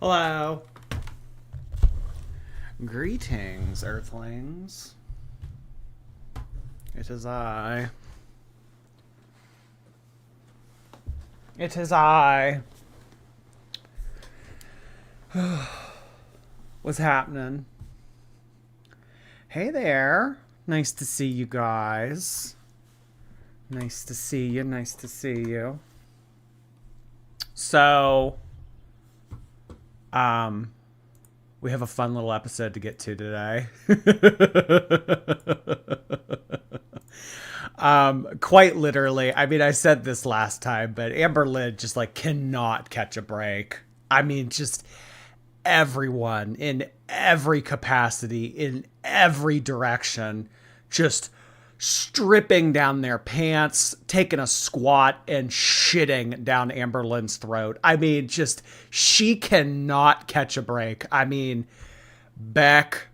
Hello. Greetings, Earthlings. It is I. It is I. What's happening? Hey there. Nice to see you guys. Nice to see you. Nice to see you. So, we have a fun little episode to get to today. Quite literally. I mean, I said this last time, but Amberlynn just like cannot catch a break. I mean, just everyone in every capacity, in every direction, just stripping down their pants, taking a squat, and shitting down Amberlynn's throat. I mean, just, she cannot catch a break. I mean, Beck,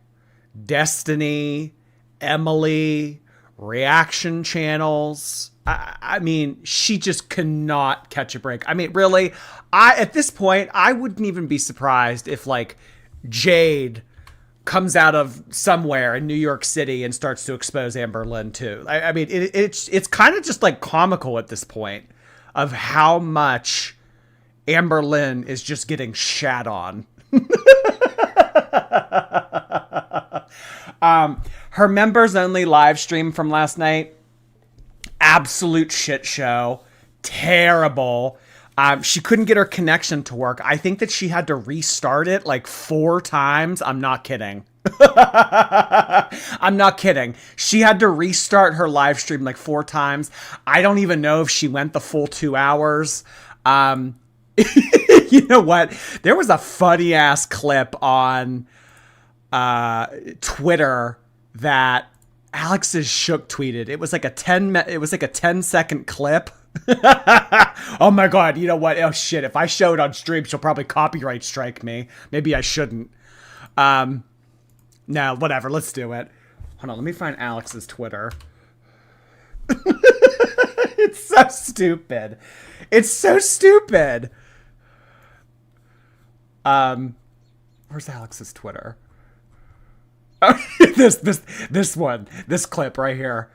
Destiny, Emily, reaction channels. I mean, she just cannot catch a break. I mean, really, at this point, I wouldn't even be surprised if, like, Jade comes out of somewhere in New York City and starts to expose Amberlynn too. I mean, it's kind of just like comical at this point of how much Amberlynn is just getting shat on. Her members only live stream from last night, absolute shit show, terrible. She couldn't get her connection to work. I think that she had to restart it like 4 times. I'm not kidding. I'm not kidding. She had to restart her live stream like 4 times. I don't even know if she went the full 2 hours. You know what? There was a funny ass clip on Twitter that Alex's Shook tweeted. It was like a 10-second clip. Oh my god, you know what? Oh shit, if I show it on stream, she'll probably copyright strike me. Maybe I shouldn't. No, whatever, let's do it. Hold on, let me find Alex's Twitter. It's so stupid. It's so stupid. Where's Alex's Twitter? Oh, this one. This clip right here.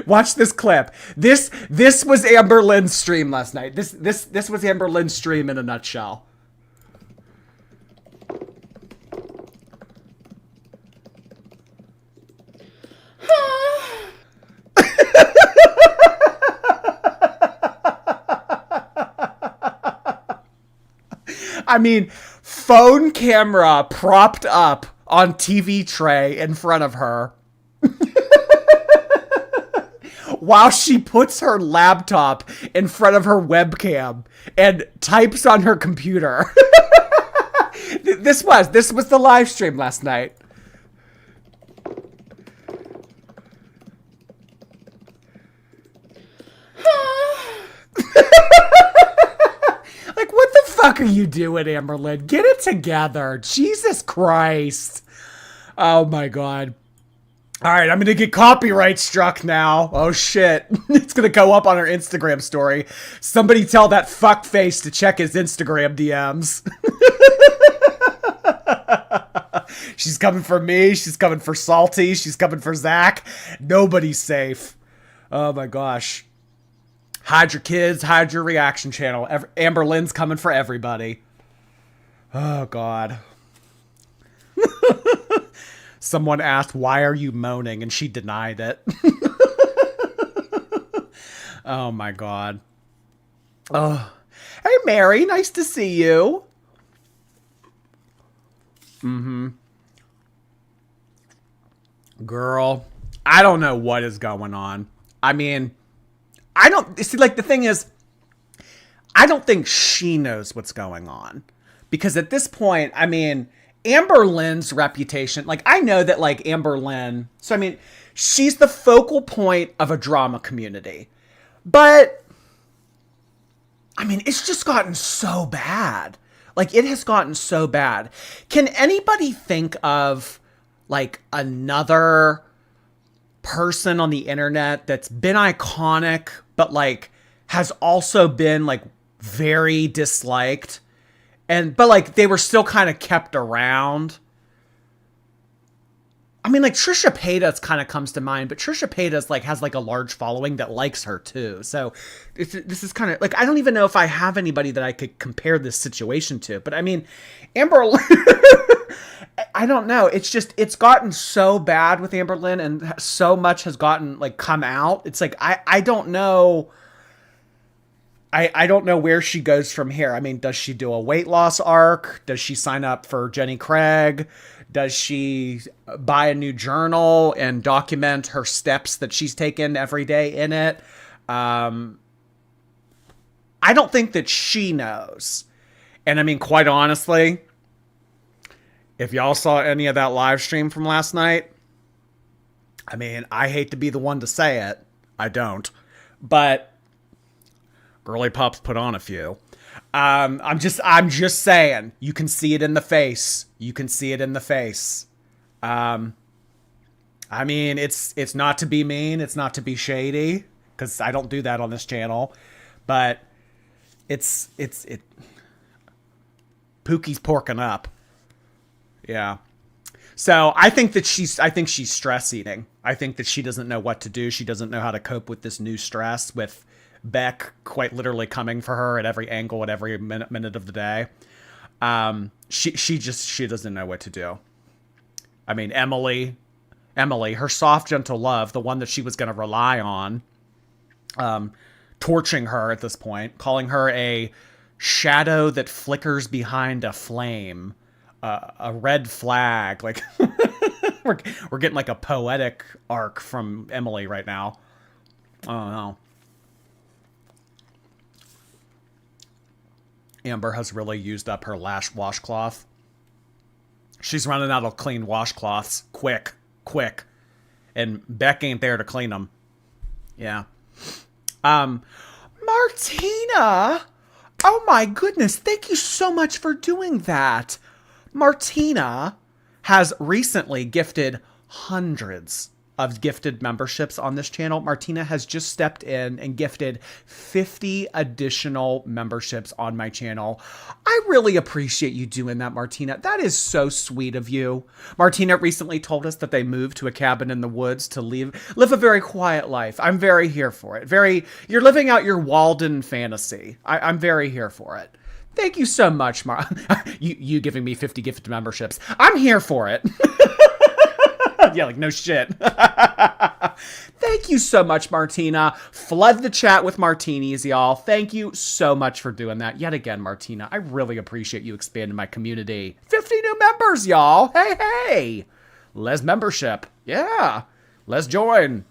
Watch this clip. This was Amberlynn's stream last night. This was Amberlynn's stream in a nutshell. I mean, phone camera propped up on TV tray in front of her. While she puts her laptop in front of her webcam and types on her computer. This was the live stream last night. Like, what the fuck are you doing, Amberlynn? Get it together. Jesus Christ. Oh my god. All right, I'm going to get copyright struck now. Oh, shit. It's going to go up on her Instagram story. Somebody tell that fuckface to check his Instagram DMs. She's coming for me. She's coming for Salty. She's coming for Zach. Nobody's safe. Oh, my gosh. Hide your kids. Hide your reaction channel. Amberlynn's coming for everybody. Oh, God. Someone asked, why are you moaning? And she denied it. Oh, my God. Oh, hey, Mary. Nice to see you. Girl, I don't know what is going on. I mean, I don't... See, like, the thing is, I don't think she knows what's going on. Because at this point, I mean... Amberlynn's reputation, like, I know that, like, Amberlynn, so I mean, she's the focal point of a drama community, but I mean, it's just gotten so bad. Like, it has gotten so bad. Can anybody think of, like, another person on the internet that's been iconic, but, like, has also been, like, very disliked but like they were still kind of kept around. I mean, like Trisha Paytas kind of comes to mind, but Trisha Paytas like has like a large following that likes her too. So this is kind of like, I don't even know if I have anybody that I could compare this situation to, but I mean, Amberlynn, I don't know. It's just, it's gotten so bad with Amberlynn and so much has gotten like come out. It's like, I don't know. I don't know where she goes from here. I mean, does she do a weight loss arc? Does she sign up for Jenny Craig? Does she buy a new journal and document her steps that she's taken every day in it? I don't think that she knows. And I mean, quite honestly, if y'all saw any of that live stream from last night, I mean, I hate to be the one to say it. I don't. But Girly Pups put on a few. I'm just saying, you can see it in the face. You can see it in the face. I mean, it's not to be mean. It's not to be shady, because I don't do that on this channel, but it Pookie's porking up. Yeah. So I think she's stress eating. I think that she doesn't know what to do. She doesn't know how to cope with this new stress with Beck quite literally coming for her at every angle at every minute of the day. She doesn't know what to do. I mean, Emily, her soft, gentle love, the one that she was going to rely on, torching her at this point, calling her a shadow that flickers behind a flame, a red flag. Like we're getting like a poetic arc from Emily right now. I don't know. Amber has really used up her last washcloth. She's running out of clean washcloths. Quick. And Beck ain't there to clean them. Yeah. Martina! Oh my goodness, thank you so much for doing that. Martina has recently gifted hundreds of gifted memberships on this channel. Martina has just stepped in and gifted 50 additional memberships on my channel. I really appreciate you doing that, Martina. That is so sweet of you. Martina recently told us that they moved to a cabin in the woods to live a very quiet life. I'm very here for it. You're living out your Walden fantasy. I'm very here for it. Thank you so much, you giving me 50 gifted memberships. I'm here for it. Yeah, like no shit. Thank you so much, Martina. Flood the chat with martinis, y'all. Thank you so much for doing that. Yet again, Martina, I really appreciate you expanding my community. 50 new members, y'all. Hey. Les membership. Yeah. Let's join.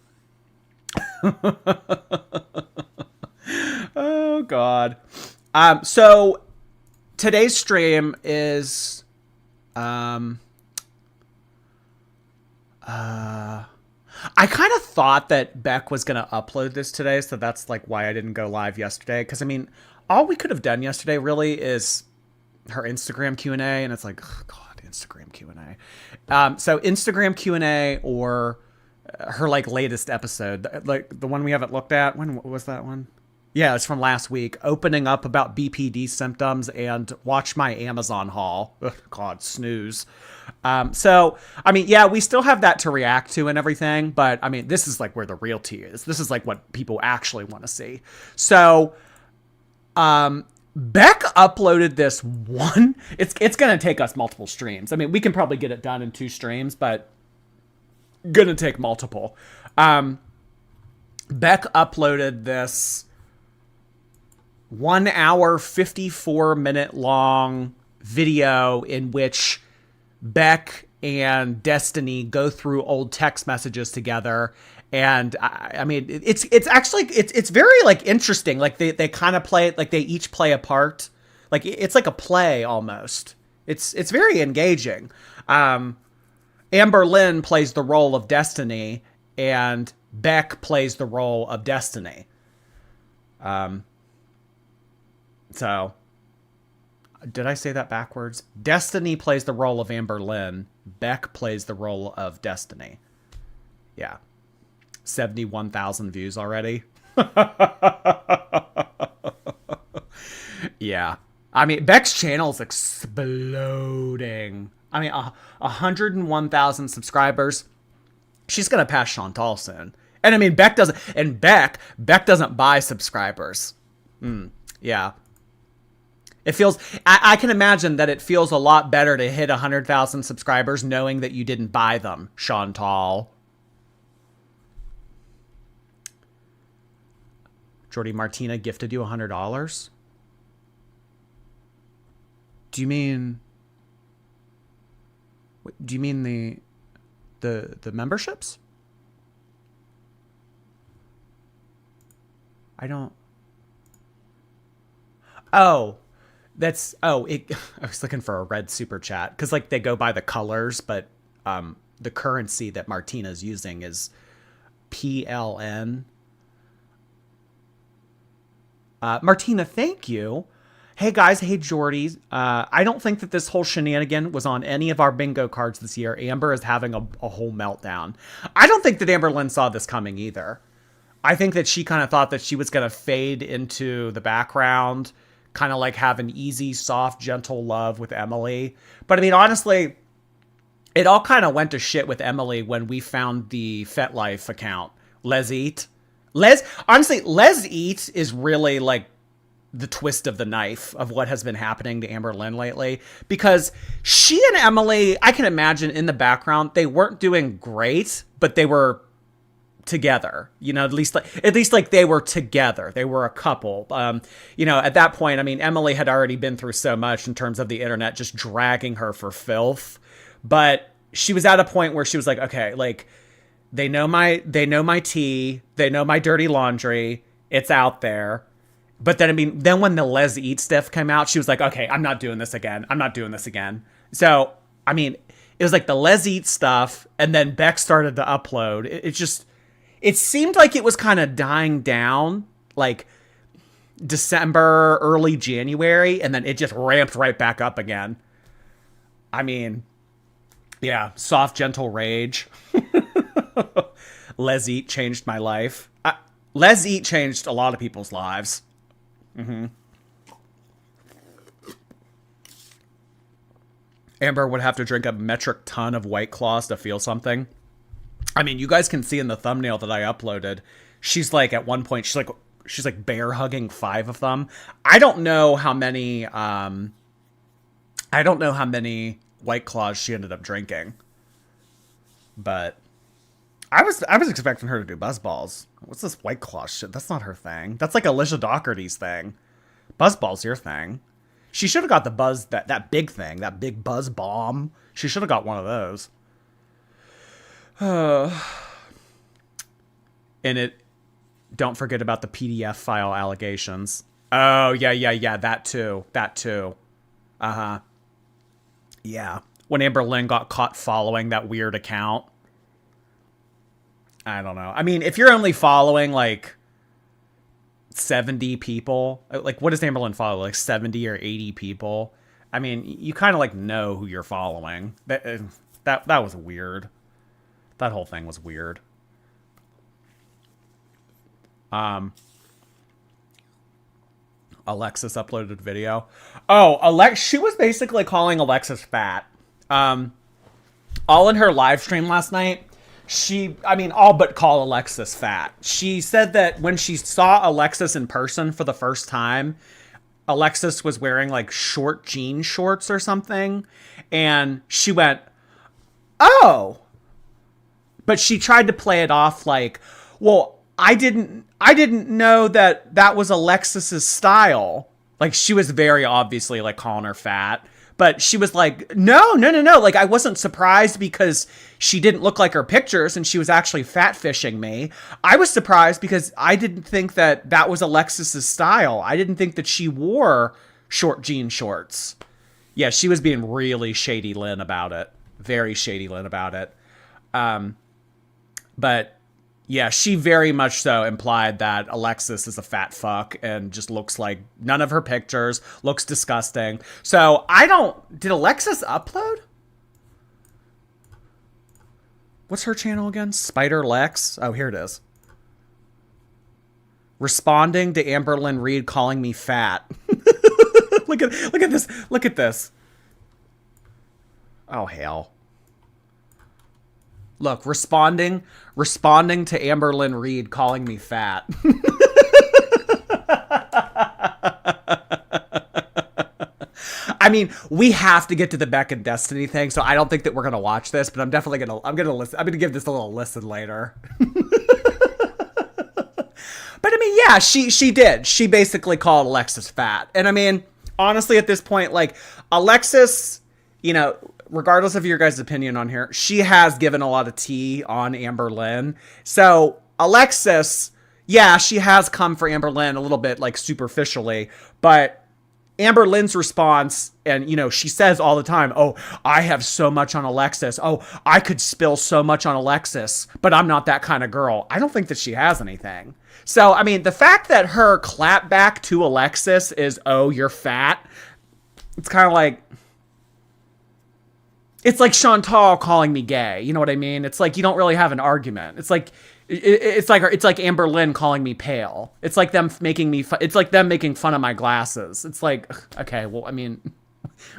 Oh, God. So today's stream is... I kind of thought that Beck was going to upload this today, so that's like why I didn't go live yesterday. Because I mean, all we could have done yesterday really is her Instagram Q&A, and it's like, oh God, Instagram Q&A. So Instagram Q&A or her like latest episode, like the one we haven't looked at. When was that one? Yeah, it's from last week. Opening up about BPD symptoms and watch my Amazon haul. Ugh, God, snooze. So, I mean, yeah, we still have that to react to and everything, but I mean, this is like where the real tea is. This is like what people actually want to see. So, Beck uploaded this one. It's going to take us multiple streams. I mean, we can probably get it done in 2 streams, but going to take multiple. Beck uploaded this 1 hour, 54 minute long video in which Beck and Destiny go through old text messages together. And I mean, it's actually, it's very like interesting. Like they kind of play it, like they each play a part. Like it's like a play almost. It's very engaging. Amberlynn plays the role of Destiny and Beck plays the role of Destiny. So, did I say that backwards? Destiny plays the role of Amberlynn. Beck plays the role of Destiny. Yeah. 71,000 views already. Yeah. I mean, Beck's channel is exploding. I mean, 101,000 subscribers. She's gonna pass Chantal soon. And I mean, Beck doesn't. And Beck doesn't buy subscribers. Yeah. It feels. I can imagine that it feels a lot better to hit 100,000 subscribers knowing that you didn't buy them, Chantal. Jordy Martina gifted you $100. Do you mean the memberships? I don't. Oh, I was looking for a red super chat because like they go by the colors, but the currency that Martina's using is PLN. Martina, thank you. Hey guys, hey Jordy. I don't think that this whole shenanigan was on any of our bingo cards this year. Amber is having a whole meltdown. I don't think that Amberlynn saw this coming either. I think that she kind of thought that she was going to fade into the background, kind of like have an easy, soft, gentle love with Emily. But I mean, honestly, it all kind of went to shit with Emily when we found the FetLife account. Les Eat is really like the twist of the knife of what has been happening to Amberlynn lately, because she and Emily, I can imagine in the background, they weren't doing great, but they were together, you know, at least like they were together. They were a couple. You know, at that point, I mean, Emily had already been through so much in terms of the internet just dragging her for filth, but she was at a point where she was like, okay, like they know my tea, they know my dirty laundry, it's out there. But then, I mean, then when the Les Eat stuff came out, she was like, okay, I'm not doing this again. So, I mean, it was like the Les Eat stuff, and then Beck started to upload. It seemed like it was kind of dying down, like December, early January, and then it just ramped right back up again. I mean, yeah, soft, gentle rage. Les Eat changed my life. Les Eat changed a lot of people's lives. Amber would have to drink a metric ton of White Claws to feel something. I mean, you guys can see in the thumbnail that I uploaded, she's like at one point, she's like bear hugging 5 of them. I don't know how many White Claws she ended up drinking, but I was expecting her to do Buzzballs. What's this White Claw shit? That's not her thing. That's like Alicia Doherty's thing. Buzzball's your thing. She should have got the buzz, that big thing, that big buzz bomb. She should have got one of those. And don't forget about the PDF file allegations. Oh, yeah, that too. Uh-huh. Yeah. When Amberlynn got caught following that weird account. I don't know. I mean, if you're only following like 70 people, like what does Amberlynn follow? Like 70 or 80 people? I mean, you kind of like know who you're following. That was weird. That whole thing was weird. Alexis uploaded a video. Oh, she was basically calling Alexis fat. All in her live stream last night. All but call Alexis fat. She said that when she saw Alexis in person for the first time, Alexis was wearing like short jean shorts or something. And she went, oh. But she tried to play it off like, well, I didn't know that was Alexis's style. Like she was very obviously like calling her fat. But she was like, no. Like, I wasn't surprised because she didn't look like her pictures and she was actually fat fishing me. I was surprised because I didn't think that was Alexis's style. I didn't think that she wore short jean shorts. Yeah, she was being really shady Lynn about it. Very shady Lynn about it. But yeah, she very much so implied that Alexis is a fat fuck and just looks like none of her pictures, looks disgusting. So did Alexis upload? What's her channel again? Spider Lex? Oh, here it is. Responding to Amberlynn Reid calling me fat. look at this. Look at this. Oh, hell. Look, responding to Amberlynn Reed calling me fat. I mean, we have to get to the Beck and Destiny thing, so I don't think that we're gonna watch this, but I'm definitely gonna listen. I'm gonna give this a little listen later. But I mean, yeah, she did. She basically called Alexis fat. And I mean, honestly, at this point, like, Alexis, you know, regardless of your guys' opinion on here, she has given a lot of tea on Amberlynn. So Alexis, yeah, she has come for Amberlynn a little bit, like, superficially, but Amberlynn's response, and, you know, she says all the time, oh, I have so much on Alexis. Oh, I could spill so much on Alexis, but I'm not that kind of girl. I don't think that she has anything. So, I mean, the fact that her clap back to Alexis is, oh, you're fat, it's kind of like, it's like Chantal calling me gay. You know what I mean? It's like, you don't really have an argument. It's like, it's like Amberlynn calling me pale. It's like them making me, it's like them making fun of my glasses. It's like, okay, well, I mean,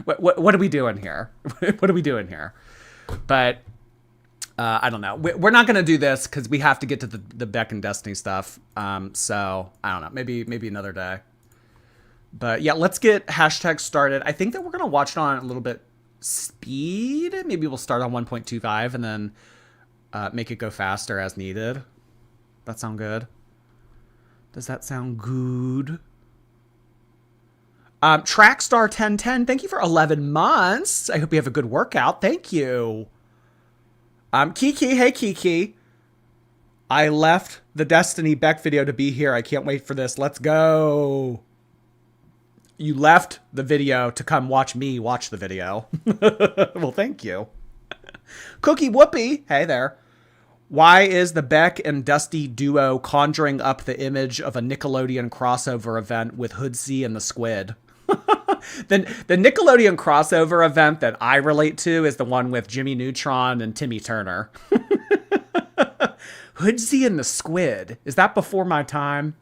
what are we doing here? What are we doing here? But, I don't know. We're not going to do this because we have to get to the Beck and Destiny stuff. So I don't know, maybe another day, but yeah, let's get hashtag started. I think that we're going to watch it on a little bit speed. Maybe we'll start on 1.25 and then, make it go faster as needed. That sound good? Does that sound good? Trackstar 1010, thank you for 11 months. I hope you have a good workout. Thank you. Kiki, hey Kiki. I left the Destiny Beck video to be here. I can't wait for this. Let's go. You left the video to come watch me watch the video. Well, thank you. Cookie Whoopie, hey there. Why is the Beck and Dusty duo conjuring up the image of a Nickelodeon crossover event with Hoodsy and the Squid? The Nickelodeon crossover event that I relate to is the one with Jimmy Neutron and Timmy Turner. Hoodsy and the Squid. Is that before my time?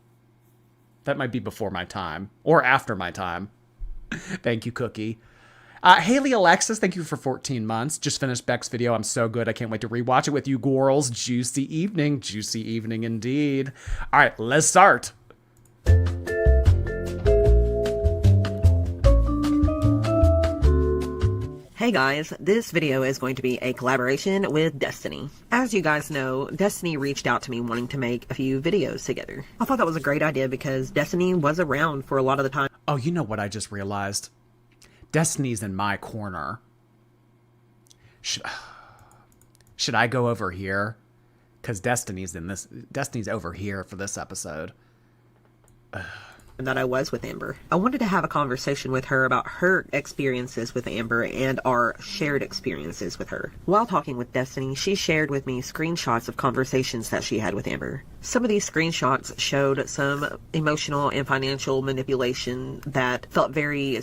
That might be before my time. Or after my time. Thank you, Cookie. Haley Alexis, thank you for 14 months. Just finished Beck's video. I'm so good. I can't wait to rewatch it with you, girls. Juicy evening. Juicy evening indeed. All right, let's start. Hey guys, this video is going to be a collaboration with Destiny. As you guys know, Destiny reached out to me wanting to make a few videos together. I thought that was a great idea because Destiny was around for a lot of the time. Oh, you know what I just realized? Destiny's in my corner. Should I go over here? Because Destiny's over here for this episode. That I was with Amber. I wanted to have a conversation with her about her experiences with Amber and our shared experiences with her. While talking with Destiny, she shared with me screenshots of conversations that she had with Amber. Some of these screenshots showed some emotional and financial manipulation that felt very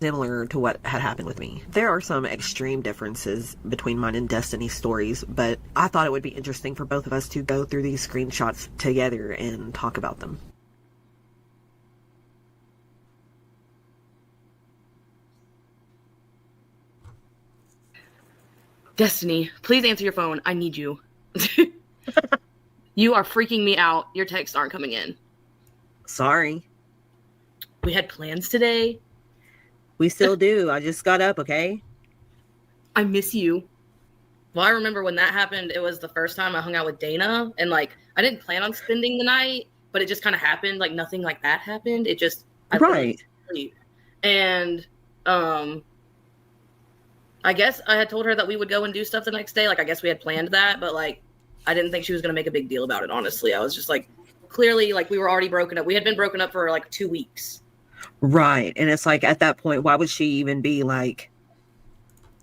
similar to what had happened with me. There are some extreme differences between mine and Destiny's stories, but I thought it would be interesting for both of us to go through these screenshots together and talk about them. Destiny, please answer your phone. I need you. You are freaking me out. Your texts aren't coming in. Sorry. We had plans today. We still do. I just got up, okay? I miss you. Well, I remember when that happened, it was the first time I hung out with Dana. And, like, I didn't plan on spending the night, but it just kind of happened. Like, nothing like that happened. It just... Right. And, I guess I had told her that we would go and do stuff the next day. Like, I guess we had planned that, but, like, I didn't think she was going to make a big deal about it, honestly. I was just, like, clearly, like, we were already broken up. We had been broken up for, like, 2 weeks. Right. And it's like, at that point, why would she even be, like...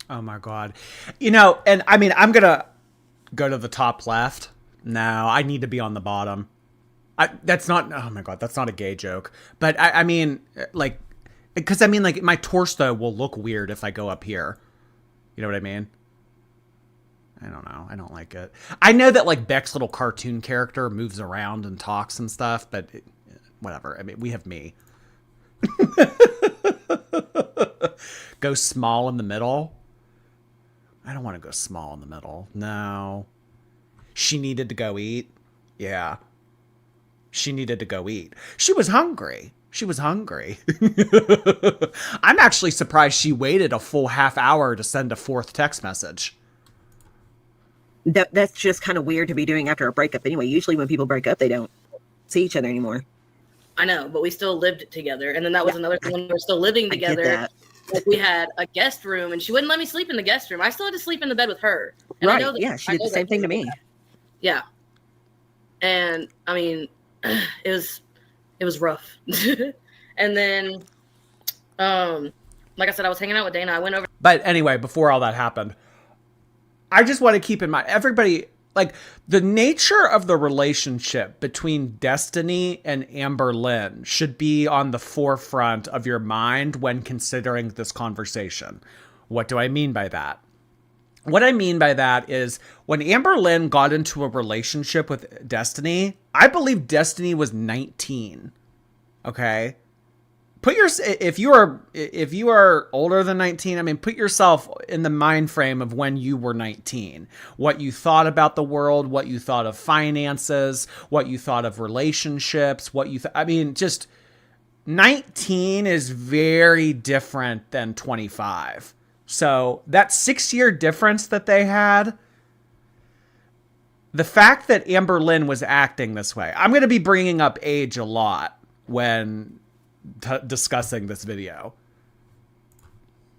Oh, my God. You know, and, I mean, I'm going to go to the top left. No, I need to be on the bottom. That's not... Oh, my God. That's not a gay joke. But, I mean, like... Because, I mean, like, my torso will look weird if I go up here. You know what I mean? I don't know. I don't like it. I know that, like, Beck's little cartoon character moves around and talks and stuff, but whatever. I mean, we have me. Go small in the middle? I don't want to go small in the middle. No. She needed to go eat? Yeah. She needed to go eat. She was hungry. She was hungry. I'm actually surprised she waited a full half hour to send a fourth text message. That's just kind of weird to be doing after a breakup anyway. Usually when people break up, they don't see each other anymore. I know, but we still lived together. And then that was another thing when we were still living together. Like we had a guest room and she wouldn't let me sleep in the guest room. I still had to sleep in the bed with her. And right. I know that, yeah. She did the same thing to me. Yeah. And I mean, it was rough. And then, like I said, I was hanging out with Dana. I went over. But anyway, before all that happened, I just want to keep in mind, everybody, like, the nature of the relationship between Destiny and Amberlynn should be on the forefront of your mind when considering this conversation. What do I mean by that? What I mean by that is when Amberlynn got into a relationship with Destiny, I believe Destiny was 19. Okay? If you are older than 19, I mean, put yourself in the mind frame of when you were 19. What you thought about the world, what you thought of finances, what you thought of relationships, I mean, just 19 is very different than 25. So that 6-year difference that they had, the fact that Amberlynn was acting this way, I'm going to be bringing up age a lot when discussing this video.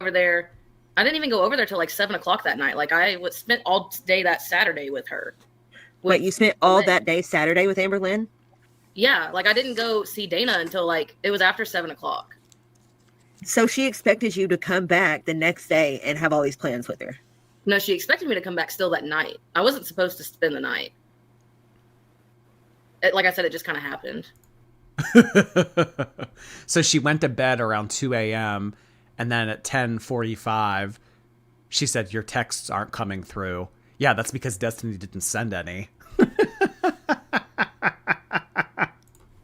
Over there, I didn't even go over there till like 7:00 that night. Like I spent all day that Saturday with her. Wait, you spent all that day Saturday with Amberlynn? Yeah, like I didn't go see Dana until like it was after 7:00. So she expected you to come back the next day and have all these plans with her? No, she expected me to come back still that night. I wasn't supposed to spend the night. Like I said, it just kind of happened. So she went to bed around 2 a.m. and then at 10:45, she said, "Your texts aren't coming through." Yeah, that's because Destiny didn't send any.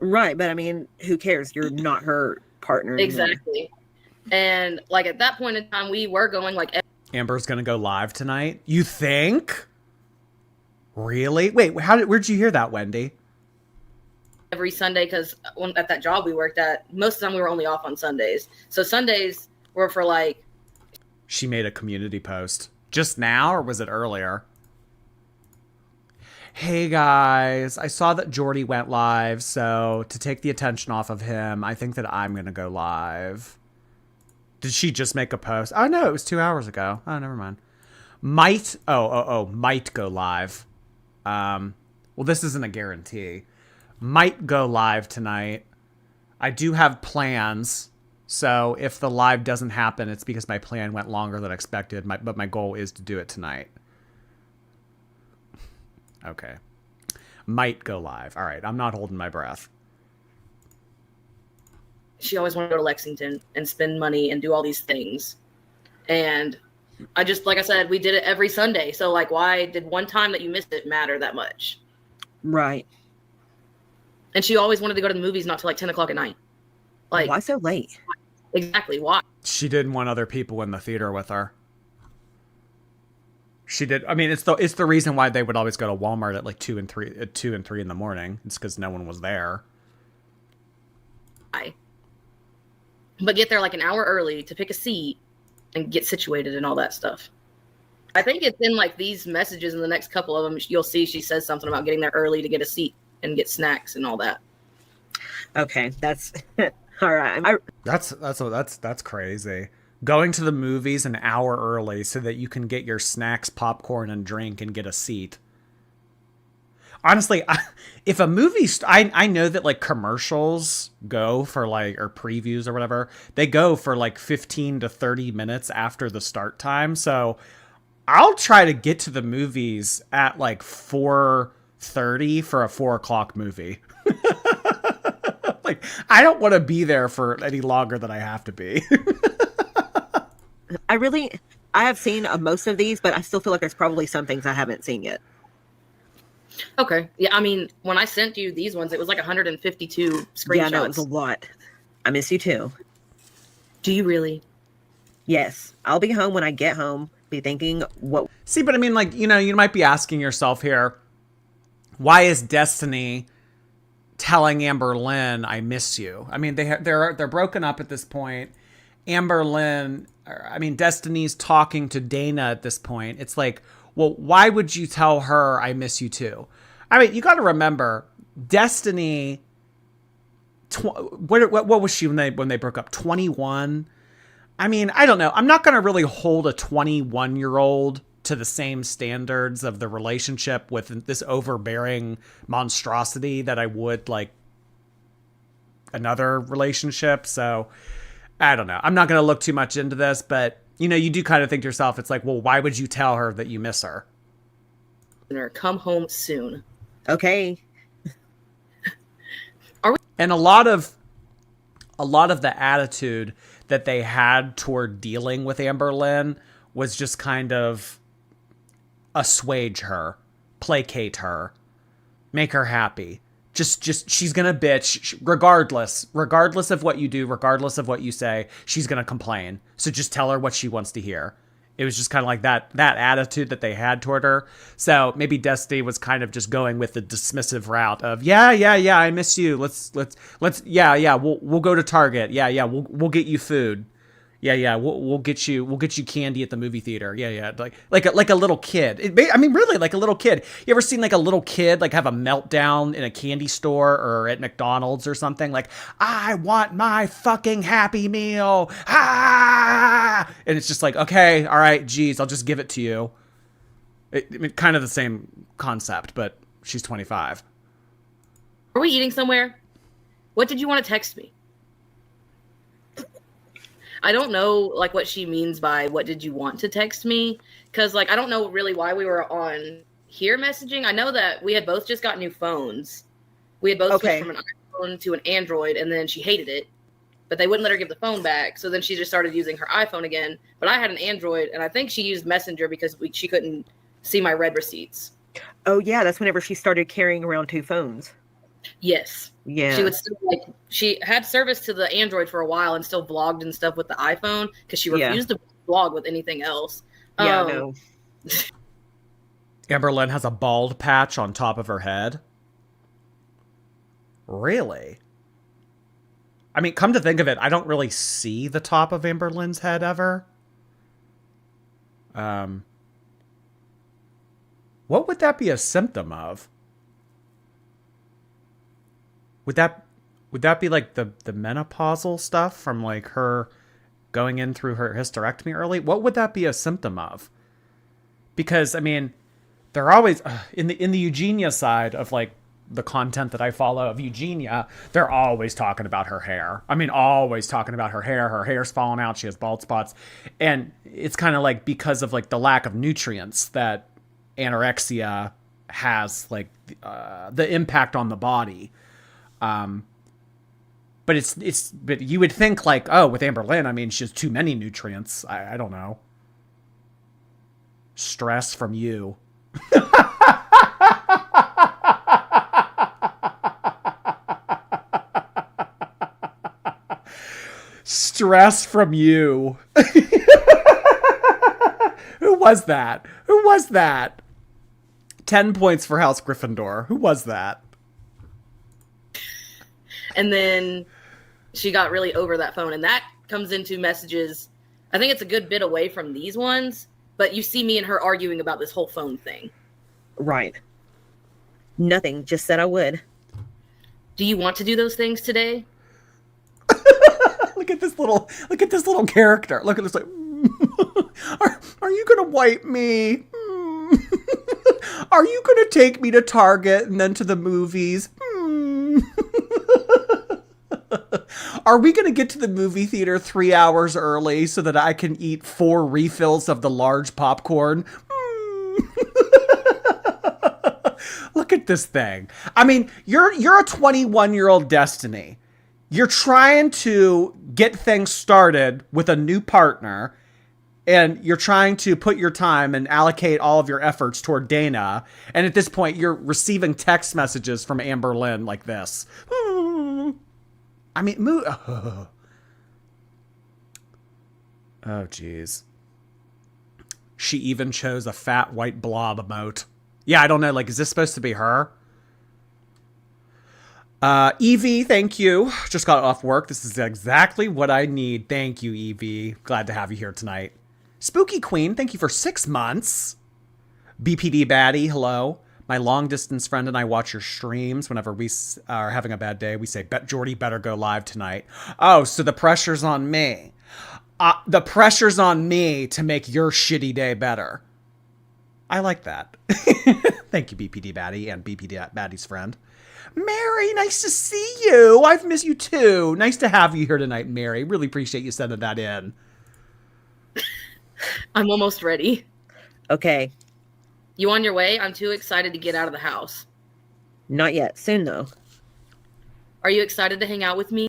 Right, but I mean, who cares? You're not her partner. Exactly. And like at that point in time, we were going like. Amber's gonna go live tonight. You think? Really? Wait, where'd you hear that, Wendy? Every Sunday, because at that job we worked at, most of the time we were only off on Sundays. So Sundays were for like. She made a community post just now, or was it earlier? Hey guys, I saw that Jordy went live, so to take the attention off of him, I think that I'm gonna go live. Did she just make a post? Oh no, it was 2 hours ago. Oh, never mind. Might go live. Well, this isn't a guarantee. Might go live tonight. I do have plans, so if the live doesn't happen, it's because my plan went longer than expected, but my goal is to do it tonight. Okay. Might go live. All right, I'm not holding my breath. She always wanted to go to Lexington and spend money and do all these things. And I just, like I said, we did it every Sunday. So, like, why did one time that you missed it matter that much? Right. And she always wanted to go to the movies not till like 10:00 at night. Like, why so late? Exactly. Why? She didn't want other people in the theater with her. She did. I mean, it's the reason why they would always go to Walmart at like 2 and 3 in the morning. It's because no one was there. But get there like an hour early to pick a seat and get situated and all that stuff. I think it's in like these messages in the next couple of them. You'll see she says something about getting there early to get a seat and get snacks and all that. Okay, that's all right. That's crazy. Going to the movies an hour early so that you can get your snacks, popcorn, and drink and get a seat. Honestly, if a movie, I know that like commercials go for like, or previews or whatever, they go for like 15 to 30 minutes after the start time. So I'll try to get to the movies at like 4:30 for a 4:00 movie. Like, I don't want to be there for any longer than I have to be. I have seen most of these, but I still feel like there's probably some things I haven't seen yet. Okay. Yeah, I mean, when I sent you these ones, it was like 152 screenshots. Yeah, no, it was a lot. I miss you too. Do you really? Yes. I'll be home when I get home, be thinking, what? See, but I mean, like, you know, you might be asking yourself here, why is Destiny telling Amberlynn, I miss you? I mean, they're broken up at this point. Amberlynn, I mean, Destiny's talking to Dana at this point. It's like, well, why would you tell her I miss you too? I mean, you got to remember, Destiny. What was she when they broke up? 21. I mean, I don't know. I'm not going to really hold a 21-year-old to the same standards of the relationship with this overbearing monstrosity that I would like another relationship. So I don't know. I'm not going to look too much into this, but you know, you do kind of think to yourself, it's like, well, why would you tell her that you miss her? Come home soon. Okay. And a lot of the attitude that they had toward dealing with Amberlynn was just kind of assuage her, placate her, make her happy. Just she's gonna bitch regardless of what you do, regardless of what you say, she's gonna complain. So just tell her what she wants to hear. It was just kind of like that attitude that they had toward her. So maybe Destiny was kind of just going with the dismissive route of yeah, I miss you. Let's we'll go to Target. Yeah, we'll get you food. Yeah, we'll get you candy at the movie theater. Yeah, like a little kid. I mean, really, like a little kid. You ever seen like a little kid like have a meltdown in a candy store or at McDonald's or something? Like, I want my fucking Happy Meal. Ah! And it's just like, okay, all right, geez, I'll just give it to you. I mean, kind of the same concept, but she's 25. Are we eating somewhere? What did you want to text me? I don't know, like, what she means by what did you want to text me? Because, like, I don't know really why we were on here messaging. I know that we had both just got new phones. We had both switched from an iPhone to an Android, and then she hated it. But they wouldn't let her give the phone back, so then she just started using her iPhone again. But I had an Android, and I think she used Messenger because she couldn't see my read receipts. Oh, yeah, that's whenever she started carrying around two phones. Yes. Yeah. She would still, like, she had service to the Android for a while and still vlogged and stuff with the iPhone because she refused to vlog with anything else. Yeah, no. Amberlynn has a bald patch on top of her head. Really? I mean, come to think of it, I don't really see the top of Amberlynn's head ever. What would that be a symptom of? Would that be like the menopausal stuff from like her going in through her hysterectomy early? What would that be a symptom of? Because I mean, they're always in the Eugenia side of like the content that I follow of Eugenia, they're always talking about her hair. I mean, always talking about her hair. Her hair's falling out. She has bald spots. And it's kind of like because of like the lack of nutrients that anorexia has, like the impact on the body. But but you would think like, oh, with Amberlynn, I mean, she has too many nutrients. I don't know. Stress from you. Stress from you. Who was that? 10 points for House Gryffindor. Who was that? And then she got really over that phone. And that comes into messages. I think it's a good bit away from these ones. But you see me and her arguing about this whole phone thing. Right. Nothing. Just said I would. Do you want to do those things today? Look at this little character. Look at this like, are you going to wipe me? Are you going to take me to Target and then to the movies? Are we going to get to the movie theater 3 hours early so that I can eat 4 refills of the large popcorn? Look at this thing. I mean, you're a 21-year-old Destiny. You're trying to get things started with a new partner, and you're trying to put your time and allocate all of your efforts toward Dana. And at this point, you're receiving text messages from Amberlynn like this. I mean, Oh, jeez. She even chose a fat white blob emote. Yeah, I don't know. Like, is this supposed to be her? Evie, thank you. Just got off work. This is exactly what I need. Thank you, Evie. Glad to have you here tonight. Spooky Queen, thank you for 6 months. BPD Baddie, hello. My long distance friend and I watch your streams whenever we are having a bad day. We say, "Bet Jordy better go live tonight." Oh, so the pressure's on me. The pressure's on me to make your shitty day better. I like that. Thank you, BPD Baddie and BPD Baddie's friend. Mary, nice to see you. I've missed you too. Nice to have you here tonight, Mary. Really appreciate you sending that in. I'm almost ready. Okay. You on your way? I'm too excited to get out of the house. Not yet. Soon, though. Are you excited to hang out with me?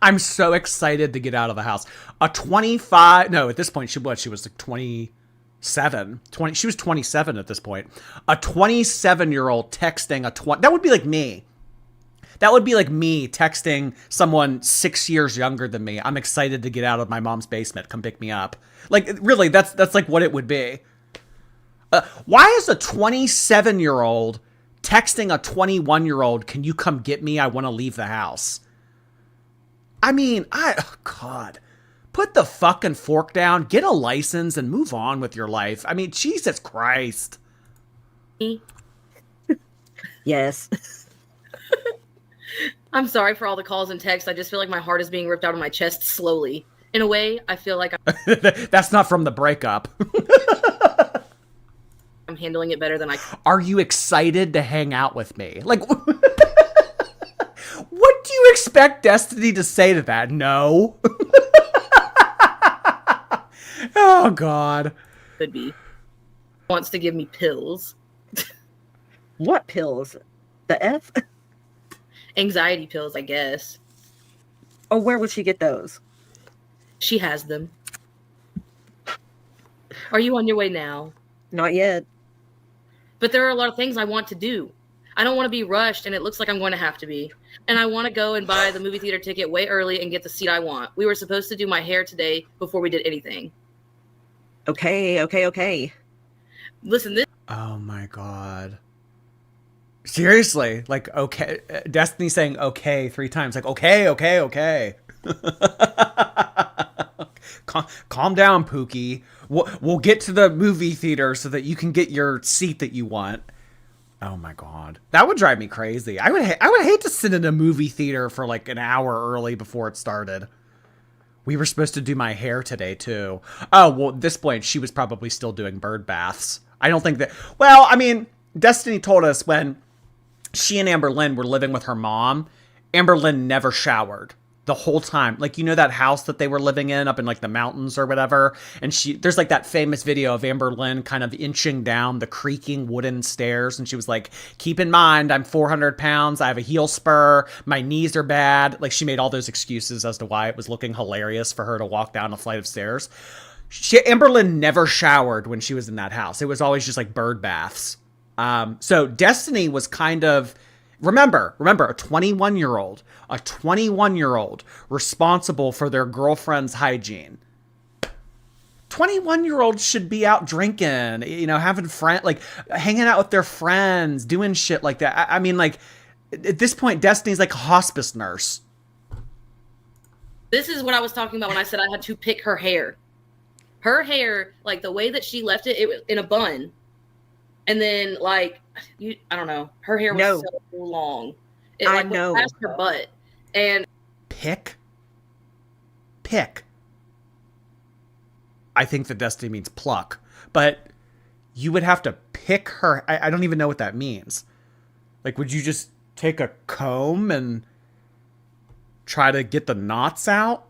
I'm so excited to get out of the house. A 25... No, at this point, she was like 27. She was 27 at this point. A 27-year-old texting a 20... That would be like me. That would be like me texting someone 6 years younger than me. I'm excited to get out of my mom's basement. Come pick me up. Like, really, that's like what it would be. Why is a 27-year-old texting a 21-year-old, "Can you come get me? I want to leave the house"? I mean, God, put the fucking fork down, get a license, and move on with your life. I mean, Jesus Christ. Yes. I'm sorry for all the calls and texts. I just feel like my heart is being ripped out of my chest slowly. In a way, I feel like That's not from the breakup. I'm handling it better than I could. Are you excited to hang out with me? Like, what do you expect Destiny to say to that? No. Oh, God. Could be. Wants to give me pills. What pills? The F? Anxiety pills, I guess. Oh, where would she get those? She has them. Are you on your way now? Not yet. But there are a lot of things I want to do. I don't want to be rushed, and it looks like I'm going to have to be. And I want to go and buy the movie theater ticket way early and get the seat I want. We were supposed to do my hair today before we did anything. Okay. Listen, this... Oh, my God. Seriously, like, okay. Destiny saying okay 3 times. Like, okay. Calm down, Pookie. We'll get to the movie theater so that you can get your seat that you want. Oh my God, that would drive me crazy. I would hate to sit in a movie theater for like an hour early before it started. We were supposed to do my hair today too. Oh, well, at this point she was probably still doing bird baths. I don't think that. Well, I mean, Destiny told us when she and Amberlynn were living with her mom, Amberlynn never showered the whole time. Like, you know that house that they were living in up in like the mountains or whatever? And there's like that famous video of Amberlynn kind of inching down the creaking wooden stairs. And she was like, "Keep in mind, I'm 400 pounds. I have a heel spur. My knees are bad." Like, she made all those excuses as to why it was looking hilarious for her to walk down a flight of stairs. Amberlynn never showered when she was in that house. It was always just like bird baths. So Destiny was kind of, remember, a 21-year-old responsible for their girlfriend's hygiene. 21-year-olds should be out drinking, having like hanging out with their friends, doing shit like that. I mean, like, at this point, Destiny's like a hospice nurse. This is what I was talking about when I said I had to pick her hair. Her hair, like the way that she left it was in a bun. And then, like, I don't know. Her hair was so long. It like went past her butt. And pick. I think that Destiny means pluck, but you would have to pick her. I don't even know what that means. Like, would you just take a comb and try to get the knots out?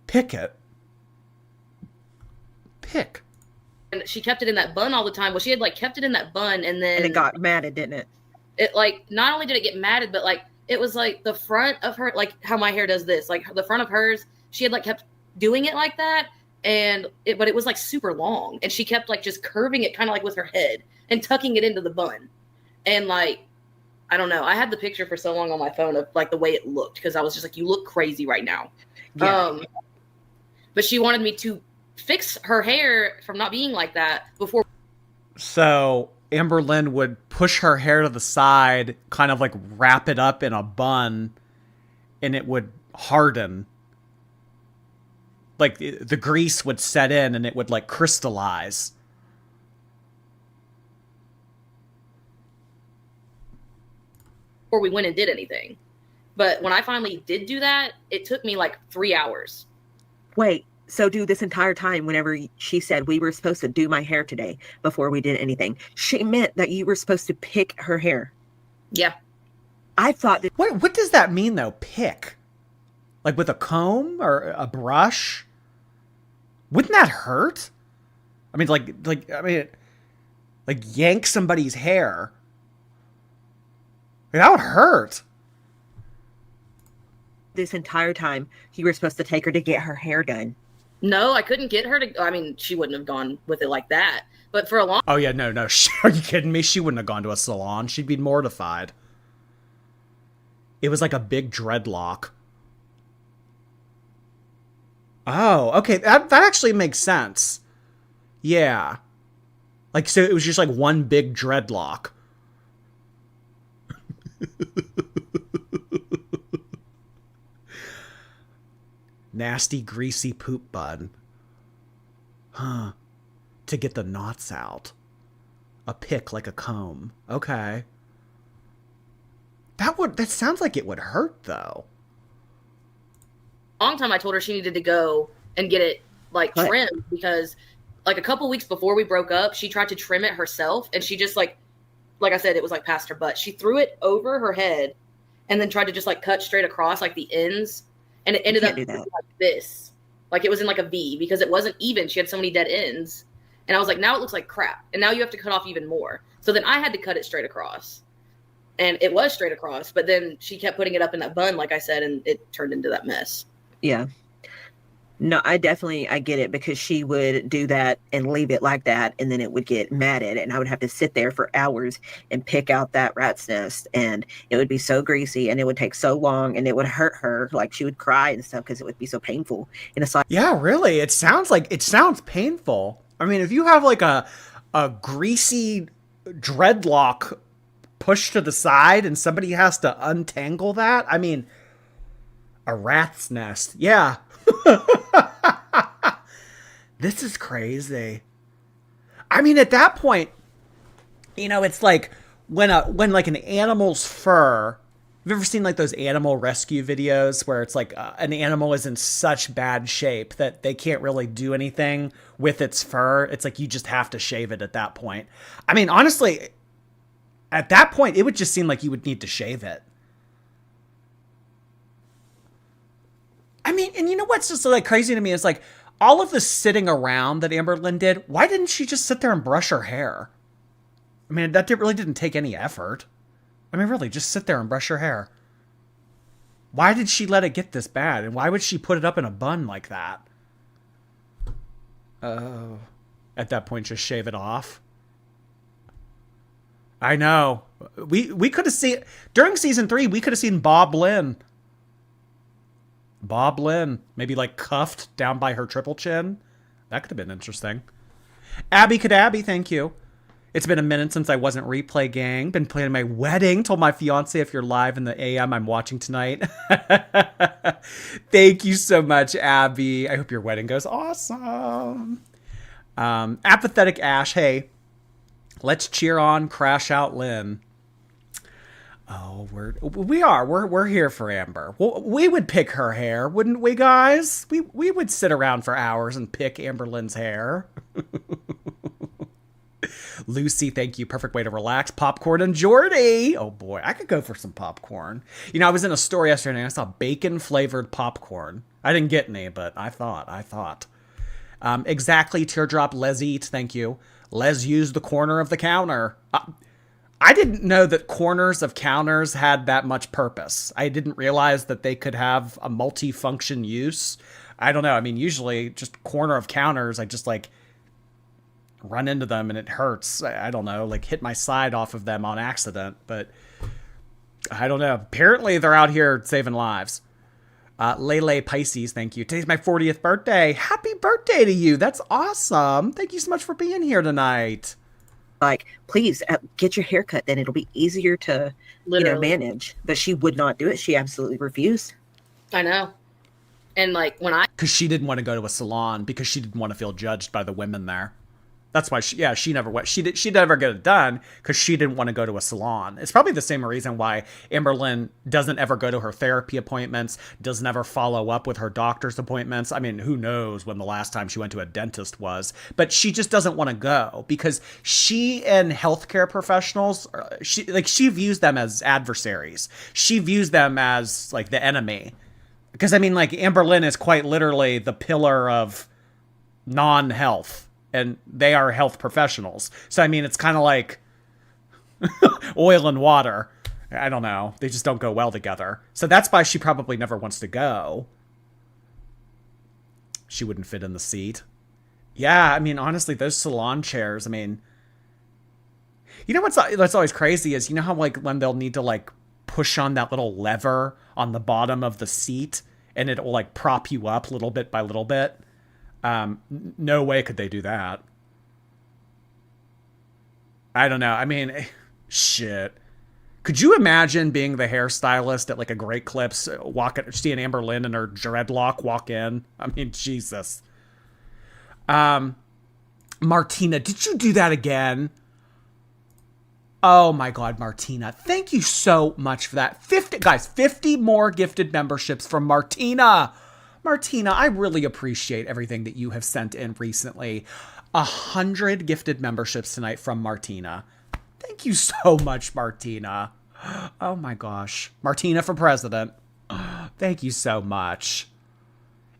Pick it. Pick. And she kept it in that bun all the time. Well, she had like kept it in that bun, and then it got matted, didn't it? It like not only did it get matted, but like it was like the front of her, like how my hair does this, like the front of hers. She had like kept doing it like that, but it was like super long, and she kept like just curving it kind of like with her head and tucking it into the bun, and like I don't know. I had the picture for so long on my phone of like the way it looked because I was just like, you look crazy right now. Yeah. but she wanted me to fix her hair from not being like that before. So Amberlynn would push her hair to the side, kind of like wrap it up in a bun, and it would harden. Like the grease would set in and it would like crystallize. Before we went and did anything. But when I finally did do that, it took me like 3 hours. Wait, so dude, this entire time, whenever she said we were supposed to do my hair today before we did anything, she meant that you were supposed to pick her hair. Yeah. I thought that. What does that mean though? Pick? Like with a comb or a brush? Wouldn't that hurt? I mean, like yank somebody's hair. That would hurt. This entire time, you were supposed to take her to get her hair done. No, I couldn't get her to. I mean, she wouldn't have gone with it like that. But for a long. Oh yeah, no. Are you kidding me? She wouldn't have gone to a salon. She'd be mortified. It was like a big dreadlock. Oh, okay. That actually makes sense. Yeah. Like, so it was just like one big dreadlock. Nasty, greasy poop bun. Huh. To get the knots out. A pick like a comb. Okay. That sounds like it would hurt, though. Long time I told her she needed to go and get it like trimmed because like a couple weeks before we broke up, she tried to trim it herself and she just like I said, it was like past her butt. She threw it over her head and then tried to just like cut straight across like the ends, and it ended up like this. Like it was in like a V because it wasn't even. She had so many dead ends. And I was like, now it looks like crap. And now you have to cut off even more. So then I had to cut it straight across. And it was straight across, but then she kept putting it up in that bun, like I said, and it turned into that mess. Yeah. No, I get it because she would do that and leave it like that. And then it would get matted and I would have to sit there for hours and pick out that rat's nest. And it would be so greasy and it would take so long and it would hurt her. Like she would cry and stuff because it would be so painful. And it's like, yeah, really. It sounds painful. I mean, if you have like a greasy dreadlock pushed to the side and somebody has to untangle that, I mean, a rat's nest. Yeah. This is crazy. I mean, at that point, you know, it's like when like an animal's fur. Have you ever seen like those animal rescue videos where it's like an animal is in such bad shape that they can't really do anything with its fur? It's like you just have to shave it at that point. I mean, honestly, at that point, it would just seem like you would need to shave it. I mean, and you know what's just like crazy to me is like all of the sitting around that Amberlynn did. Why didn't she just sit there and brush her hair? I mean, that really didn't take any effort. I mean, really, just sit there and brush her hair. Why did she let it get this bad? And why would she put it up in a bun like that? Oh, at that point, just shave it off. I know. We could have seen during season 3. We could have seen Bob Lynn, maybe like cuffed down by her triple chin. That could have been interesting. Abby Kadabby, thank you. It's been a minute since I wasn't replay gang. Been planning my wedding. Told my fiance if you're live in the AM, I'm watching tonight. Thank you so much, Abby. I hope your wedding goes awesome. Apathetic Ash, hey, let's cheer on Crash Out Lynn. Oh, we're here for Amber. We would pick her hair, wouldn't we, guys? We would sit around for hours and pick Amberlynn's hair. Lucy, thank you. Perfect way to relax. Popcorn and Jordy. Oh boy, I could go for some popcorn. You know, I was in a store yesterday and I saw bacon flavored popcorn. I didn't get any, but I thought. Exactly. Teardrop. Les eat. Thank you. Les used the corner of the counter. I didn't know that corners of counters had that much purpose. I didn't realize that they could have a multi-function use. I don't know. I mean, usually just corner of counters, I just like run into them and it hurts. I don't know, like hit my side off of them on accident, but I don't know. Apparently they're out here saving lives. Lele Pisces, thank you. Today's my 40th birthday. Happy birthday to you. That's awesome. Thank you so much for being here tonight. Like, please get your hair cut, then it'll be easier to, Literally. manage. But she would not do it. She absolutely refused. I know. And like when I Because she didn't want to go to a salon because she didn't want to feel judged by the women there. That's why she never went. She never get it done because she didn't want to go to a salon. It's probably the same reason why Amberlynn doesn't ever go to her therapy appointments, doesn't ever follow up with her doctor's appointments. I mean, who knows when the last time she went to a dentist was, but she just doesn't want to go because she and healthcare professionals, she views them as adversaries. She views them as like the enemy. Because I mean, like Amberlynn is quite literally the pillar of non-health. And they are health professionals. So, I mean, it's kind of like oil and water. I don't know. They just don't go well together. So that's why she probably never wants to go. She wouldn't fit in the seat. Yeah, I mean, honestly, those salon chairs, I mean... You know what's always crazy is, you know how, like, when they'll need to, like, push on that little lever on the bottom of the seat, and it will, like, prop you up little bit by little bit? No way could they do that. I don't know. I mean, shit. Could you imagine being the hairstylist at like a Great Clips, seeing Amberlynn and her dreadlock walk in? I mean, Jesus. Martina, did you do that again? Oh my God, Martina. Thank you so much for that. 50 more gifted memberships from Martina. Martina, I really appreciate everything that you have sent in recently. 100 gifted memberships tonight from Martina. Thank you so much, Martina. Oh my gosh. Martina for president. Thank you so much.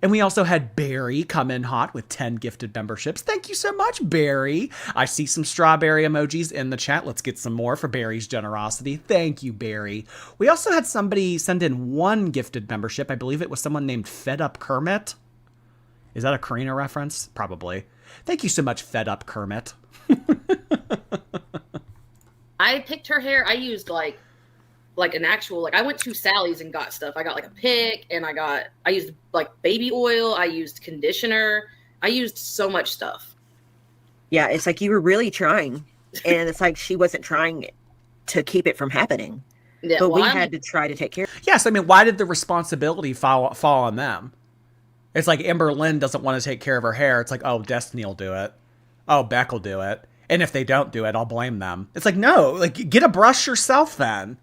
And we also had Barry come in hot with 10 gifted memberships. Thank you so much, Barry. I see some strawberry emojis in the chat. Let's get some more for Barry's generosity. Thank you, Barry. We also had somebody send in 1 gifted membership. I believe it was someone named Fed Up Kermit. Is that a Karina reference? Probably. Thank you so much, Fed Up Kermit. I picked her hair, I used like an actual, like I went to Sally's and got stuff. I got like a pick and I used like baby oil. I used conditioner. I used so much stuff. Yeah, it's like you were really trying. And it's like she wasn't trying to keep it from happening. Yeah, but we had to try to take care of it. Yes, I mean, why did the responsibility fall on them? It's like Amberlynn doesn't want to take care of her hair. It's like, oh, Destiny will do it. Oh, Beck will do it. And if they don't do it, I'll blame them. It's like, no, like get a brush yourself then.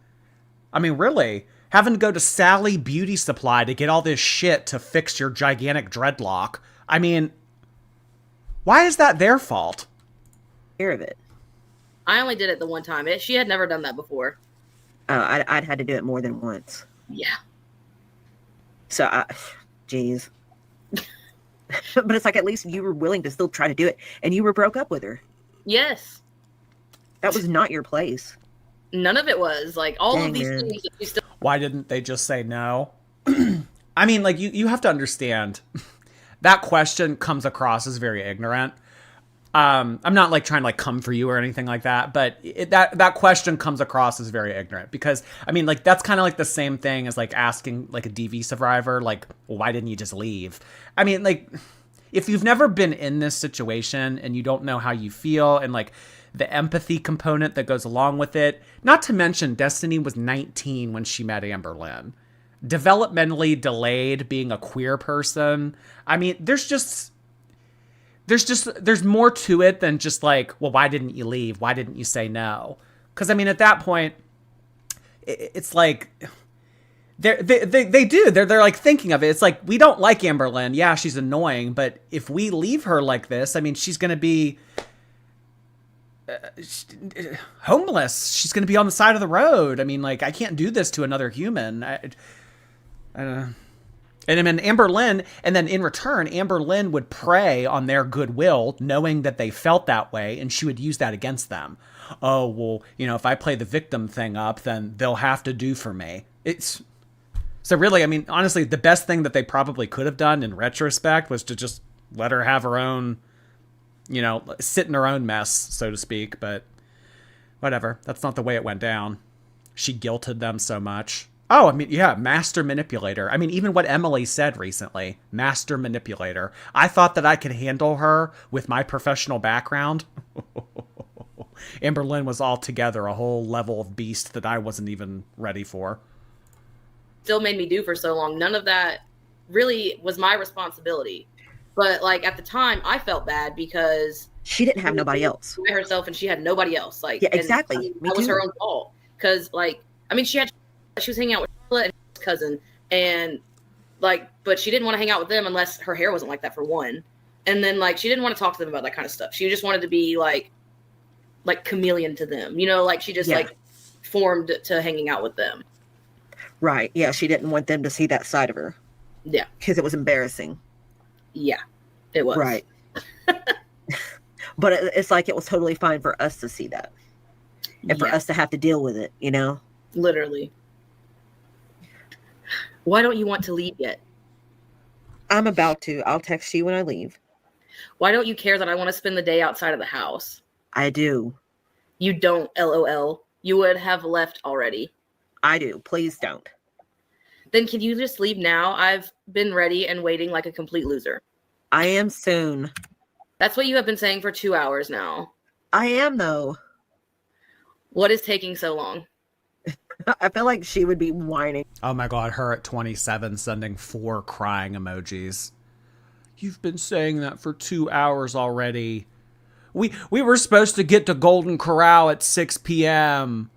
I mean, really, having to go to Sally Beauty Supply to get all this shit to fix your gigantic dreadlock. I mean, why is that their fault? Care of it. I only did it the one time. She had never done that before. I'd had to do it more than once. Yeah. So, geez. But it's like at least you were willing to still try to do it, and you were broke up with her. Yes. That was not your place. None of it was like all of these things that you still. Why didn't they just say no? I mean, like you have to understand that question comes across as very ignorant. I'm not like trying to like come for you or anything like that, but that question comes across as very ignorant because I mean, like that's kind of like the same thing as like asking like a DV survivor, like, well, why didn't you just leave? I mean, like if you've never been in this situation and you don't know how you feel and like the empathy component that goes along with it, not to mention Destiny was 19 when she met Amberlynn. Developmentally delayed, being a queer person. I mean, there's more to it than just like, well, why didn't you leave? Why didn't you say no? Because I mean, at that point, it's like they do. They're like thinking of it. It's like, we don't like Amberlynn. Yeah, she's annoying, but if we leave her like this, I mean, she's gonna be homeless. She's gonna be on the side of the road. I mean, like, I can't do this to another human. And then Amberlynn, and then in return, Amberlynn would prey on their goodwill, knowing that they felt that way, and she would use that against them. Oh, well, you know, if I play the victim thing up, then they'll have to do for me. So really, I mean, honestly, the best thing that they probably could have done in retrospect was to just let her have her own, you know, sit in her own mess, so to speak, but whatever. That's not the way it went down. She guilted them so much. Oh, I mean, yeah, master manipulator. I mean, even what Emily said recently, master manipulator. I thought that I could handle her with my professional background. Amberlynn was altogether a whole level of beast that I wasn't even ready for. Still made me do for so long. None of that really was my responsibility. But like at the time, I felt bad because she didn't have nobody else. By herself, and she had nobody else. Like, yeah, exactly. That was her own fault. Because like, I mean, she was hanging out with Charlotte and his cousin, and like, but she didn't want to hang out with them unless her hair wasn't like that for one. And then like, she didn't want to talk to them about that kind of stuff. She just wanted to be like chameleon to them, you know, like she just like formed to hanging out with them. Right. Yeah. She didn't want them to see that side of her. Yeah. Because it was embarrassing. Yeah, it was. Right. But it's like it was totally fine for us to see that. And for us to have to deal with it, you know? Literally. Why don't you want to leave yet? I'm about to. I'll text you when I leave. Why don't you care that I want to spend the day outside of the house? I do. You don't, LOL. You would have left already. I do. Please don't. Then can you just leave now? I've been ready and waiting like a complete loser. I am soon. That's what you have been saying for 2 hours now. I am, though. What is taking so long? I feel like she would be whining. Oh my god, her at 27 sending 4 crying emojis. You've been saying that for 2 hours already. We were supposed to get to Golden Corral at 6 p.m.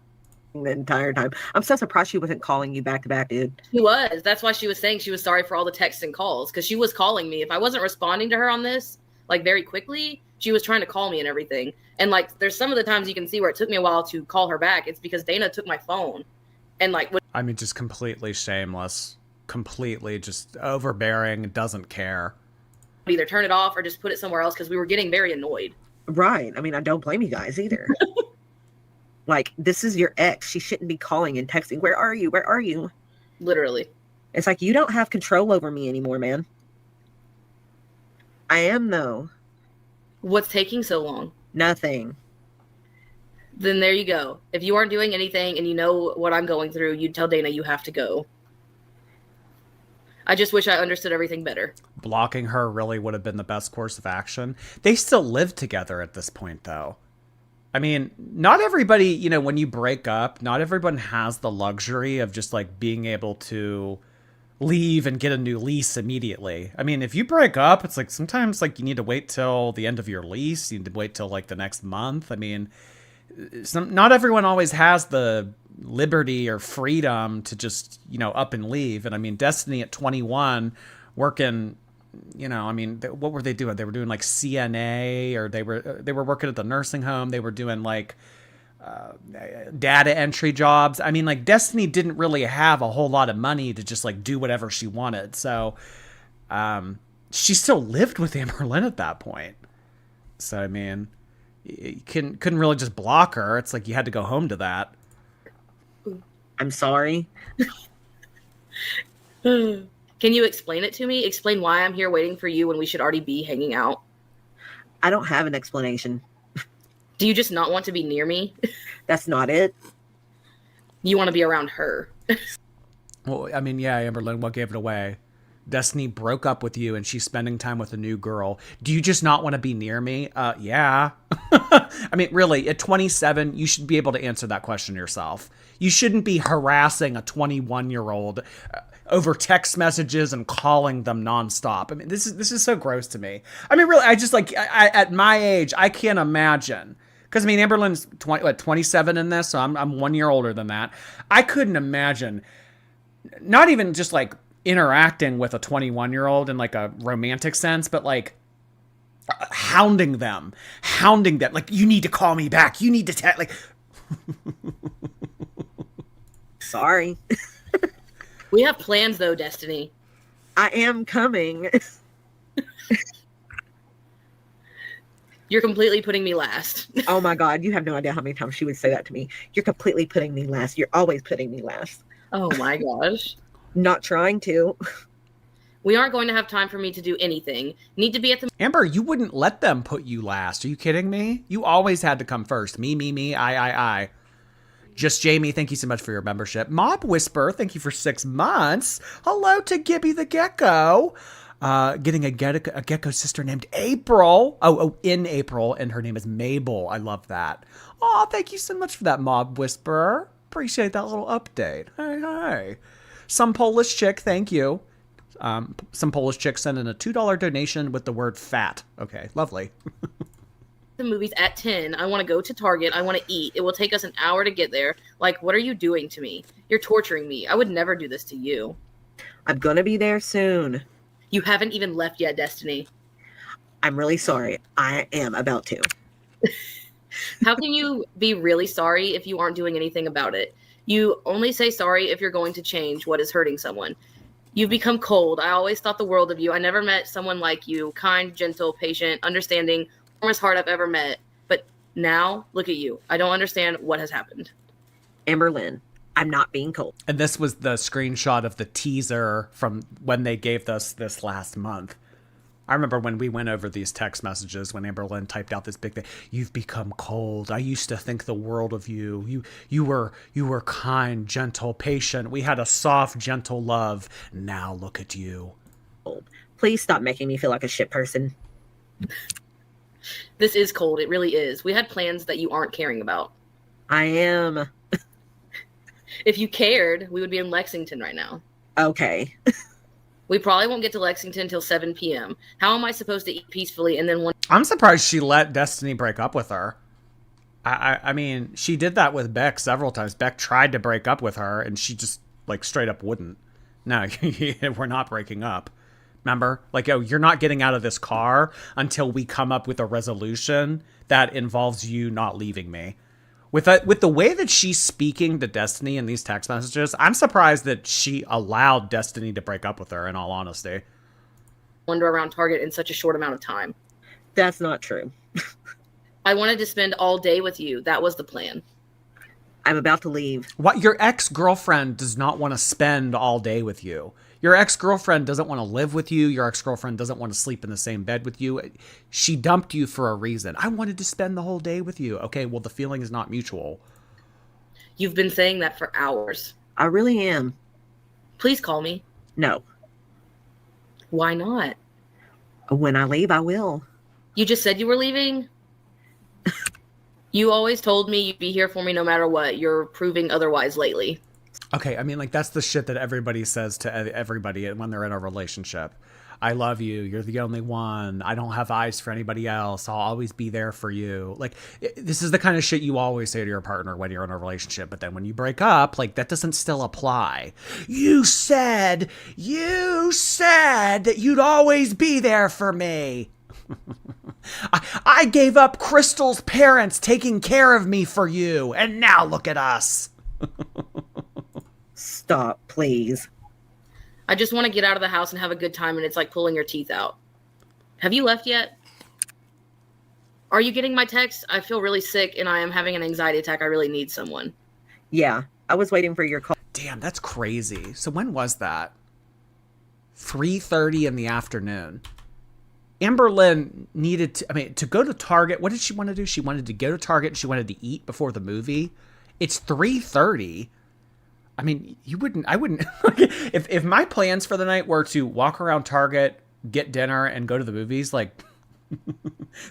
The entire time. I'm so surprised she wasn't calling you back to back, dude. She was. That's why she was saying she was sorry for all the texts and calls, because she was calling me. If I wasn't responding to her on this, like very quickly, she was trying to call me and everything. And like, there's some of the times you can see where it took me a while to call her back. It's because Dana took my phone and like, I mean, just completely shameless, completely just overbearing, doesn't care. Either turn it off or just put it somewhere else, because we were getting very annoyed. Right. I mean, I don't blame you guys either. Like, this is your ex. She shouldn't be calling and texting. Where are you? Where are you? Literally. It's like, you don't have control over me anymore, man. I am, though. What's taking so long? Nothing. Then there you go. If you aren't doing anything and you know what I'm going through, you'd tell Dana you have to go. I just wish I understood everything better. Blocking her really would have been the best course of action. They still live together at this point, though. I mean, not everybody, you know, when you break up, not everyone has the luxury of just like being able to leave and get a new lease immediately. I mean, if you break up, it's like sometimes like you need to wait till the end of your lease. You need to wait till like the next month. I mean, not everyone always has the liberty or freedom to just, you know, up and leave. And I mean, Destiny at 21 working, you know, I mean, what were they doing? They were doing like CNA, or they were working at the nursing home. They were doing like data entry jobs. I mean, like Destiny didn't really have a whole lot of money to just like do whatever she wanted. So she still lived with Amberlynn at that point. So, I mean, you couldn't really just block her. It's like you had to go home to that. I'm sorry. Can you explain it to me? Explain why I'm here waiting for you when we should already be hanging out. I don't have an explanation. Do you just not want to be near me? That's not it. You want to be around her. Well, I mean, yeah, Amberlynn, what gave it away? Destiny broke up with you and she's spending time with a new girl. Do you just not want to be near me? Yeah. I mean, really, at 27, you should be able to answer that question yourself. You shouldn't be harassing a 21-year-old over text messages and calling them nonstop. I mean, this is so gross to me. I mean, really, I just like, at my age, I can't imagine. Because, I mean, Amberlynn's 27 in this, so I'm 1 year older than that. I couldn't imagine, not even just like interacting with a 21-year-old in like a romantic sense, but like hounding them. Like, you need to call me back. You need to text. Like, sorry. We have plans though, Destiny. I am coming. You're completely putting me last. Oh my God. You have no idea how many times she would say that to me. You're completely putting me last. You're always putting me last. Oh my gosh. Not trying to. We aren't going to have time for me to do anything. Need to be at the... Amber, you wouldn't let them put you last. Are you kidding me? You always had to come first. Me, I. Just Jamie, thank you so much for your membership. Mob Whisper, thank you for 6 months. Hello to Gibby the Gecko. Getting a gecko sister named April. In April, and her name is Mabel. I love that. Oh, thank you so much for that, Mob Whisperer. Appreciate that little update. Hey. Some Polish chick, thank you. Some Polish chick sent in a $2 donation with the word fat. Okay, lovely. The movies at 10. I want to go to Target. I want to eat. It will take us an hour to get there. Like, what are you doing to me? You're torturing me. I would never do this to you. I'm gonna be there soon. You haven't even left yet, Destiny. I'm really sorry. I am about to. How can you be really sorry if you aren't doing anything about it? You only say sorry if you're going to change what is hurting someone. You've become cold. I always thought the world of you. I never met someone like you. Kind, gentle, patient, understanding, warmest heart I've ever met. But now, look at you. I don't understand what has happened. Amberlynn, I'm not being cold. And this was the screenshot of the teaser from when they gave us this last month. I remember when we went over these text messages when Amberlynn typed out this big thing. You've become cold. I used to think the world of you. You were kind, gentle, patient. We had a soft, gentle love. Now look at you. Please stop making me feel like a shit person. This is cold. It really is. We had plans that you aren't caring about. I am. If you cared, we would be in Lexington right now. Okay. We probably won't get to Lexington until 7 p.m. How am I supposed to eat peacefully and then I'm surprised she let Destiny break up with her. I mean, she did that with Beck several times. Beck tried to break up with her, and she just, like, straight up wouldn't. No, we're not breaking up. Remember? Like, oh, you're not getting out of this car until we come up with a resolution that involves you not leaving me. With the way that she's speaking to Destiny in these text messages, I'm surprised that she allowed Destiny to break up with her, in all honesty. wander around Target in such a short amount of time. That's not true. I wanted to spend all day with you. That was the plan. I'm about to leave. What? Your ex-girlfriend does not want to spend all day with you. Your ex-girlfriend doesn't want to live with you. Your ex-girlfriend doesn't want to sleep in the same bed with you. She dumped you for a reason. I wanted to spend the whole day with you. Okay, well, the feeling is not mutual. You've been saying that for hours. I really am. Please call me. No. Why not? When I leave, I will. You just said you were leaving? You always told me you'd be here for me no matter what. You're proving otherwise lately. Okay, I mean, like, that's the shit that everybody says to everybody when they're in a relationship. I love you. You're the only one. I don't have eyes for anybody else. I'll always be there for you. Like, this is the kind of shit you always say to your partner when you're in a relationship. But then when you break up, like, that doesn't still apply. You said that you'd always be there for me. I gave up Crystal's parents taking care of me for you. And now look at us. Stop, please. I just want to get out of the house and have a good time, and it's like pulling your teeth out. Have you left yet? Are you getting my text? I feel really sick, and I am having an anxiety attack. I really need someone. Yeah, I was waiting for your call. Damn, that's crazy. So when was that? 3:30 in the afternoon. Amberlynn needed to go to Target. What did she want to do? She wanted to go to Target and she wanted to eat before the movie. It's 3:30. I mean, I wouldn't, if my plans for the night were to walk around Target, get dinner, and go to the movies, like,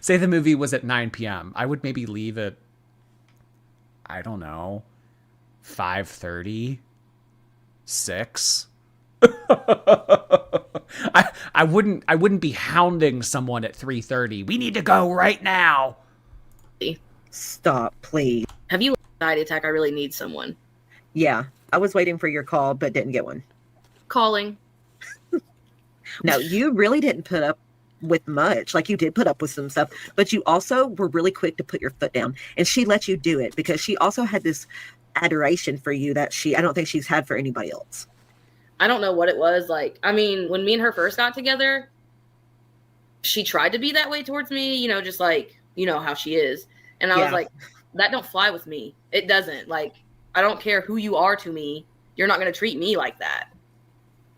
say the movie was at 9 p.m., I would maybe leave at, I don't know, 5:30, 6. I wouldn't be hounding someone at 3:30. We need to go right now. Stop, please. Have you anxiety attack? I really need someone. Yeah, I was waiting for your call, but didn't get one. Calling. No, you really didn't put up with much. Like, you did put up with some stuff, but you also were really quick to put your foot down. And she let you do it because she also had this adoration for you that I don't think she's had for anybody else. I don't know what it was. Like, I mean, when me and her first got together, she tried to be that way towards me, you know, just like, you know how she is. And I was like, that don't fly with me. It doesn't. Like, I don't care who you are to me. You're not going to treat me like that.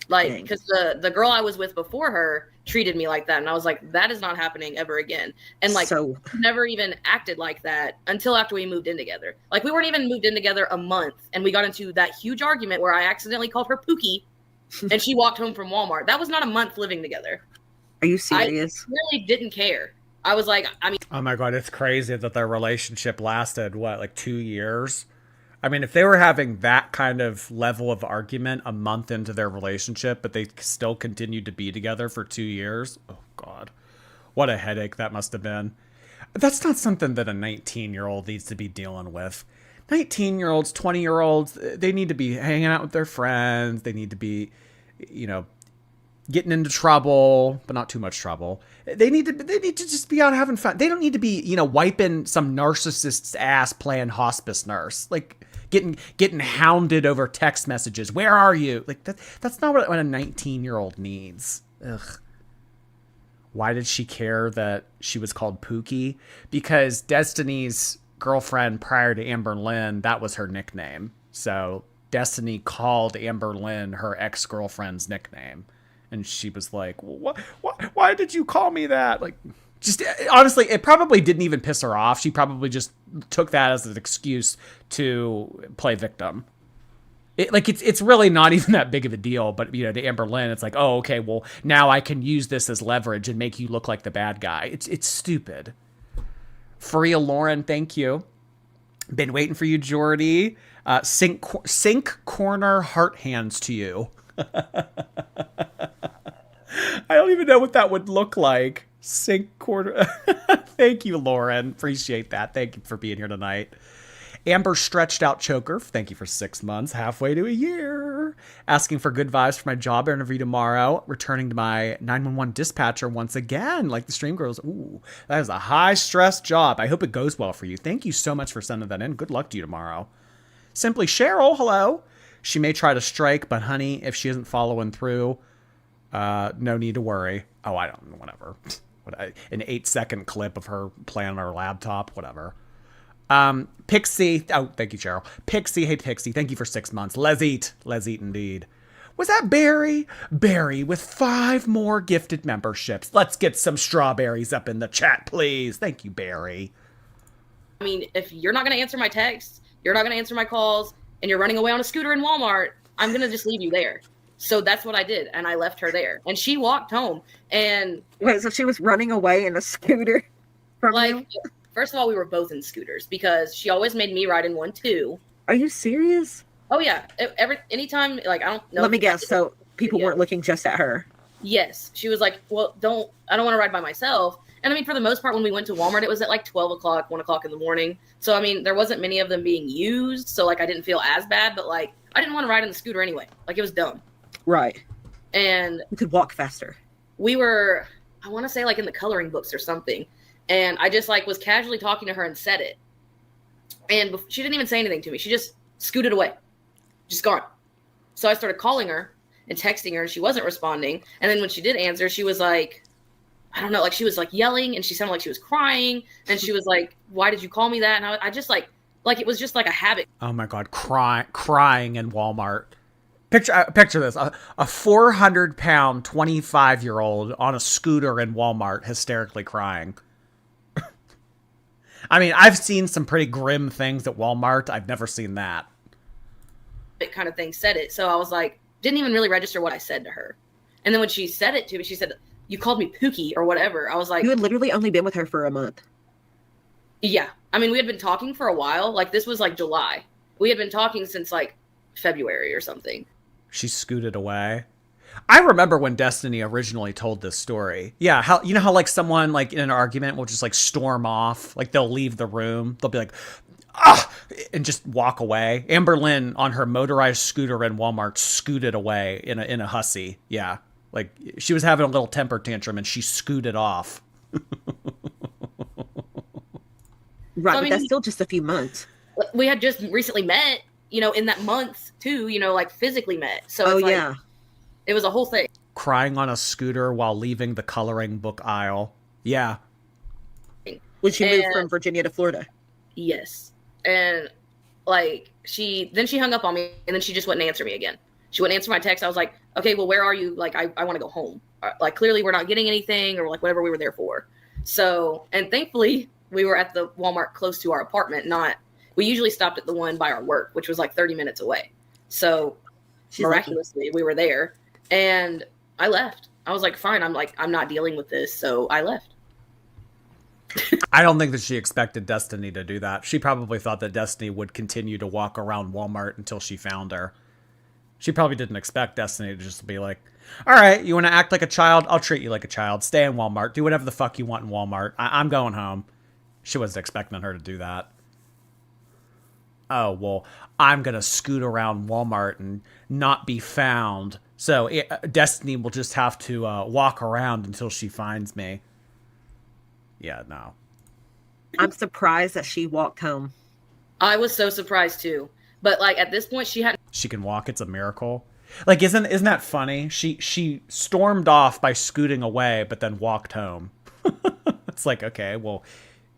Like, because the girl I was with before her treated me like that. And I was like, that is not happening ever again. And like, So never even acted like that until after we moved in together. Like, we weren't even moved in together a month, and we got into that huge argument where I accidentally called her Pookie and she walked home from Walmart. That was not a month living together. are you serious? I really didn't care. I was like, I mean, Oh my God, it's crazy that their relationship lasted, what, like 2 years? I mean, if they were having that kind of level of argument a month into their relationship, but they still continued to be together for 2 years, oh God, what a headache that must have been. That's not something that a 19-year-old needs to be dealing with. 19-year-olds, 20-year-olds, they need to be hanging out with their friends. They need to be, getting into trouble, but not too much trouble. They need to just be out having fun. They don't need to be, wiping some narcissist's ass playing hospice nurse, like getting hounded over text messages. Where are you? Like that's not what a 19-year-old needs. Ugh. Why did she care that she was called Pookie? Because Destiny's girlfriend prior to Amberlynn, that was her nickname. So Destiny called Amberlynn her ex-girlfriend's nickname. And she was like, why did you call me that? Like, just honestly, it probably didn't even piss her off. She probably just took that as an excuse to play victim. It's really not even that big of a deal. But, to Amberlynn, it's like, oh, okay, well, now I can use this as leverage and make you look like the bad guy. It's stupid. For real, Lauren, thank you. Been waiting for you, Jordy. Sink corner heart hands to you. I don't even know what that would look like. Sink quarter. Thank you, Lauren. Appreciate that. Thank you for being here tonight. Amber stretched out choker. Thank you for 6 months, halfway to a year. Asking for good vibes for my job interview tomorrow. Returning to my 911 dispatcher once again, like the stream girls. Ooh, that is a high stress job. I hope it goes well for you. Thank you so much for sending that in. Good luck to you tomorrow. Simply Cheryl, hello. She may try to strike, but honey, if she isn't following through, no need to worry. Oh, I don't know, whatever. An 8-second clip of her playing on her laptop, whatever. Pixie, oh, thank you, Cheryl. Pixie, hey, Pixie, thank you for 6 months. Les eat indeed. Was that Barry? Barry with 5 more gifted memberships. Let's get some strawberries up in the chat, please. Thank you, Barry. I mean, if you're not going to answer my texts, you're not going to answer my calls, and you're running away on a scooter in Walmart, I'm going to just leave you there. So that's what I did, and I left her there. And she walked home, and... Wait, so she was running away in a scooter from you? First of all, we were both in scooters, because she always made me ride in one, too. Are you serious? Oh, yeah. Anytime, I don't know. Let me guess, so people weren't looking just at her? Yes. She was like, well, I don't want to ride by myself. And I mean, for the most part, when we went to Walmart, it was at 12 o'clock, 1 o'clock in the morning. So, I mean, there wasn't many of them being used. So, I didn't feel as bad, but I didn't want to ride on the scooter anyway. It was dumb. Right. And you could walk faster. We were, I want to say in the coloring books or something. And I just was casually talking to her and said it. And she didn't even say anything to me. She just scooted away. Just gone. So I started calling her and texting her, and she wasn't responding. And then when she did answer, she was like, I don't know, she was yelling, and she sounded like she was crying. And she was like, why did you call me that? And I just it was just a habit. Oh my God, crying in Walmart. Picture this, a 400-pound 25-year-old on a scooter in Walmart hysterically crying. I mean, I've seen some pretty grim things at Walmart. I've never seen that. It kind of thing said it. So I was didn't even really register what I said to her. And then when she said it to me, she said, you called me Pookie or whatever. I was like... You had literally only been with her for a month. Yeah. I mean, we had been talking for a while. This was July. We had been talking since February or something. She scooted away. I remember when Destiny originally told this story. Yeah, how someone in an argument will just storm off, they'll leave the room. They'll be like, ah, and just walk away. Amberlynn on her motorized scooter in Walmart scooted away in a hussy. Yeah, she was having a little temper tantrum and she scooted off. Right, but that's still just a few months. We had just recently met, in that month too, physically met. So yeah. It was a whole thing. Crying on a scooter while leaving the coloring book aisle. Yeah. When she moved from Virginia to Florida. Yes. And then she hung up on me, and then she just wouldn't answer me again. She wouldn't answer my text. I was like, okay, well, where are you? Like, I want to go home. Like, clearly we're not getting anything, or like whatever we were there for. So, and thankfully we were at the Walmart close to our apartment. We usually stopped at the one by our work, which was like 30 minutes away. So miraculously we were there, and I left. I was like, fine. I'm not dealing with this. So I left. I don't think that she expected Destiny to do that. She probably thought that Destiny would continue to walk around Walmart until she found her. She probably didn't expect Destiny to just be like, all right, you want to act like a child? I'll treat you like a child. Stay in Walmart. Do whatever the fuck you want in Walmart. I'm going home. She wasn't expecting her to do that. Oh, well, I'm going to scoot around Walmart and not be found. So Destiny will just have to walk around until she finds me. Yeah, no. I'm surprised that she walked home. I was so surprised too. But like at this point, she can walk. It's a miracle. Like, isn't that funny? She stormed off by scooting away, but then walked home. It's like, okay, well,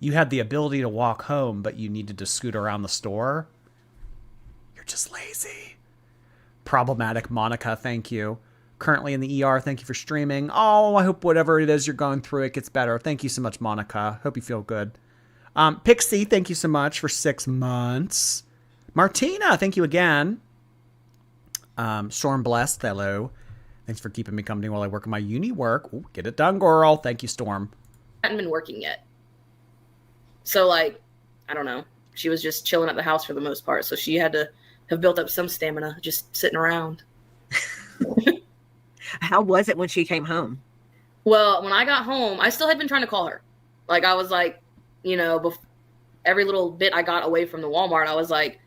you had the ability to walk home, but you needed to scoot around the store. You're just lazy. Problematic Monica, thank you. Currently in the ER, thank you for streaming. Oh, I hope whatever it is you're going through, it gets better. Thank you so much, Monica. Hope you feel good. Pixie, thank you so much for 6 months. Martina, thank you again. Storm Blessed, hello. Thanks for keeping me company while I work on my uni work. Ooh, get it done, girl. Thank you, Storm. hadn't been working yet. So like, I don't know. She was just chilling at the house for the most part. So she had to have built up some stamina just sitting around. How was it when she came home? Well, when I got home, I still had been trying to call her. Like, I was like, you know, every little bit I got away from the Walmart, I was like,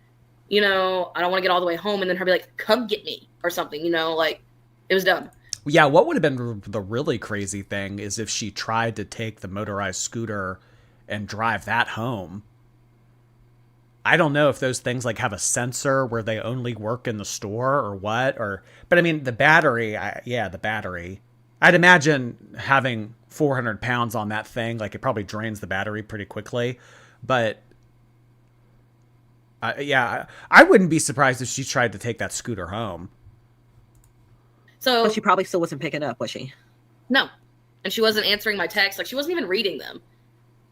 you know, I don't want to get all the way home. And then her be like, come get me or something, you know, like it was dumb. Yeah, what would have been the really crazy thing is if she tried to take the motorized scooter and drive that home. I don't know if those things like have a sensor where they only work in the store or what, but I mean, the battery, the battery. I'd imagine having 400 pounds on that thing, like it probably drains the battery pretty quickly, but I wouldn't be surprised if she tried to take that scooter home. So But she probably still wasn't picking up, was she? No. And she wasn't answering my texts. Like, she wasn't even reading them.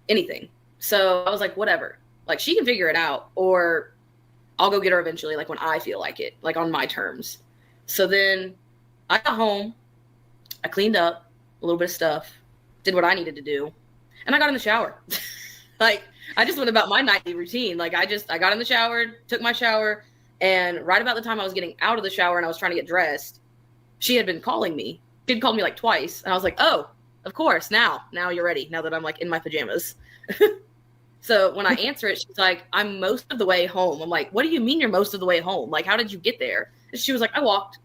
Anything. So I was like, whatever. Like, she can figure it out, or I'll go get her eventually, like when I feel like it, like on my terms. So then I got home, I cleaned up a little bit of stuff, did what I needed to do, and I got in the shower. Like, I just went about my nightly routine. Like, I got in the shower, took my shower, and right about the time I was getting out of the shower and I was trying to get dressed, she had been calling me. She'd called me like twice, and I was like, oh, of course, now you're ready, now that I'm like in my pajamas. So when I answer it, she's like, I'm most of the way home. I'm like, what do you mean you're most of the way home? Like, how did you get there? And she was like, I walked.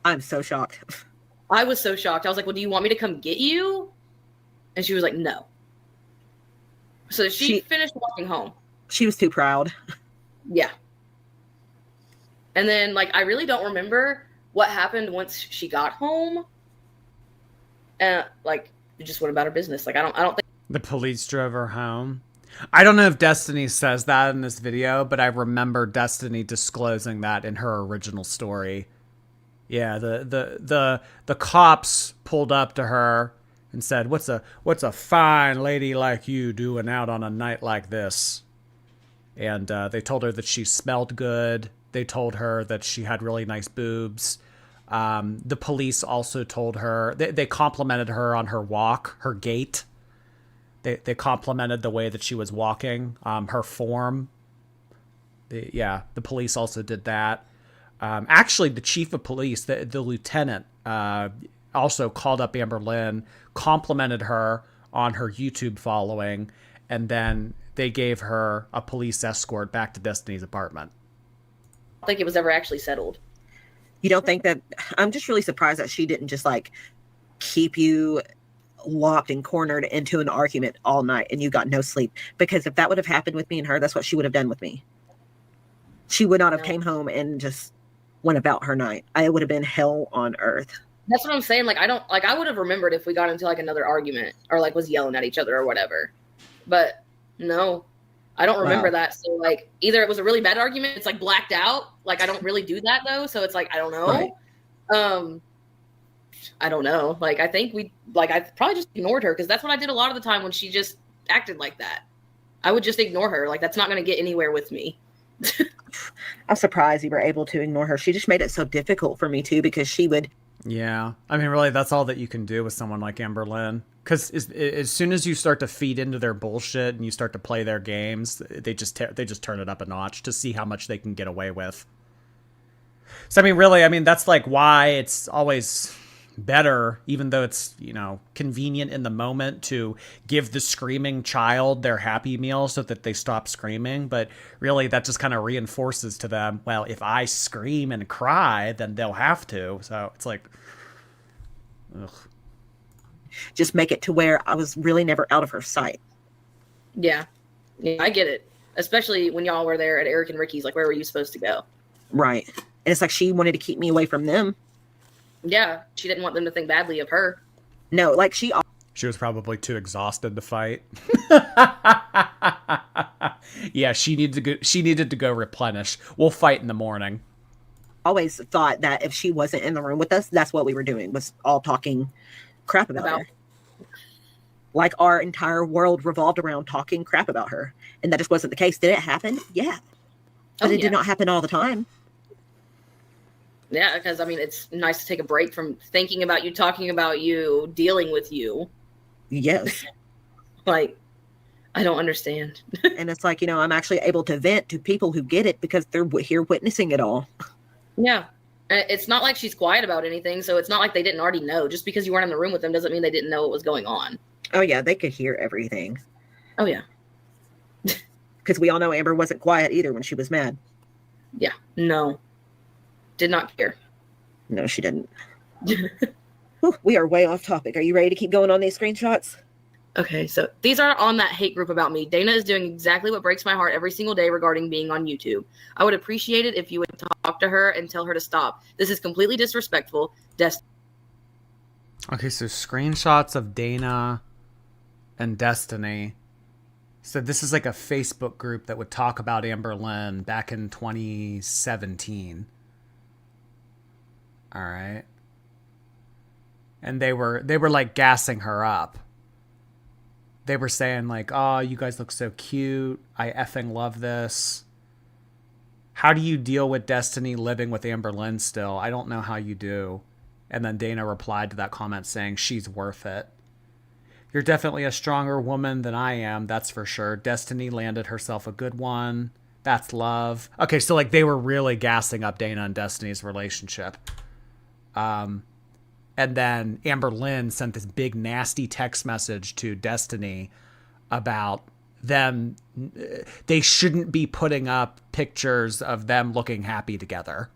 I'm so shocked. I was so shocked. I was like, well, do you want me to come get you? And she was like, no. So she finished walking home. She was too proud. Yeah. And then, like, I really don't remember what happened once she got home. And, like, it just went about her business. Like, I don't think. The police drove her home. I don't know if Destiny says that in this video, but I remember Destiny disclosing that in her original story. Yeah, the cops pulled up to her and said, "What's a fine lady like you doing out on a night like this?" And they told her that she smelled good. They told her that she had really nice boobs. The police also told her, they complimented her on her walk, her gait. They complimented the way that she was walking, her form. The police also did that. Actually, the chief of police, the lieutenant, also called up Amberlynn, complimented her on her YouTube following, and then they gave her a police escort back to Destiny's apartment. I don't think it was ever actually settled. You don't think that? I'm just really surprised that she didn't just like keep you locked and cornered into an argument all night and you got no sleep. Because if that would have happened with me and her, that's what she would have done with me. She would not have came home and just went about her night. It would have been hell on earth. That's what I'm saying. Like, I would have remembered if we got into like another argument or like was yelling at each other or whatever. But no, I don't remember Wow. that. So like either it was a really bad argument, it's like blacked out. Like I don't really do that though. So it's like I don't Right. know. I don't know. Like I think I probably just ignored her because that's what I did a lot of the time when she just acted like that. I would just ignore her. Like that's not going to get anywhere with me. I'm surprised you were able to ignore her. She just made it so difficult for me too, because she would. Yeah. I mean, really, that's all that you can do with someone like Amberlynn. Because as soon as you start to feed into their bullshit and you start to play their games, they just turn it up a notch to see how much they can get away with. So, I mean, really, I mean, that's like why it's always better, even though it's, you know, convenient in the moment, to give the screaming child their Happy Meal so that they stop screaming. But really, that just kind of reinforces to them, well, if I scream and cry, then they'll have to. So it's like, ugh. Just make it to where I was really never out of her sight. Yeah, I get it. Especially when y'all were there at Eric and Ricky's. Like, where were you supposed to go? Right. And it's like she wanted to keep me away from them. Yeah, she didn't want them to think badly of her. No, like she She was probably too exhausted to fight. Yeah, she needed to go replenish. We'll fight in the morning. always thought that if she wasn't in the room with us, that's what we were doing, was all talking crap about her. Like our entire world revolved around talking crap about her. And that just wasn't the case. Did it happen? Yeah. But it did not happen all the time. Yeah, because I mean, it's nice to take a break from thinking about you, talking about you, dealing with you. Yes. Like, I don't understand. And it's like, you know, I'm actually able to vent to people who get it because they're here witnessing it all. Yeah. It's not like she's quiet about anything, so it's not like they didn't already know. Just because you weren't in the room with them doesn't mean they didn't know what was going on. Oh, yeah, they could hear everything. Oh, yeah. Because we all know Amber wasn't quiet either when she was mad. Yeah. No. Did not care. No, she didn't. Whew, we are way off topic. Are you ready to keep going on these screenshots? Okay, so these are on that hate group about me. Dana is doing exactly what breaks my heart every single day regarding being on YouTube. I would appreciate it if you would talk to her and tell her to stop. This is completely disrespectful. Okay, so screenshots of Dana and Destiny. So this is like a Facebook group that would talk about Amberlynn back in 2017. All right. And they were like gassing her up. They were saying like, "Oh, you guys look so cute. I effing love this. How do you deal with Destiny living with Amberlynn still? I don't know how you do." And then Dana replied to that comment saying, "She's worth it. You're definitely a stronger woman than I am, that's for sure. Destiny landed herself a good one. That's love." Okay, so like they were really gassing up Dana and Destiny's relationship. And then Amberlynn sent this big nasty text message to Destiny about them. They shouldn't be putting up pictures of them looking happy together.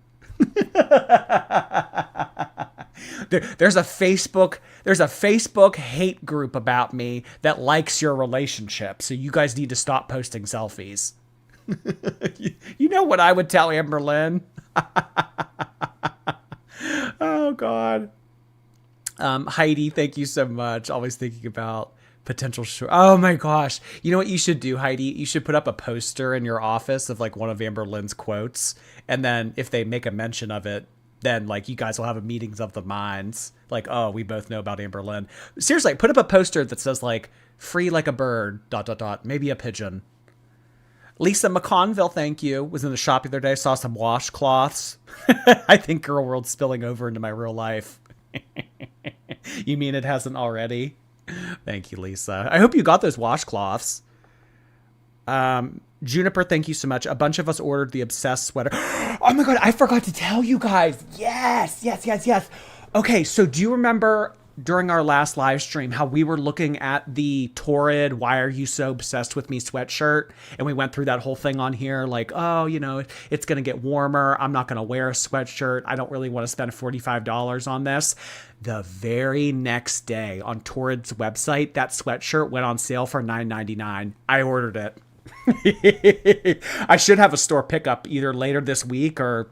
There's a Facebook hate group about me that likes your relationship, so you guys need to stop posting selfies. You know what I would tell Amberlynn? Oh God. Heidi, thank you so much. Always thinking about potential oh my gosh. You know what you should do, Heidi? You should put up a poster in your office of like one of Amberlynn's quotes, and then if they make a mention of it, then like you guys will have a meetings of the minds. Like, oh, we both know about Amberlynn. Seriously, put up a poster that says like "free like a bird," ... maybe a pigeon. Lisa McConville, thank you. Was in the shop the other day, saw some washcloths. I think Girl World's spilling over into my real life. You mean it hasn't already? Thank you, Lisa. I hope you got those washcloths. Juniper, thank you so much. A bunch of us ordered the Obsessed sweater. Oh my God, I forgot to tell you guys. Yes. Okay, so do you remember during our last live stream how we were looking at the Torrid "Why Are You So Obsessed With Me" sweatshirt? And we went through that whole thing on here like, oh, you know, it's going to get warmer. I'm not going to wear a sweatshirt. I don't really want to spend $45 on this. The very next day on Torrid's website, that sweatshirt went on sale for $9.99. I ordered it. I should have a store pickup either later this week or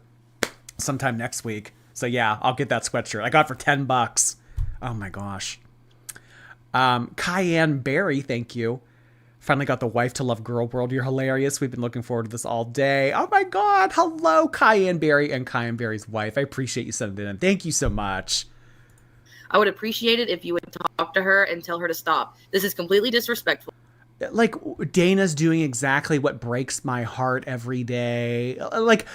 sometime next week. So yeah, I'll get that sweatshirt. I got it for $10. Oh my gosh. Cayenne Berry, thank you. Finally got the wife to love girl world. You're hilarious. We've been looking forward to this all day. Oh my God. Hello, Cayenne Berry and Cayenne Berry's wife. I appreciate you sending it in. Thank you so much. I would appreciate it if you would talk to her and tell her to stop. This is completely disrespectful. Like, Dana's doing exactly what breaks my heart every day. Like,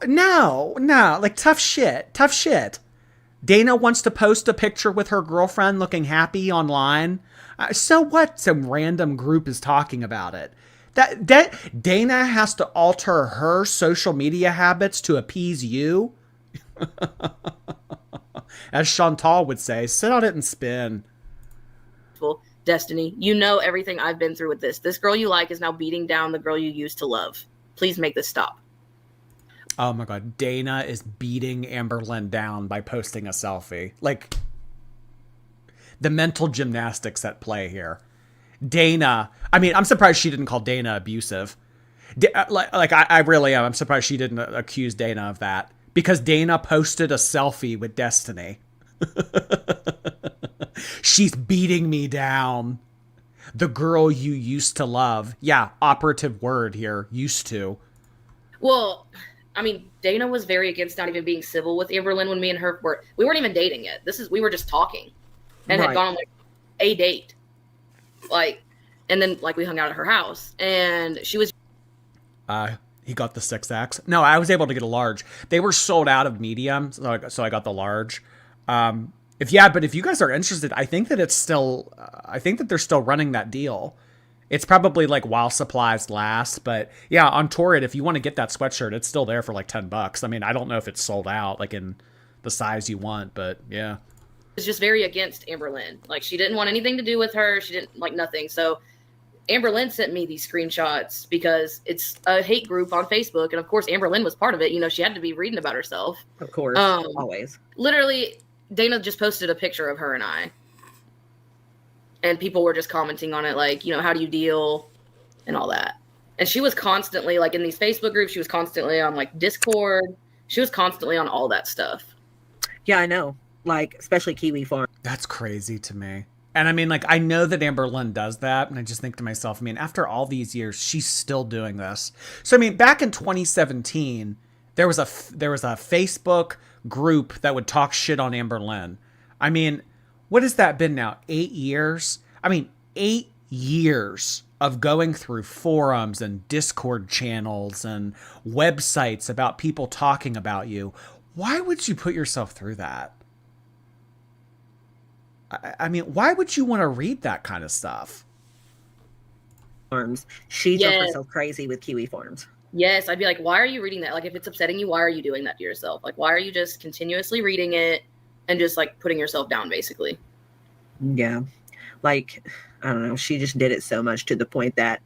no, like, tough shit. Dana wants to post a picture with her girlfriend looking happy online. So what? Some random group is talking about it. That Dana has to alter her social media habits to appease you. As Chantal would say, sit on it and spin. Destiny, you know everything I've been through with this. This girl you like is now beating down the girl you used to love. Please make this stop. Oh my God. Dana is beating Amberlynn down by posting a selfie. Like, the mental gymnastics at play here. Dana, I mean, I'm surprised she didn't call Dana abusive. I really am. I'm surprised she didn't accuse Dana of that. Because Dana posted a selfie with Destiny. She's beating me down. The girl you used to love. Yeah, operative word here. Used to. Well, I mean, Dana was very against not even being civil with Amberlynn when me and her we weren't even dating yet. We were just talking. And had gone on like a date. Like, and then like we hung out at her house. And she was... He got the 6X. No, I was able to get a large. They were sold out of medium, so I got the large. If you guys are interested, I think that I think that they're still running that deal. It's probably like while supplies last, but yeah, on Torrid, if you want to get that sweatshirt, it's still there for like $10. I mean, I don't know if it's sold out like in the size you want, but yeah. Was just very against Amberlynn. Like, she didn't want anything to do with her. She didn't like nothing. So Amberlynn sent me these screenshots because it's a hate group on Facebook. And of course, Amberlynn was part of it. You know, she had to be reading about herself. Of course. Always. Literally, Dana just posted a picture of her and I. And people were just commenting on it, like, you know, how do you deal and all that. And she was constantly, like, in these Facebook groups, she was constantly on, like, Discord. She was constantly on all that stuff. Yeah, I know. Like, especially Kiwi Farm. That's crazy to me. And I mean, like, I know that Amberlynn does that. And I just think to myself, I mean, after all these years, she's still doing this. So, I mean, back in 2017, there was a Facebook group that would talk shit on Amberlynn. I mean, what has that been now? 8 years? I mean, 8 years of going through forums and Discord channels and websites about people talking about you. Why would you put yourself through that? I mean, why would you want to read that kind of stuff? Farms. She drove herself crazy with Kiwi Farms. Yes, I'd be like, why are you reading that? Like, if it's upsetting you, why are you doing that to yourself? Like, why are you just continuously reading it and just, like, putting yourself down, basically? Yeah. Like, I don't know. She just did it so much to the point that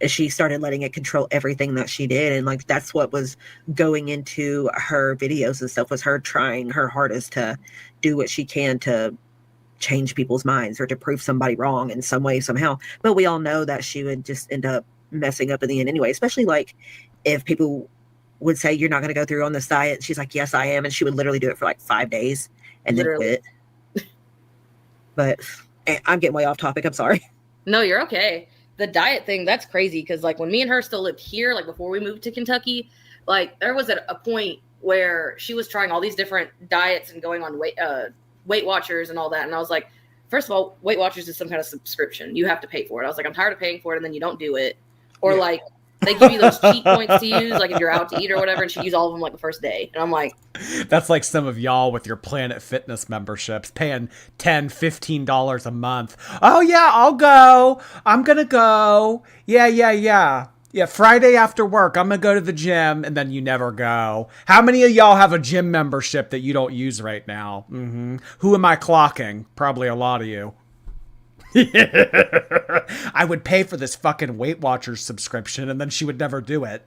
she started letting it control everything that she did. And, like, that's what was going into her videos and stuff, was her trying her hardest to do what she can to change people's minds or to prove somebody wrong in some way, somehow. But we all know that she would just end up messing up in the end anyway, especially like if people would say, you're not going to go through on this diet. She's like, yes, I am. And she would literally do it for like 5 days and then quit. But I'm getting way off topic. I'm sorry. No, you're okay. The diet thing, that's crazy. Cause like when me and her still lived here, like before we moved to Kentucky, like there was a point where she was trying all these different diets and going on Weight Watchers and all that. And I was like, first of all, Weight Watchers is some kind of subscription. You have to pay for it. I was like, I'm tired of paying for it. And then you don't do it. Or like they give you those cheat points to use, like if you're out to eat or whatever, and she used all of them like the first day. And I'm like, that's like some of y'all with your Planet Fitness memberships paying $10, $15 a month. Oh yeah, I'll go. I'm going to go. Yeah. Friday after work, I'm going to go to the gym, and then you never go. How many of y'all have a gym membership that you don't use right now? Mm-hmm. Who am I clocking? Probably a lot of you. I would pay for this fucking Weight Watchers subscription, and then she would never do it.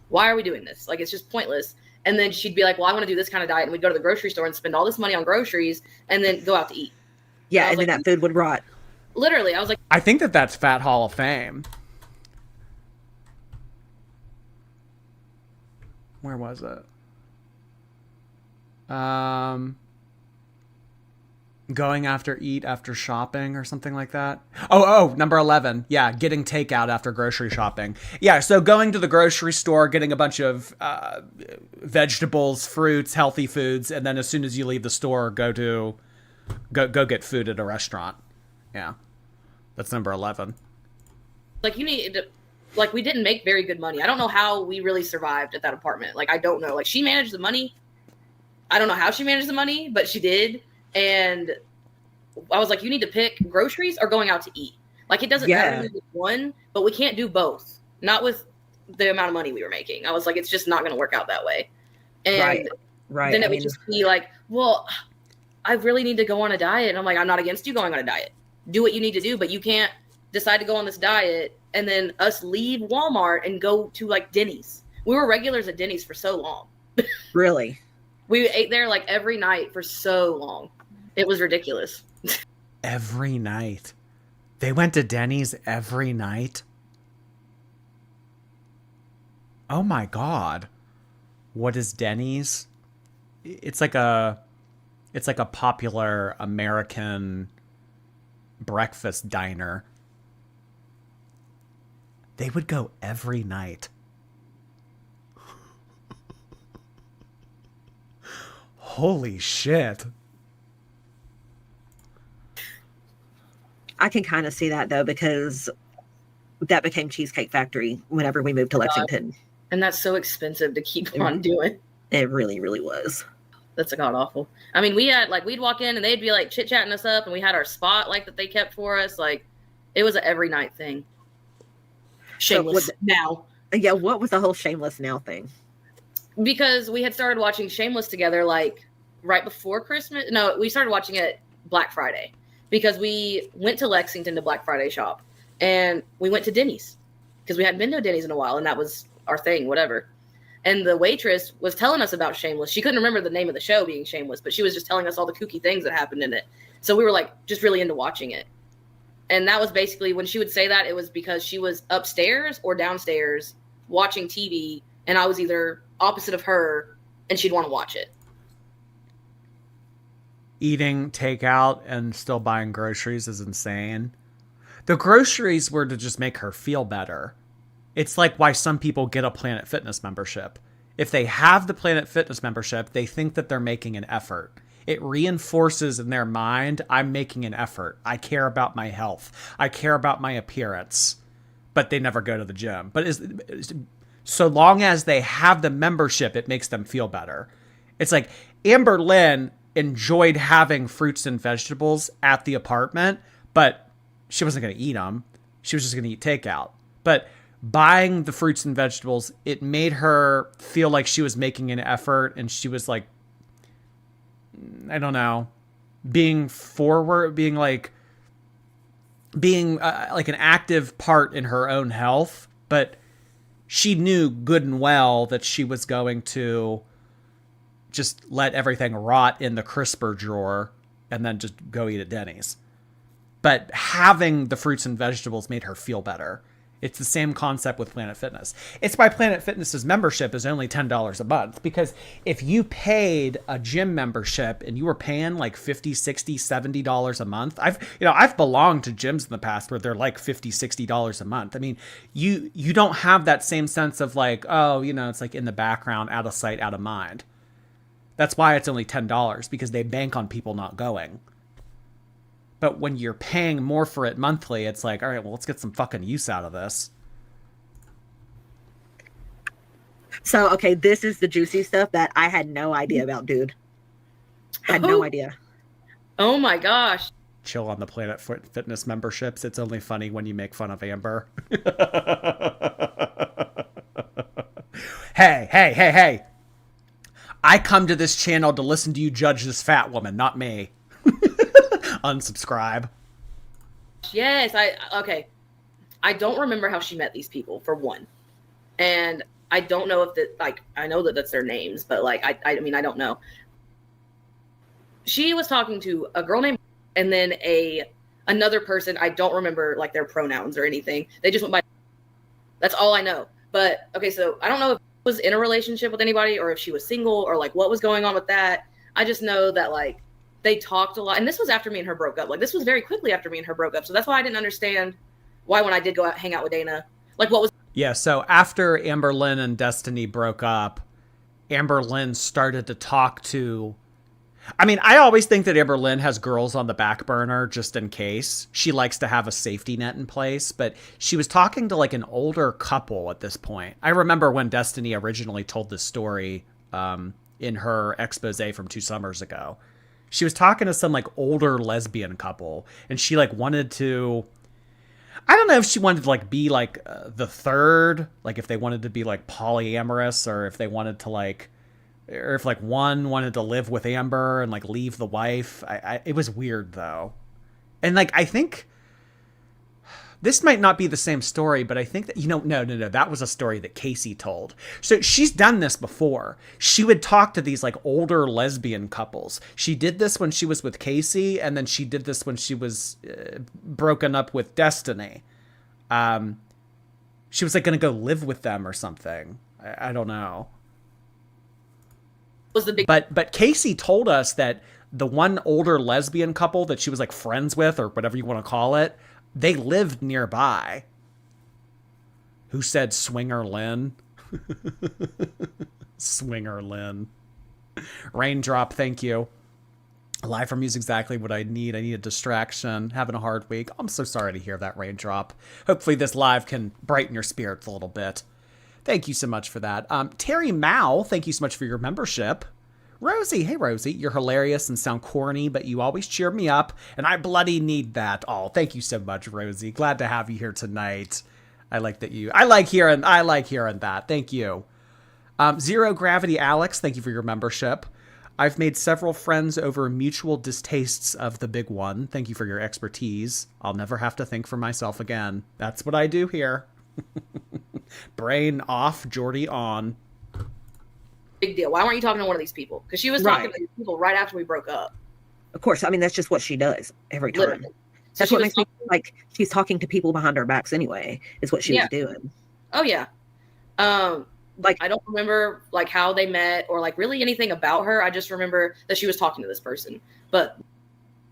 Why are we doing this? Like, it's just pointless. And then she'd be like, well, I want to do this kind of diet. And we'd go to the grocery store and spend all this money on groceries and then go out to eat. Yeah, and then that food would rot. Literally, I was like, I think that's Fat Hall of Fame. Where was it? Going after shopping or something like that. Oh, number 11. Yeah, getting takeout after grocery shopping. Yeah, so going to the grocery store, getting a bunch of vegetables, fruits, healthy foods, and then as soon as you leave the store, go get food at a restaurant. Yeah, that's number 11. Like, you need to, like, we didn't make very good money. I don't know how we really survived at that apartment. Like, I don't know. Like, she managed the money. I don't know how she managed the money, but she did. And I was like, you need to pick groceries or going out to eat. Like, it doesn't matter which one, but we can't do both. Not with the amount of money we were making. I was like, it's just not going to work out that way. And right. then it would just be like, well, I really need to go on a diet. And I'm like, I'm not against you going on a diet. Do what you need to do, but you can't decide to go on this diet and then us leave Walmart and go to like Denny's. We were regulars at Denny's for so long. Really? We ate there like every night for so long. It was ridiculous. Every night. They went to Denny's every night. Oh my God. What is Denny's? It's like a popular American breakfast diner. They would go every night. Holy shit. I can kind of see that though, because that became Cheesecake Factory whenever we moved to Lexington. And that's so expensive to keep on doing. It really, really was. That's god awful. I mean, we had like, we'd walk in and they'd be like chit chatting us up, and we had our spot like that they kept for us. Like, it was an every night thing. Shameless now. Yeah, what was the whole Shameless now thing? Because we had started watching Shameless together like right before Christmas. No, we started watching it Black Friday because we went to Lexington to Black Friday shop, and we went to Denny's because we hadn't been to a Denny's in a while, and that was our thing, whatever. And the waitress was telling us about Shameless. She couldn't remember the name of the show being Shameless, but she was just telling us all the kooky things that happened in it. So we were like just really into watching it. And that was basically when she would say that, it was because she was upstairs or downstairs watching TV, and I was either opposite of her and she'd want to watch it. Eating takeout and still buying groceries is insane. The groceries were to just make her feel better. It's like why some people get a Planet Fitness membership. If they have the Planet Fitness membership, they think that they're making an effort. It reinforces in their mind, I'm making an effort. I care about my health. I care about my appearance. But they never go to the gym. But so long as they have the membership, it makes them feel better. It's like Amberlynn enjoyed having fruits and vegetables at the apartment, but she wasn't going to eat them. She was just going to eat takeout. But buying the fruits and vegetables, it made her feel like she was making an effort, and she was like, I don't know, being forward, being like an active part in her own health. But she knew good and well that she was going to just let everything rot in the crisper drawer and then just go eat at Denny's. But having the fruits and vegetables made her feel better. It's the same concept with Planet Fitness. It's why Planet Fitness's membership is only $10 a month. Because if you paid a gym membership and you were paying like $50, $60, $70 a month, I've belonged to gyms in the past where they're like $50, $60 a month. I mean, you don't have that same sense of like, oh, it's like in the background, out of sight, out of mind. That's why it's only $10, because they bank on people not going. But when you're paying more for it monthly, it's like, all right, well, let's get some fucking use out of this. So, okay, this is the juicy stuff that I had no idea about, dude. Had no idea. Oh my gosh. Chill on the Planet Fitness memberships. It's only funny when you make fun of Amber. Hey. I come to this channel to listen to you judge this fat woman, not me. Unsubscribe. Yes, okay. I don't remember how she met these people, for one. And I don't know if that, like, I know that that's their names, but like, I mean, I don't know. She was talking to a girl named, and then another person. I don't remember like their pronouns or anything. They just went by. That's all I know. But okay, so I don't know if she was in a relationship with anybody or if she was single or like what was going on with that. I just know that like they talked a lot. And this was after me and her broke up. Like, this was very quickly after me and her broke up. So that's why I didn't understand why when I did go out hang out with Dana, like what was. Yeah, so after Amberlynn and Destiny broke up, Amberlynn started to talk to... I mean, I always think that Amberlynn has girls on the back burner just in case. She likes to have a safety net in place, but she was talking to like an older couple at this point. I remember when Destiny originally told this story in her expose from 2 summers ago. She was talking to some like older lesbian couple, and she like wanted to... I don't know if she wanted to like be like the third, like if they wanted to be like polyamorous, or if they wanted to like... or if like one wanted to live with Amber and like leave the wife. It was weird though. And like, I think this might not be the same story, but I think that, no, that was a story that Casey told. So she's done this before. She would talk to these like older lesbian couples. She did this when she was with Casey, and then she did this when she was broken up with Destiny. She was like going to go live with them or something. I don't know. Was the big... But Casey told us that the one older lesbian couple that she was like friends with, or whatever you want to call it, they lived nearby. Who said Swinger Lynn? Swinger Lynn. Raindrop, thank you. Live from you's exactly what I need. I need a distraction. Having a hard week. I'm so sorry to hear that, Raindrop. Hopefully this live can brighten your spirits a little bit. Thank you so much for that. Terry Mao, thank you so much for your membership. Rosie, hey Rosie, you're hilarious and sound corny, but you always cheer me up, and I bloody need that. Oh, thank you so much, Rosie. Glad to have you here tonight. I like hearing that. Thank you. Zero Gravity Alex, thank you for your membership. I've made several friends over mutual distastes of the big one. Thank you for your expertise. I'll never have to think for myself again. That's what I do here. Brain off, Jordy on. Big deal. Why weren't you talking to one of these people? Because she was talking to these people right after we broke up. Of course. I mean, that's just what she does every time. Literally. That's what makes me like she's talking to people behind our backs anyway, is what she was doing. Oh, yeah. Like, I don't remember like how they met or like really anything about her. I just remember that she was talking to this person. But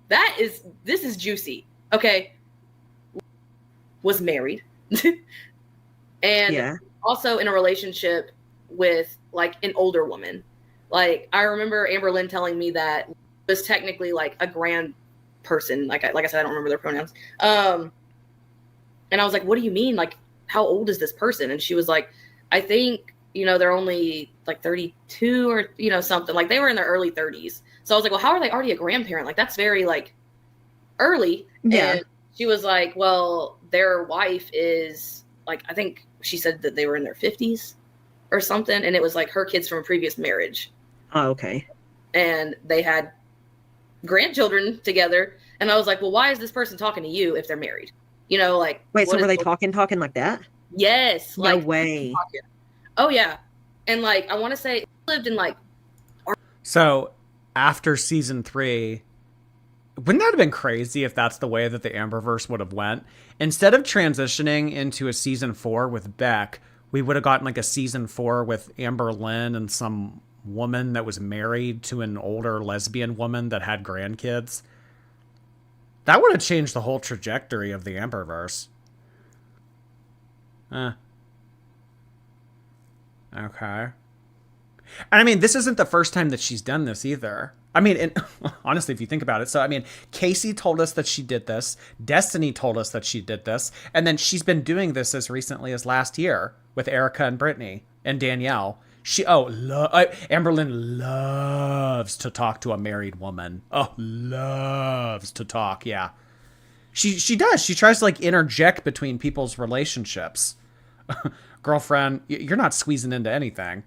this is juicy. Okay. Was married. And also in a relationship with like an older woman. Like, I remember Amberlynn telling me that was technically like a grand person. Like I said, I don't remember their pronouns. And I was like, what do you mean? Like, how old is this person? And she was like, I think, they're only like 32 or, something. Like, they were in their early 30s. So I was like, well, how are they already a grandparent? Like, that's very like early. Yeah. And she was like, well, their wife is like, I think she said that they were in their 50s or something. And it was like her kids from a previous marriage. Oh, okay. And they had grandchildren together. And I was like, well, why is this person talking to you if they're married? Like. Wait, so were they talking like that? Yes. No way. Oh, yeah. And like, I want to say lived in like. So after season 3, wouldn't that have been crazy if that's the way that the Amberverse would have went? Instead of transitioning into a season 4 with Beck, we would have gotten like a season 4 with Amberlynn and some woman that was married to an older lesbian woman that had grandkids. That would have changed the whole trajectory of the Amberverse. Okay. And I mean, this isn't the first time that she's done this either. I mean, and honestly, if you think about it. So, I mean, Casey told us that she did this. Destiny told us that she did this. And then she's been doing this as recently as last year with Erica and Brittany and Danielle. Amberlynn loves to talk to a married woman. Oh, loves to talk. Yeah. She does. She tries to like interject between people's relationships. Girlfriend, you're not squeezing into anything.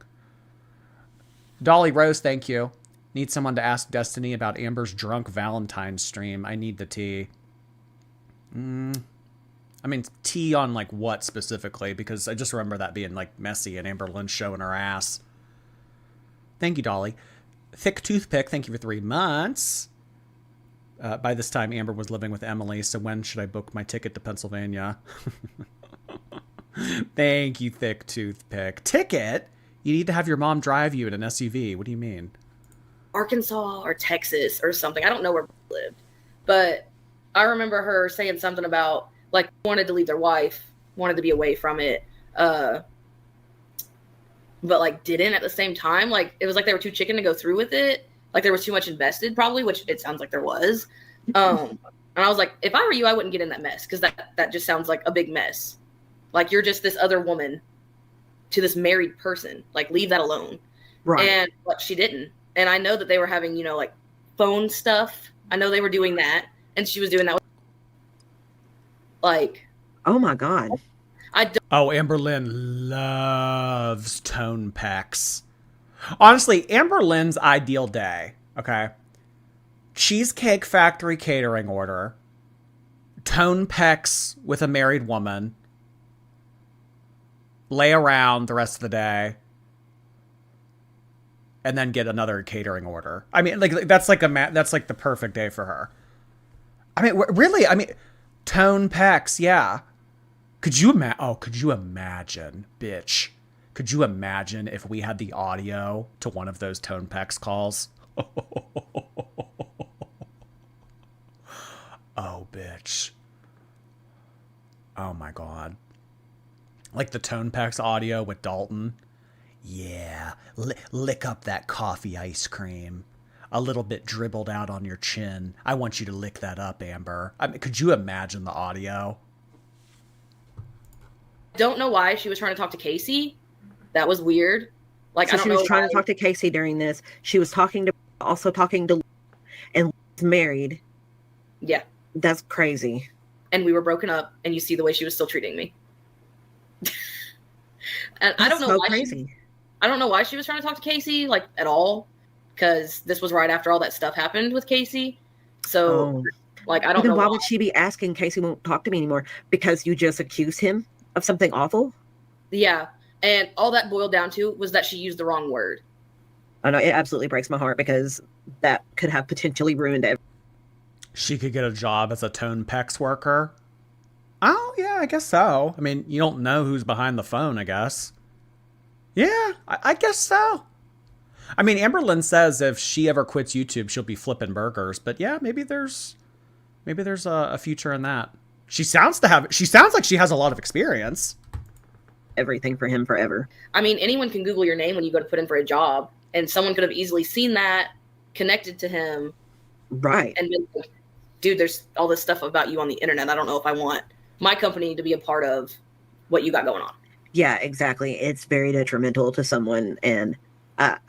Dolly Rose, thank you. Need someone to ask Destiny about Amber's drunk Valentine's stream. I need the tea. I mean, tea on like what specifically? Because I just remember that being like messy and Amberlynn showing her ass. Thank you, Dolly. Thick Toothpick, thank you for 3 months. By this time, Amber was living with Emily, so when should I book my ticket to Pennsylvania? Thank you, Thick Toothpick. Ticket? You need to have your mom drive you in an SUV. What do you mean? Arkansas or Texas or something. I don't know where they lived, but I remember her saying something about like wanted to leave their wife, wanted to be away from it, but like didn't at the same time. Like it was like they were too chicken to go through with it. Like there was too much invested, probably, which it sounds like there was. And I was like, if I were you, I wouldn't get in that mess because that just sounds like a big mess. Like you're just this other woman to this married person. Like leave that alone. Right. And but she didn't. And I know that they were having, like phone stuff. I know they were doing that, and she was doing that. Like, oh my God. Oh, Amberlynn loves tone pecs. Honestly, Amberlynn's ideal day, okay? Cheesecake Factory catering order, tone pecs with a married woman, lay around the rest of the day, and then get another catering order. I mean, like that's like the perfect day for her. I mean, really? I mean, tone pecs, yeah. Could you imagine, bitch? Could you imagine if we had the audio to one of those tone pecs calls? Oh, bitch. Oh my God. Like the tone pecs audio with Dalton. Yeah, lick up that coffee ice cream. A little bit dribbled out on your chin. I want you to lick that up, Amber. I mean, could you imagine the audio? Don't know why she was trying to talk to Casey. That was weird. Like, so I don't she know was trying why. to talk to Casey during this. She was talking to, and married. Yeah. That's crazy. And we were broken up, and you see the way she was still treating me. And I don't know why crazy. I don't know why she was trying to talk to Casey, like, at all, because this was right after all that stuff happened with Casey. So, like, I don't know why would she be asking Casey won't talk to me anymore? Because you just accused him of something awful? Yeah. And all that boiled down to was that she used the wrong word. I know, it absolutely breaks my heart because that could have potentially ruined it. She could get a job as a tone pecs worker. Oh, yeah, I guess so. I mean, you don't know who's behind the phone, I guess. Yeah, I guess so. I mean, Amberlynn says if she ever quits YouTube, she'll be flipping burgers. But yeah, maybe there's a future in that. She sounds like she has a lot of experience. Everything for him forever. I mean, anyone can Google your name when you go to put in for a job, and someone could have easily seen that, connected to him. Right. And been like, dude, there's all this stuff about you on the internet. I don't know if I want my company to be a part of what you got going on. Yeah, exactly. It's very detrimental to someone, and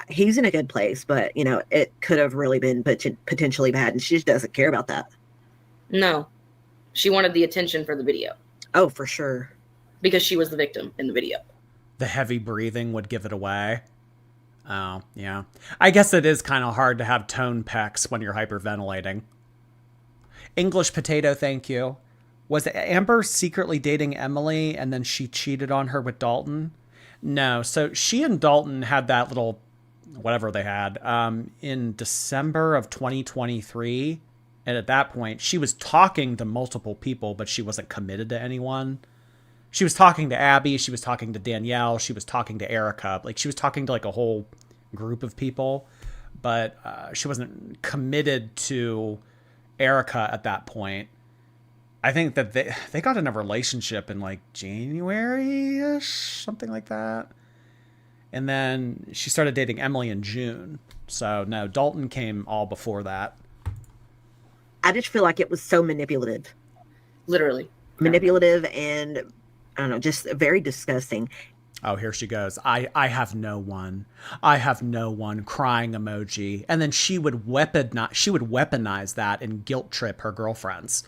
he's in a good place, but it could have really been potentially bad, and she just doesn't care about that. No, she wanted the attention for the video. Oh, for sure. Because she was the victim in the video. The heavy breathing would give it away. Oh, yeah. I guess it is kind of hard to have tone pecs when you're hyperventilating. English potato, thank you. Was Amber secretly dating Emily and then she cheated on her with Dalton? No. So she and Dalton had that little whatever they had in December of 2023. And at that point, she was talking to multiple people, but she wasn't committed to anyone. She was talking to Abby. She was talking to Danielle. She was talking to Erica. Like, she was talking to, like, a whole group of people. But she wasn't committed to Erica at that point. I think that they got in a relationship in, like, January-ish, something like that. And then she started dating Emily in June. So, no, Dalton came all before that. I just feel like it was so manipulative. Literally. Manipulative and, I don't know, just very disgusting. Oh, here she goes. I have no one. I have no one, crying emoji. And then she would weaponize that and guilt trip her girlfriends.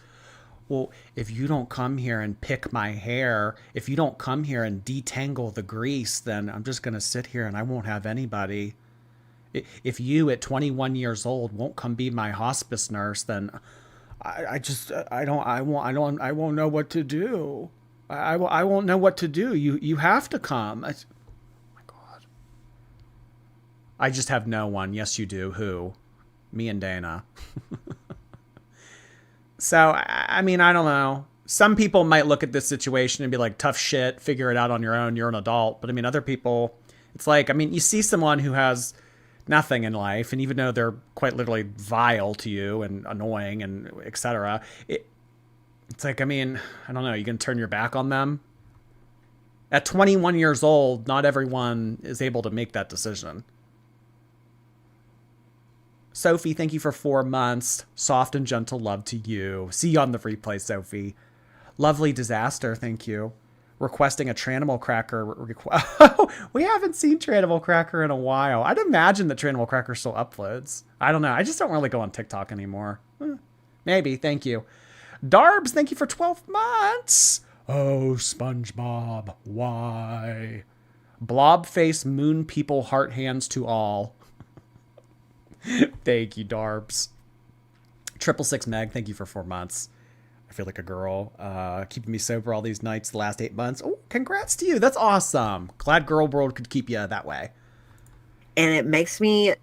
Well, if you don't come here and pick my hair, if you don't come here and detangle the grease, then I'm just going to sit here and I won't have anybody. If you at 21 years old won't come be my hospice nurse, then I won't know what to do. I won't know what to do. You have to come. Oh my God. I just have no one. Yes, you do. Who? Me and Dana. So, I mean, I don't know. Some people might look at this situation and be like, tough shit, figure it out on your own. You're an adult. But I mean, other people, it's like, I mean, you see someone who has nothing in life, and even though they're quite literally vile to you and annoying and etc., it's like, I mean, I don't know, you can turn your back on them. At 21 years old, not everyone is able to make that decision. Sophie, thank you for 4 months. Soft and gentle love to you. See you on the replay, Sophie. Lovely Disaster, thank you. Requesting a Tranimal Cracker. We haven't seen Tranimal Cracker in a while. I'd imagine that Tranimal Cracker still uploads. I don't know. I just don't really go on TikTok anymore. Maybe. Thank you. Darbs, thank you for 12 months. Oh, SpongeBob, why? Blob face moon people heart hands to all. Thank you, Darbs. 666 Meg, thank you for 4 months. I feel like a girl. Keeping me sober all these nights the last 8 months. Oh, congrats to you. That's awesome. Glad Girl World could keep you that way. And it makes me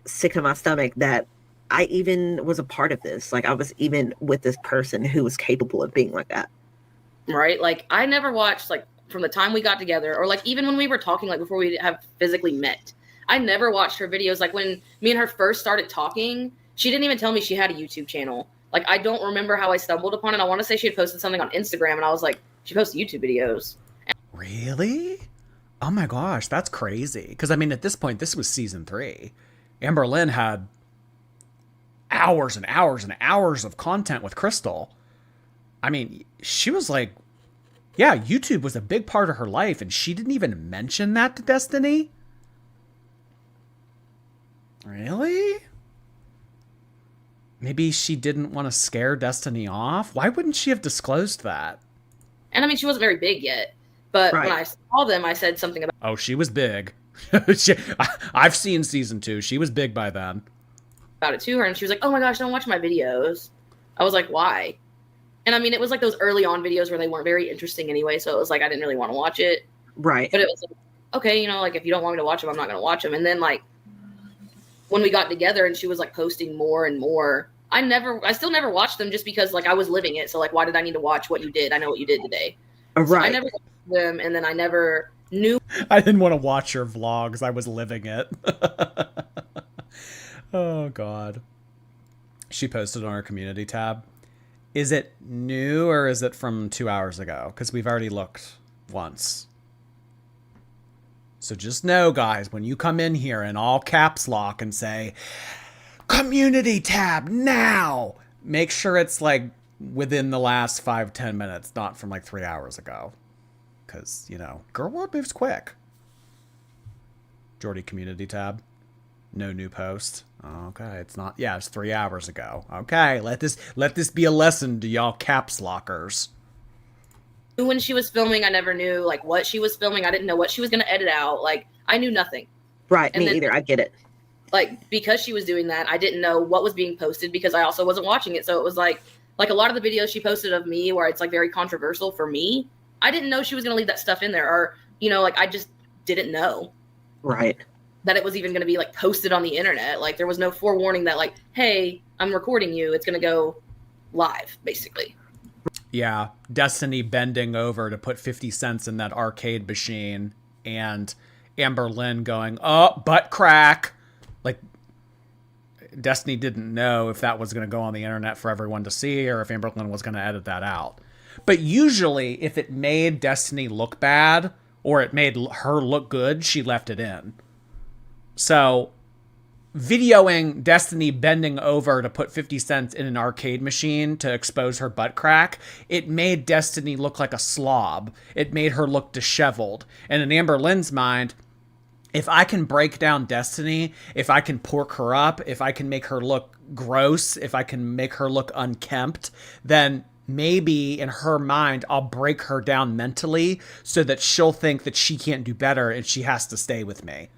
sick to my stomach that I even was a part of this. Like, I was even with this person who was capable of being like that. Right? Like, I never watched, like, from the time we got together, or, like, even when we were talking, like, before we have physically met. I never watched her videos. Like, when me and her first started talking, she didn't even tell me she had a YouTube channel. Like, I don't remember how I stumbled upon it. I want to say she had posted something on Instagram, and I was like, she posted YouTube videos. Really? Oh my gosh, that's crazy. Because, I mean, at this point, this was season 3. Amberlynn had hours and hours and hours of content with Crystal. I mean, she was like, yeah, YouTube was a big part of her life, and she didn't even mention that to Destiny? Really? Maybe she didn't want to scare Destiny off? Why wouldn't she have disclosed that? And I mean, she wasn't very big yet. But when I saw them, I said something about... Oh, she was big. I've seen season 2. She was big by then. About it to her, and she was like, oh my gosh, don't watch my videos. I was like, why? And I mean, it was like those early on videos where they weren't very interesting anyway, so it was like, I didn't really want to watch it. Right. But it was like, okay, you know, like, if you don't want me to watch them, I'm not going to watch them. And then, like, when we got together and she was, like, posting more and more, I still never watched them just because, like, I was living it. So, like, why did I need to watch what you did? I know what you did today. Right. So I never watched them, and then I never knew. I didn't want to watch your vlogs. I was living it. Oh, God. She posted on our community tab. Is it new or is it from 2 hours ago? Because we've already looked once. So just know, guys, when you come in here in all caps lock and say, community tab now, make sure it's like within the last 5-10 minutes, not from like 3 hours ago. Because, you know, Girl World moves quick. Jordy community tab. No new post. Okay, it's not. Yeah, it's 3 hours ago. Okay, let this be a lesson to y'all caps lockers. When she was filming, I never knew like what she was filming. I didn't know what she was going to edit out. Like, I knew nothing. Right, and me either. I get it. Like, because she was doing that, I didn't know what was being posted because I also wasn't watching it. So it was like a lot of the videos she posted of me where it's like very controversial for me. I didn't know she was going to leave that stuff in there, or, you know, like I just didn't know. Right. That it was even going to be like posted on the internet. Like, there was no forewarning that like, hey, I'm recording you. It's going to go live, basically. Yeah, Destiny bending over to put 50 cents in that arcade machine, and Amberlynn going, oh, butt crack. Like, Destiny didn't know if that was going to go on the internet for everyone to see or if Amberlynn was going to edit that out. But usually, if it made Destiny look bad or it made her look good, she left it in. So, videoing Destiny bending over to put 50 cents in an arcade machine to expose her butt crack, it made Destiny look like a slob. It made her look disheveled. And in Amberlynn's mind, if I can break down Destiny, if I can pork her up, if I can make her look gross, if I can make her look unkempt, then maybe in her mind, I'll break her down mentally so that she'll think that she can't do better and she has to stay with me.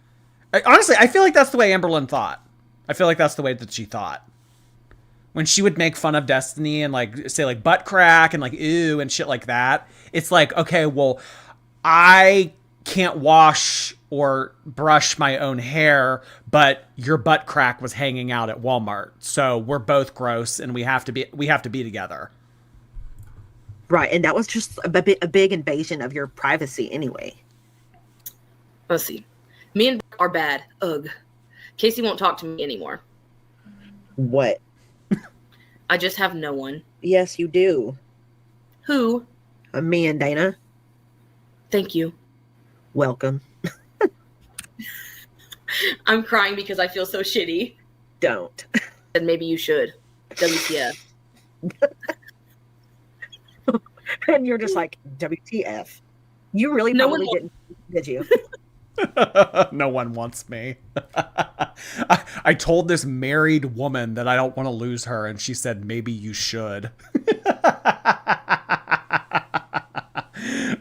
Honestly, I feel like that's the way Amberlynn thought. I feel like that's the way that she thought. When she would make fun of Destiny and like say like butt crack and like ew and shit like that, it's like, okay, well, I can't wash or brush my own hair, but your butt crack was hanging out at Walmart. So we're both gross and we have to be together. Right, and that was just a big invasion of your privacy anyway. Let's see. Me and are bad. Ugh. Casey won't talk to me anymore. What? I just have no one. Yes, you do. Who? Me and Dana. Thank you. Welcome. I'm crying because I feel so shitty. Don't. And maybe you should. WTF. And you're just like, WTF. You really probably didn't, did you? No one wants me. I told this married woman that I don't want to lose her, and she said, maybe you should.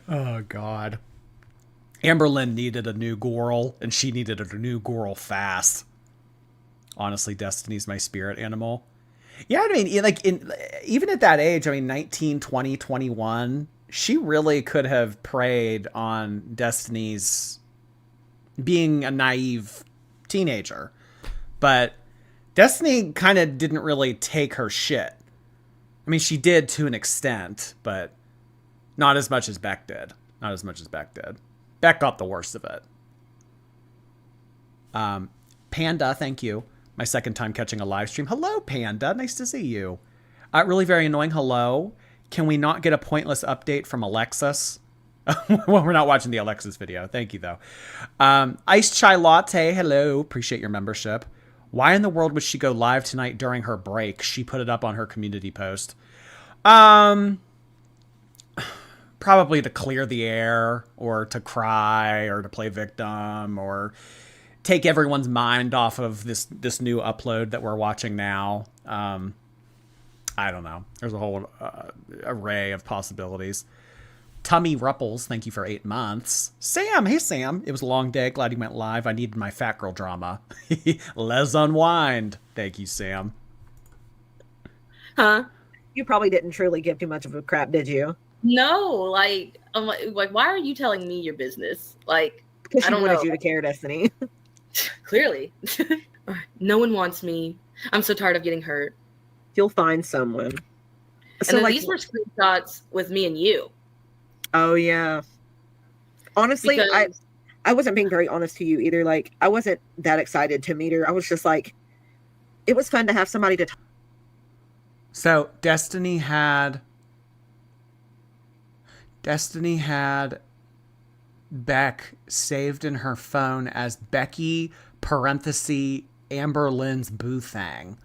Oh, God. Amberlynn needed a new girl, and she needed a new girl fast. Honestly, Destiny's my spirit animal. Yeah, I mean, like, even at that age, I mean, 19, 20, 21, she really could have preyed on Destiny's being a naive teenager. But Destiny kind of didn't really take her shit. I mean, she did to an extent, but not as much as Beck did. Not as much as Beck did. Beck got the worst of it. Panda, thank you. My second time catching a live stream. Hello, Panda. Nice to see you. Really very annoying. Hello. Can we not get a pointless update from Alexis? Well, we're not watching the Alexis video. Thank you, though. Iced Chai Latte. Hello. Appreciate your membership. Why in the world would she go live tonight during her break? She put it up on her community post. Probably to clear the air, or to cry, or to play victim, or take everyone's mind off of this new upload that we're watching now. I don't know. There's a whole array of possibilities. Tummy Rupples, thank you for 8 months. Sam, hey Sam. It was a long day. Glad you went live. I needed my fat girl drama. Les unwind. Thank you, Sam. Huh? You probably didn't truly give too much of a crap, did you? No, like, I'm like, why are you telling me your business? Like, Because I she don't wanted know. you to care, Destiny. Clearly. No one wants me. I'm so tired of getting hurt. You'll find someone. And then these were screenshots with me and you. Oh, yeah. Honestly, Because- I wasn't being very honest to you either. Like, I wasn't that excited to meet her. I was just like, it was fun to have somebody to talk. So Destiny had Beck saved in her phone as Becky parenthesis Amberlynn's boo thang.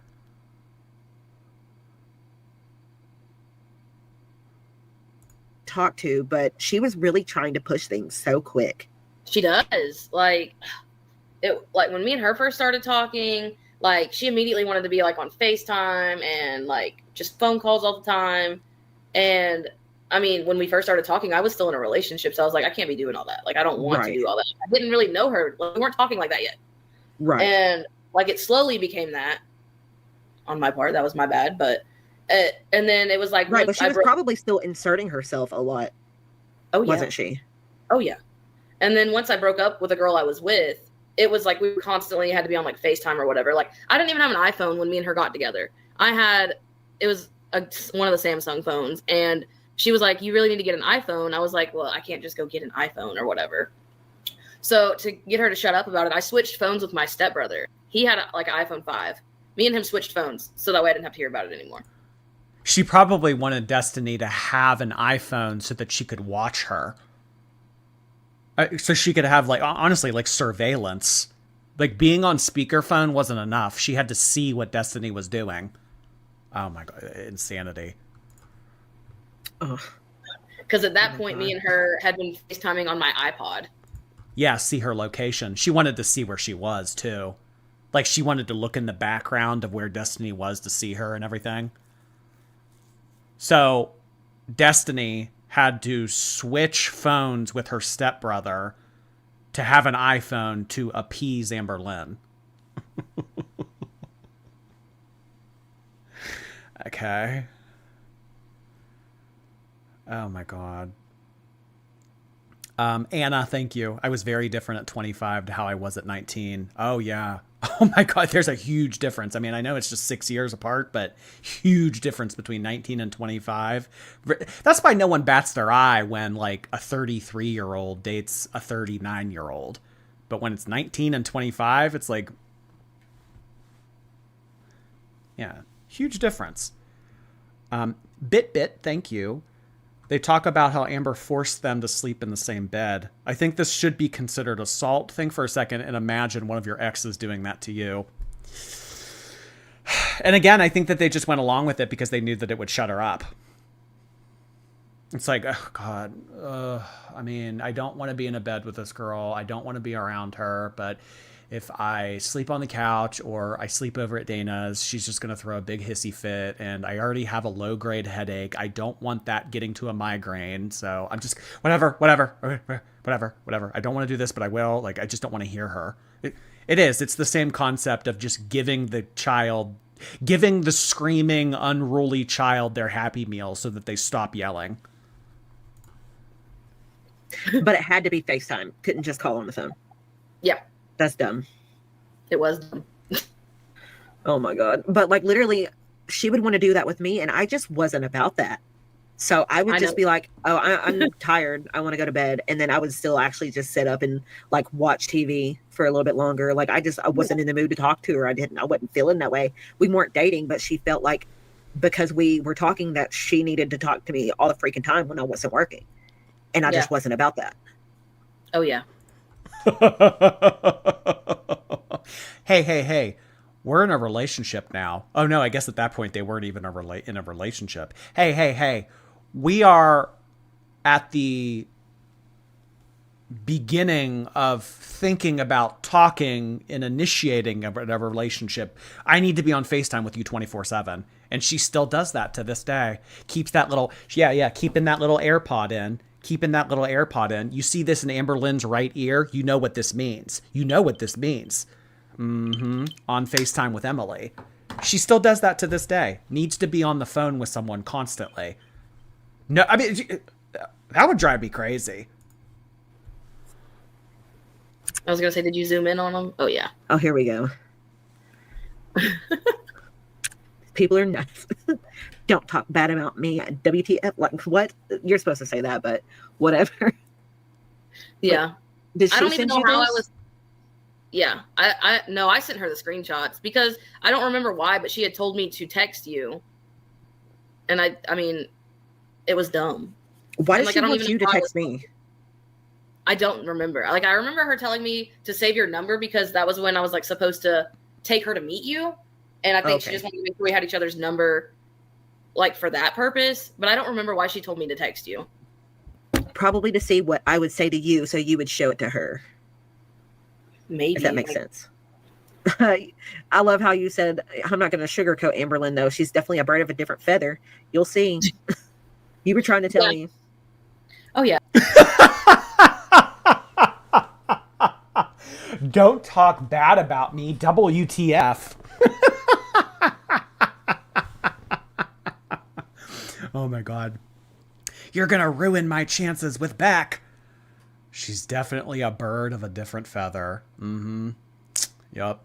Talk to, but she was really trying to push things so quick. She does. Like when me and her first started talking, like she immediately wanted to be like on FaceTime and like just phone calls all the time. And I mean, when we first started talking, I was still in a relationship, so I was like, I can't be doing all that. Like, I don't want to do all that. I didn't really know her. Like, we weren't talking like that yet. Right. And like it slowly became that on my part. That was my bad, but and then it was like, right, but she was probably still inserting herself a lot. Oh yeah, wasn't she? Oh yeah. And then once I broke up with a girl I was with, it was like we constantly had to be on like FaceTime or whatever. Like I didn't even have an iPhone when me and her got together. It was one of the Samsung phones, and she was like, "You really need to get an iPhone." I was like, "Well, I can't just go get an iPhone or whatever." So to get her to shut up about it, I switched phones with my stepbrother. He had like an iPhone 5. Me and him switched phones, so that way I didn't have to hear about it anymore. She probably wanted Destiny to have an iPhone so that she could watch her. So she could have, like, honestly, like, surveillance. Like, being on speakerphone wasn't enough. She had to see what Destiny was doing. Oh, my God. Insanity. Because at that point, me and her had been FaceTiming on my iPod. Yeah, see her location. She wanted to see where she was, too. Like, she wanted to look in the background of where Destiny was to see her and everything. So, Destiny had to switch phones with her stepbrother to have an iPhone to appease Amberlynn. Okay. Oh my God. Anna, thank you. I was very different at 25 to how I was at 19. Oh yeah. Oh my God, there's a huge difference. I mean, I know it's just 6 years apart, but huge difference between 19 and 25. That's why no one bats their eye when like a 33-year-old dates a 39-year-old. But when it's 19 and 25, it's like, Yeah. Huge difference. Bit, thank you. They talk about how Amber forced them to sleep in the same bed. I think this should be considered assault. Think for a second and imagine one of your exes doing that to you. And again, I think that they just went along with it because they knew that it would shut her up. It's like, oh, God. I mean, I don't want to be in a bed with this girl. I don't want to be around her. But if I sleep on the couch or I sleep over at Dana's, she's just going to throw a big hissy fit. And I already have a low-grade headache. I don't want that getting to a migraine. So I'm just, whatever. I don't want to do this, but I will. Like, I just don't want to hear her. It's the same concept of just giving the screaming, unruly child their Happy Meal so that they stop yelling. But it had to be FaceTime. Couldn't just call on the phone. Yeah. That's dumb. It was dumb. Oh my God. But like literally, she would want to do that with me, and I just wasn't about that. So I would just be like, oh, I'm tired. I want to go to bed. And then I would still actually just sit up and like watch TV for a little bit longer. Like I wasn't in the mood to talk to her. I wasn't feeling that way. We weren't dating, but she felt like because we were talking that she needed to talk to me all the freaking time when I wasn't working. And I just wasn't about that. Oh, yeah. Hey. We're in a relationship now. Oh, no, I guess at that point they weren't even in a relationship. Hey. We are at the beginning of thinking about talking and initiating a relationship. I need to be on FaceTime with you 24/7. And she still does that to this day. Keeps that little, keeping that little AirPod in. You see this in Amberlynn's right ear. You know what this means. On FaceTime with Emily. She still does that to this day. Needs to be on the phone with someone constantly. No, I mean, that would drive me crazy. I was going to say, did you zoom in on them? Oh, yeah. Oh, here we go. People are nuts. Don't talk bad about me. WTF? Like, what? You're supposed to say that, but whatever. Yeah. Did she I don't even know how this? I was. Yeah. I sent her the screenshots because I don't remember why, but she had told me to text you. And I mean, it was dumb. Why did she want you to text me? I don't remember. Like, I remember her telling me to save your number because that was when I was like supposed to take her to meet you. And I think she just wanted to make sure we had each other's number, like, for that purpose. But I don't remember why she told me to text you. Probably to see what I would say to you so you would show it to her. Maybe. If that makes sense. I love how you said, I'm not going to sugarcoat Amberlynn, though. She's definitely a bird of a different feather. You'll see. You were trying to tell me. Oh, yeah. Don't talk bad about me. WTF. Oh my God. You're going to ruin my chances with Beck. She's definitely a bird of a different feather. Yup.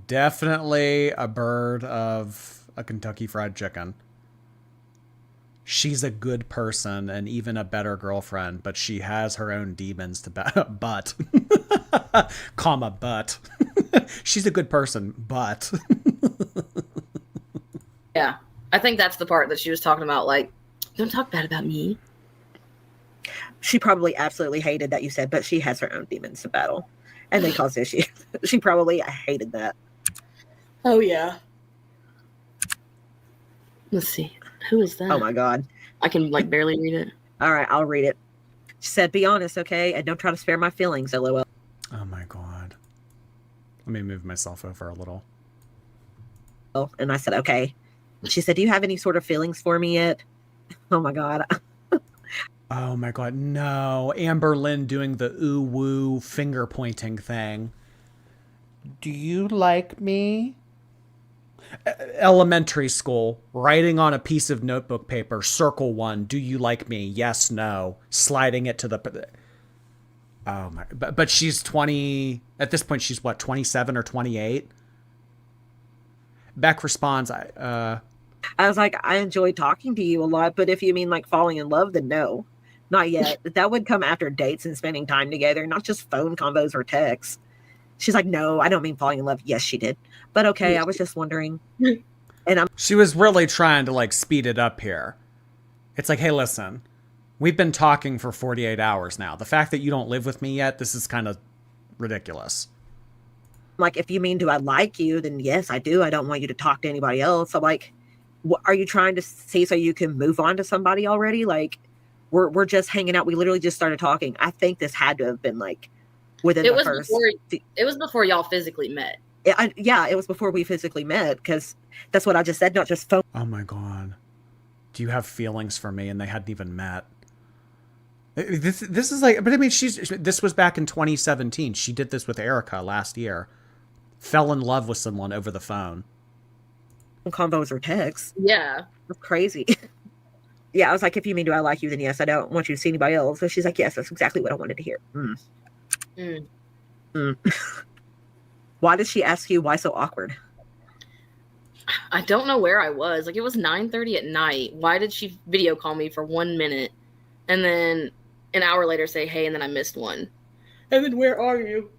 Definitely a bird of a Kentucky Fried Chicken. She's a good person and even a better girlfriend, but she has her own demons to but. But. She's a good person, but. Yeah. I think that's the part that she was talking about, like, don't talk bad about me. She probably absolutely hated that you said, but she has her own demons to battle. And they cause issues. She probably hated that. Oh, yeah. Let's see. Who is that? Oh, my God. I can, like, barely read it. All right, I'll read it. She said, be honest, okay? And don't try to spare my feelings, LOL. Oh, my God. Let me move myself over a little. And I said, okay. She said, do you have any sort of feelings for me yet? Oh, my God. Oh, my God. No. Amberlynn doing the ooh-woo finger-pointing thing. Do you like me? Elementary school, writing on a piece of notebook paper, circle 1, do you like me? Yes, no. Sliding it to the... Oh, my... But she's 20... At this point, she's what, 27 or 28? Beck responds, I was like, I enjoy talking to you a lot, but if you mean like falling in love, then no. Not yet. That would come after dates and spending time together, not just phone combos or texts. She's like, no, I don't mean falling in love. Yes, she did. But okay, I was just wondering. And She was really trying to like speed it up here. It's like, hey, listen, we've been talking for 48 hours now. The fact that you don't live with me yet, this is kind of ridiculous. like, if you mean, do I like you? Then yes, I do. I don't want you to talk to anybody else. I'm like, what are you trying to see so you can move on to somebody already? Like, we're just hanging out. We literally just started talking. I think this had to have been like within the first. It was before y'all physically met. Yeah, it was before we physically met, because that's what I just said, not just phone. Oh my God. Do you have feelings for me? And they hadn't even met. This is like, but I mean, this was back in 2017. She did this with Erica last year. Fell in love with someone over the phone. Convos or texts. Yeah. That's crazy. Yeah, I was like, if you mean, do I like you? Then yes, I don't want you to see anybody else. So she's like, yes, that's exactly what I wanted to hear. Why did she ask you why so awkward? I don't know where I was. Like, it was 9:30 at night. Why did she video call me for 1 minute and then an hour later say, hey, and then I missed one? And then where are you?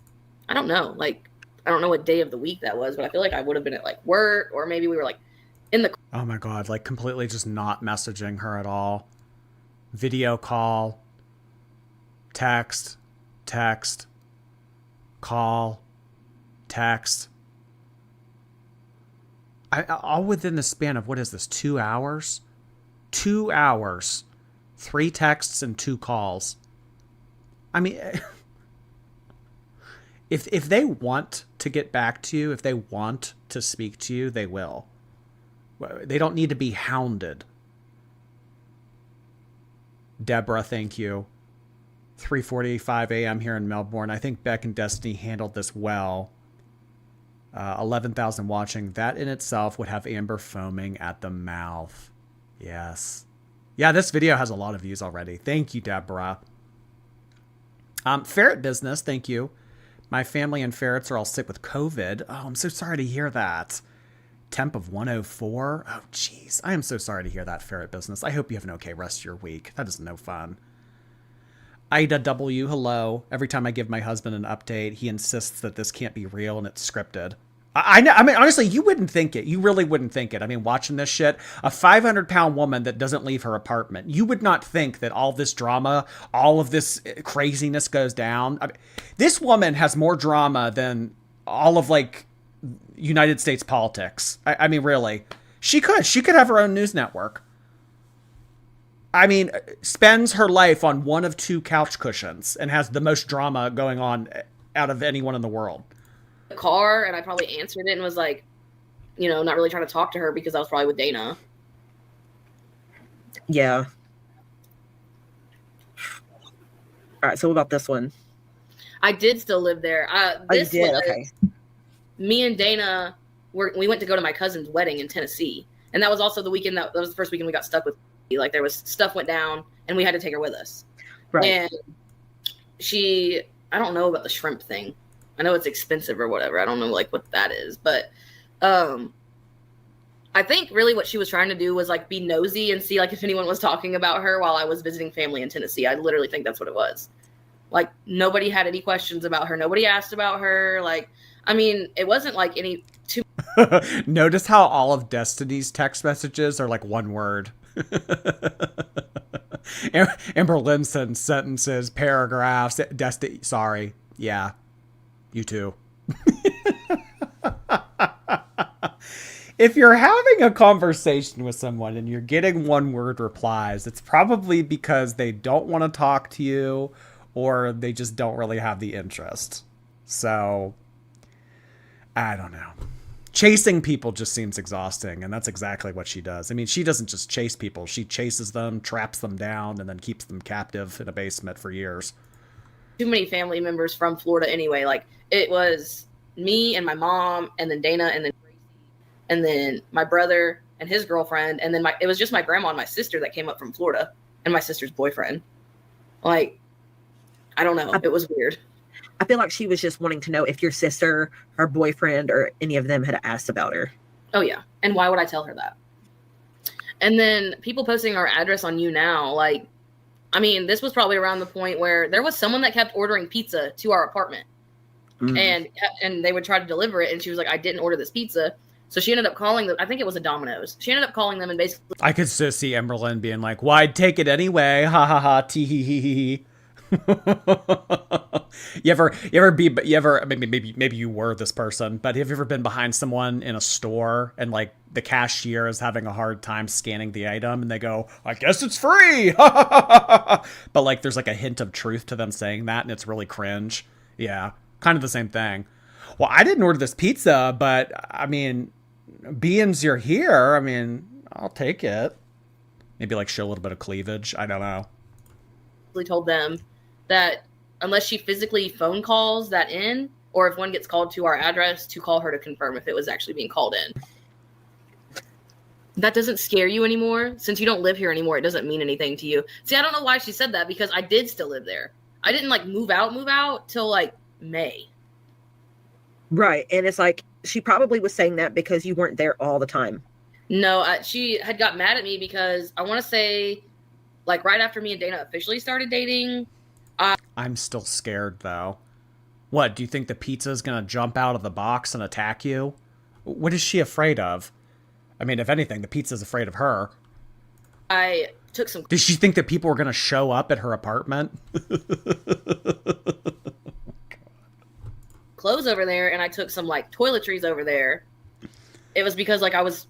I don't know. Like, I don't know what day of the week that was, but I feel like I would have been at like work, or maybe we were like in the. Oh my God, like completely just not messaging her at all. Video call, text, call, text. All within the span of, what is this, 2 hours? 2 hours. 3 texts and 2 calls. I mean, if they want to get back to you, if they want to speak to you, they will. They don't need to be hounded. Deborah, thank you. 3:45 a.m. here in Melbourne. I think Beck and Destiny handled this well. 11,000 watching. That in itself would have Amber foaming at the mouth. Yes. Yeah, this video has a lot of views already. Thank you, Deborah. Ferret business, thank you. My family and ferrets are all sick with COVID. Oh, I'm so sorry to hear that. Temp of 104. Oh, jeez. I am so sorry to hear that, ferret business. I hope you have an okay rest of your week. That is no fun. Ida W, hello. Every time I give my husband an update, he insists that this can't be real and it's scripted. I know. I mean, honestly, you wouldn't think it. You really wouldn't think it. I mean, watching this shit, a 500-pound woman that doesn't leave her apartment, you would not think that all this drama, all of this craziness goes down. I mean, this woman has more drama than all of, like, United States politics. I mean, really. She could have her own news network. I mean, spends her life on one of 2 couch cushions and has the most drama going on out of anyone in the world. Car, and I probably answered it and was like, you know, not really trying to talk to her because I was probably with Dana. Yeah. All right, so what about this one? I did still live there. This you did? was, okay. Me and Dana, we went to go to my cousin's wedding in Tennessee. And that was also the weekend, that was the first weekend we got stuck with. Like, there was stuff went down and we had to take her with us. Right. And I don't know about the shrimp thing. I know it's expensive or whatever. I don't know like what that is, but I think really what she was trying to do was like be nosy and see like if anyone was talking about her while I was visiting family in Tennessee. I literally think that's what it was. Like, nobody had any questions about her. Nobody asked about her. Like, I mean, it wasn't like any too. Notice how all of Destiny's text messages are like one word. Amberlynn sends sentences, paragraphs. Destiny, sorry. Yeah. You too. If you're having a conversation with someone and you're getting one-word replies, it's probably because they don't want to talk to you or they just don't really have the interest. So, I don't know. Chasing people just seems exhausting, and that's exactly what she does. I mean, she doesn't just chase people. She chases them, traps them down, and then keeps them captive in a basement for years. Too many family members from Florida anyway. Like, it was me and my mom, and then Dana, and then Tracy, and then my brother and his girlfriend, and then it was just my grandma and my sister that came up from Florida, and my sister's boyfriend. Like, I don't know. It was weird. I feel like she was just wanting to know if your sister, her boyfriend, or any of them had asked about her. Oh, yeah. And why would I tell her that? And then people posting our address on You Now, like, I mean, this was probably around the point where there was someone that kept ordering pizza to our apartment. and they would try to deliver it, and she was like, I didn't order this pizza. So she ended up calling them. I think it was a Domino's. She ended up calling them and basically. I could still see Amberlynn being like, "Well, I'd take it anyway." Ha ha ha. Tee hee hee hee. Maybe you were this person, but have you ever been behind someone in a store and like the cashier is having a hard time scanning the item and they go, "I guess it's free," but like there's like a hint of truth to them saying that and it's really cringe. Yeah, kind of the same thing. Well, I didn't order this pizza, but I mean, beans, you're here. I mean, I'll take it. Maybe like show a little bit of cleavage. I don't know. Told them that unless she physically phone calls that in, or if one gets called to our address, to call her to confirm if it was actually being called in. That doesn't scare you anymore. Since you don't live here anymore, it doesn't mean anything to you. See, I don't know why she said that, because I did still live there. I didn't like move out till like May. Right. And it's like, she probably was saying that because you weren't there all the time. No, she had got mad at me because I want to say, like, right after me and Dana officially started dating. I'm still scared, though. What, do you think the pizza's gonna jump out of the box and attack you? What is she afraid of? I mean, if anything, the pizza's afraid of her. I took some... Did she think that people were gonna show up at her apartment? clothes over there, and I took some like toiletries over there. It was because like I was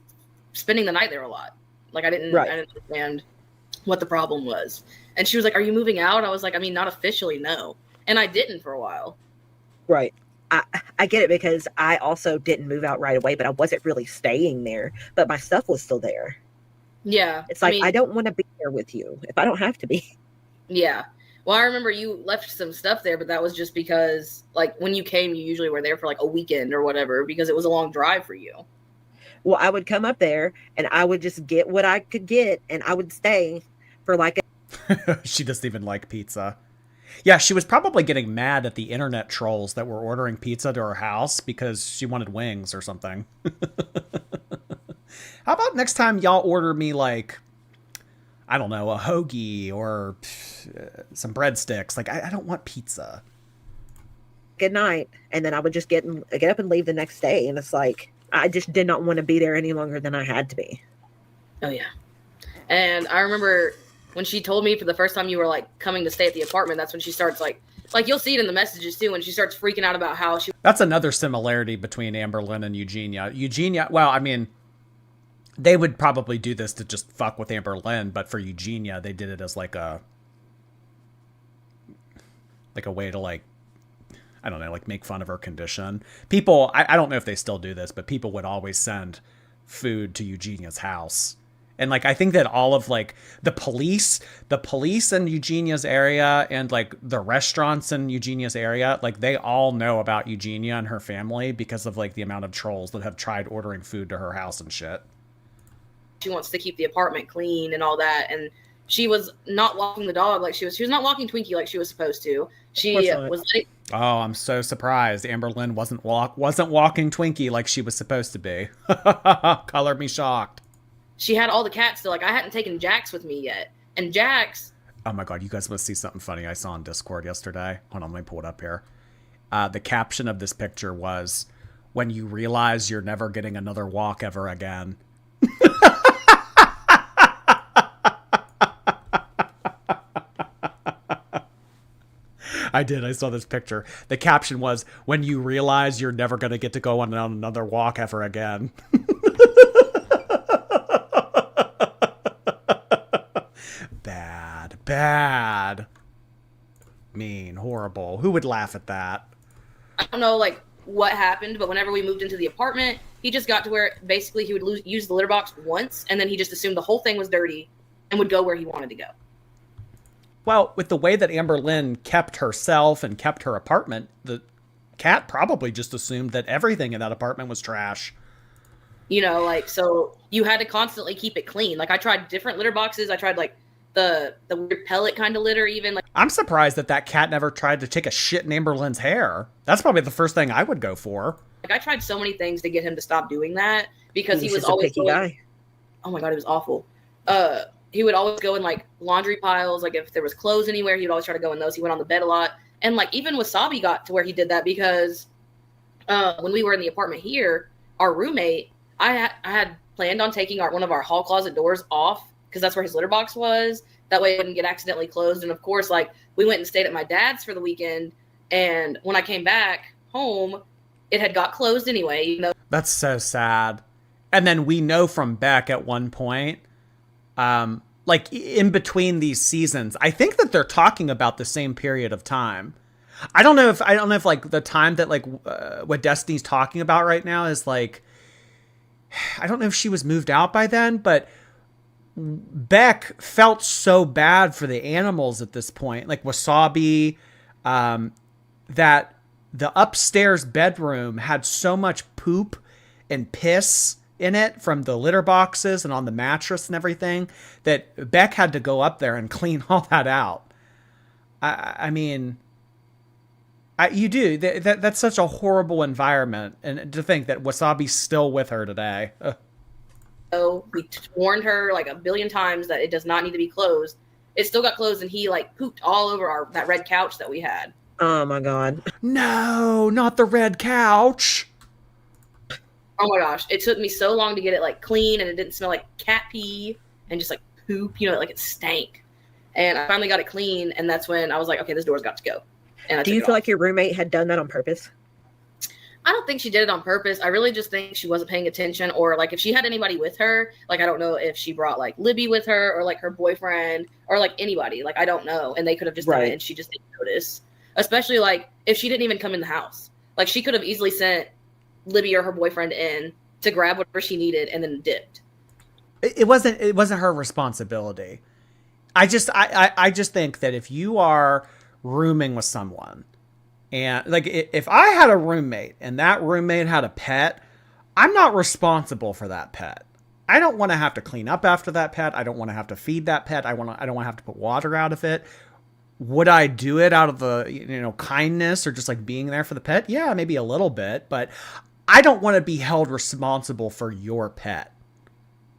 spending the night there a lot. Like I didn't understand what the problem was. And she was like, "Are you moving out?" I was like, "I mean, not officially, no." And I didn't for a while. Right. I get it, because I also didn't move out right away, but I wasn't really staying there. But my stuff was still there. Yeah. It's like, I don't want to be there with you if I don't have to be. Yeah. Well, I remember you left some stuff there, but that was just because, like, when you came, you usually were there for, like, a weekend or whatever, because it was a long drive for you. Well, I would come up there, and I would just get what I could get, and I would stay for, like, She doesn't even like pizza. Yeah, she was probably getting mad at the internet trolls that were ordering pizza to her house because she wanted wings or something. How about next time y'all order me, like, I don't know, a hoagie or some breadsticks? Like, I don't want pizza. good night, and then I would just get up and leave the next day, and it's like, I just did not want to be there any longer than I had to be. Oh, yeah. And I remember when she told me for the first time you were, like, coming to stay at the apartment, that's when she starts, like you'll see it in the messages, too, when she starts freaking out about how she... That's another similarity between Amberlynn and Eugenia. Eugenia, well, I mean, they would probably do this to just fuck with Amberlynn, but for Eugenia, they did it as, like a way to, like, I don't know, like, make fun of her condition. People, I don't know if they still do this, but people would always send food to Eugenia's house. And, like, I think that all of, like, the police in Eugenia's area and, like, the restaurants in Eugenia's area, like, they all know about Eugenia and her family because of, like, the amount of trolls that have tried ordering food to her house and shit. She wants to keep the apartment clean and all that, and she was not walking the dog like she was not walking Twinkie like she was supposed to. She was like... Oh, I'm so surprised. Amberlynn wasn't walking Twinkie like she was supposed to be. Color me shocked. She had all the cats still. Like, I hadn't taken Jax with me yet. And Jax... Oh my god, you guys must see something funny I saw on Discord yesterday. Hold on, let me pull it up here. The caption of this picture was, "When you realize you're never getting another walk ever again." I saw this picture. The caption was, "When you realize you're never going to get to go on another walk ever again." Bad. Mean, horrible. Who would laugh at that? I don't know, like, what happened, but whenever we moved into the apartment, he just got to where basically he would use the litter box once, and then he just assumed the whole thing was dirty and would go where he wanted to go. Well, with the way that Amberlynn kept herself and kept her apartment, the cat probably just assumed that everything in that apartment was trash. You know, like, so you had to constantly keep it clean. Like, I tried different litter boxes. I tried, like, the weird pellet kind of litter even. Like, I'm surprised that cat never tried to take a shit in Amberlynn's hair. That's probably the first thing I would go for. Like, I tried so many things to get him to stop doing that because he was just always a picky guy. Oh my god, it was awful. He would always go in like laundry piles. Like if there was clothes anywhere, he would always try to go in those. He went on the bed a lot. And like even Wasabi got to where he did that because when we were in the apartment here, our roommate, I had planned on taking one of our hall closet doors off because that's where his litter box was. That way it wouldn't get accidentally closed. And of course, like we went and stayed at my dad's for the weekend. And when I came back home, it had got closed anyway. You know, That's so sad. And then we know from Beck at one point, like in between these seasons, I think that they're talking about the same period of time. I don't know if like the time that like what Destiny's talking about right now is like, I don't know if she was moved out by then, but Beck felt so bad for the animals at this point, like Wasabi, that the upstairs bedroom had so much poop and piss in it from the litter boxes and on the mattress and everything that Beck had to go up there and clean all that out. I mean, you do that's such a horrible environment, and to think that Wasabi's still with her today. Ugh. so we warned her like a billion times that it does not need to be closed. It still got closed, and he like pooped all over that red couch that we had. Oh my God. No, not the red couch. Oh my gosh, it took me so long to get it like clean, and it didn't smell like cat pee and just like poop, you know, like it stank. And I finally got it clean, and that's when I was like, okay, this door's got to go. And Do you feel like your roommate had done that on purpose? I don't think she did it on purpose. I really just think she wasn't paying attention, or like if she had anybody with her, like I don't know if she brought like Libby with her or like her boyfriend or like anybody, like I don't know, and they could have just done it and she just didn't notice. Especially like if she didn't even come in the house, like she could have easily sent Libby or her boyfriend in to grab whatever she needed and then dipped. It wasn't her responsibility. I just think that if you are rooming with someone, and like if I had a roommate and that roommate had a pet, I'm not responsible for that pet. I don't want to have to clean up after that pet. I don't want to have to feed that pet. I don't want to have to put water out of it. Would I do it out of the, kindness or just like being there for the pet? Yeah, maybe a little bit, but I don't want to be held responsible for your pet.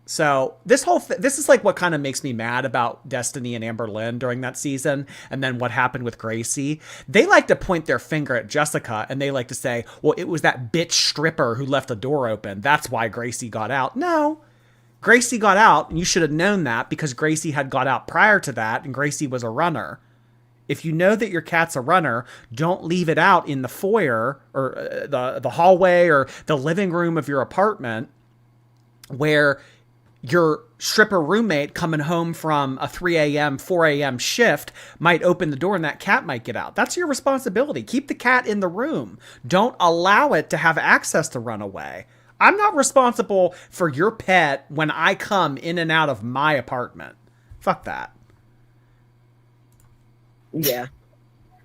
So this is like what kind of makes me mad about Destiny and Amberlynn during that season. And then what happened with Gracie. They like to point their finger at Jessica and they like to say, well, it was that bitch stripper who left the door open. That's why Gracie got out. No, Gracie got out, and you should have known that because Gracie had got out prior to that, and Gracie was a runner. If you know that your cat's a runner, don't leave it out in the foyer or the hallway or the living room of your apartment where your stripper roommate coming home from a 3 a.m., 4 a.m. shift might open the door and that cat might get out. That's your responsibility. Keep the cat in the room. Don't allow it to have access to run away. I'm not responsible for your pet when I come in and out of my apartment. Fuck that. Yeah.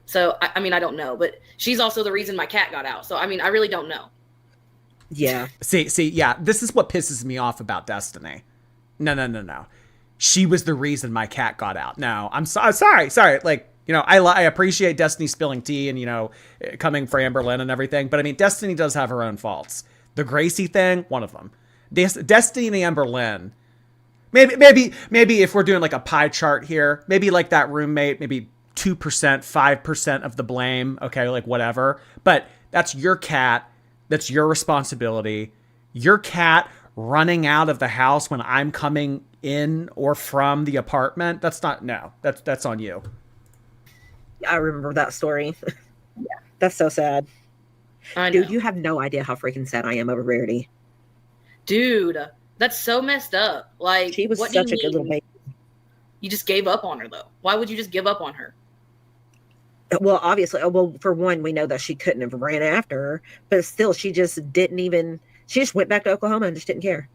So, I mean, I don't know, but she's also the reason my cat got out. So, I mean, I really don't know. Yeah. See, yeah, this is what pisses me off about Destiny. No. She was the reason my cat got out. No, I'm sorry. Like, I appreciate Destiny spilling tea and, coming for Amberlynn and everything. But I mean, Destiny does have her own faults. The Gracie thing, one of them. Destiny and Amberlynn. Maybe if we're doing like a pie chart here, maybe like that roommate, maybe 2%, 5% of the blame. Okay, like whatever. But that's your cat. That's your responsibility. Your cat running out of the house when I'm coming in or from the apartment. That's on you. I remember that story. Yeah. That's so sad. I know. Dude, you have no idea how freaking sad I am over Rarity. Dude, that's so messed up. Like, She was what such do a you good little mean? baby. You just gave up on her, though. Why would you just give up on her? Well, obviously, for one, we know that she couldn't have ran after her, but still, she just went back to Oklahoma and just didn't care.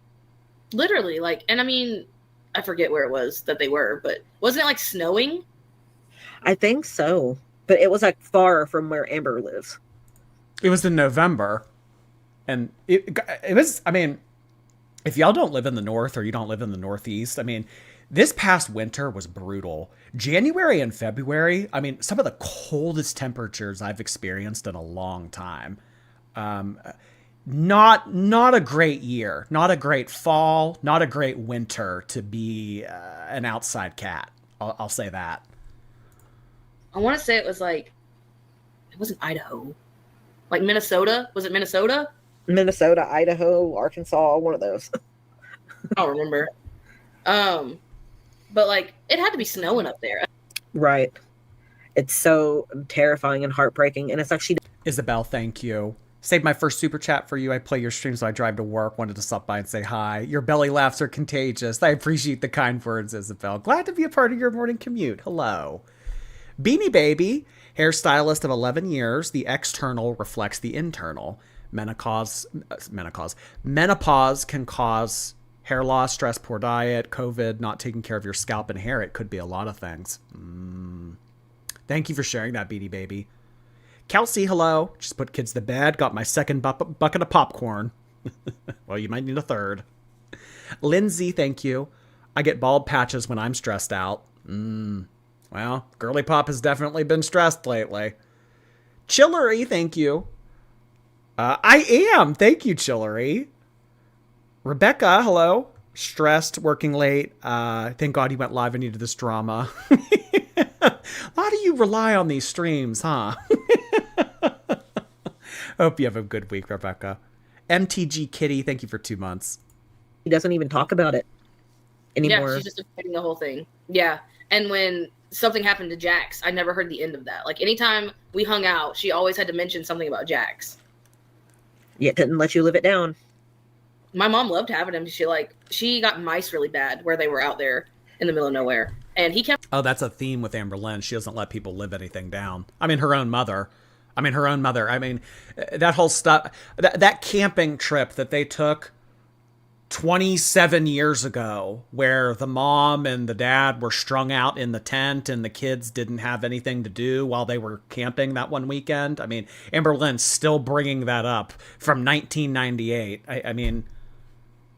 Literally, like, and I mean, I forget where it was that they were, but wasn't it like snowing? I think so, but it was like far from where Amber lives. It was in November, and it was. I mean, if y'all don't live in the North or you don't live in the Northeast, I mean, this past winter was brutal. January and February, I mean, some of the coldest temperatures I've experienced in a long time. Not a great year, not a great fall, not a great winter to be an outside cat. I'll say that. I want to say it was like It wasn't Idaho. Like Minnesota? Was it Minnesota? Minnesota, Idaho, Arkansas, one of those. I don't remember. But like it had to be snowing up there. Right. It's so terrifying and heartbreaking. And it's like Isabel, thank you. Saved my first super chat for you. I play your streams when I drive to work. Wanted to stop by and say hi. Your belly laughs are contagious. I appreciate the kind words, Isabel. Glad to be a part of your morning commute. Hello. Beanie Baby, hairstylist of 11 years. The external reflects the internal. Menopause can cause hair loss, stress, poor diet, COVID, not taking care of your scalp and hair. It could be a lot of things. Thank you for sharing that, Beanie Baby. Kelsey, hello. Just put kids to bed. Got my second bucket of popcorn. Well, you might need a third. Lindsay, thank you. I get bald patches when I'm stressed out. Well, Girly Pop has definitely been stressed lately. Chillery, thank you. I am. Thank you, Chillery. Rebecca, hello. Stressed, working late. Thank God you went live and needed this drama. Why do you rely on these streams, huh? Hope you have a good week, Rebecca. MTG Kitty, thank you for 2 months. he doesn't even talk about it anymore. Yeah, she's just avoiding the whole thing. Yeah. And when something happened to Jax, I never heard the end of that. Like, anytime we hung out, she always had to mention something about Jax. Yet didn't let you live it down. My mom loved having him. She got mice really bad where they were out there in the middle of nowhere. And he kept... Oh, that's a theme with Amberlynn. She doesn't let people live anything down. I mean, her own mother. I mean, that whole stuff, that camping trip that they took 27 years ago, where the mom and the dad were strung out in the tent and the kids didn't have anything to do while they were camping that one weekend. I mean, Amberlynn's still bringing that up from 1998. I mean,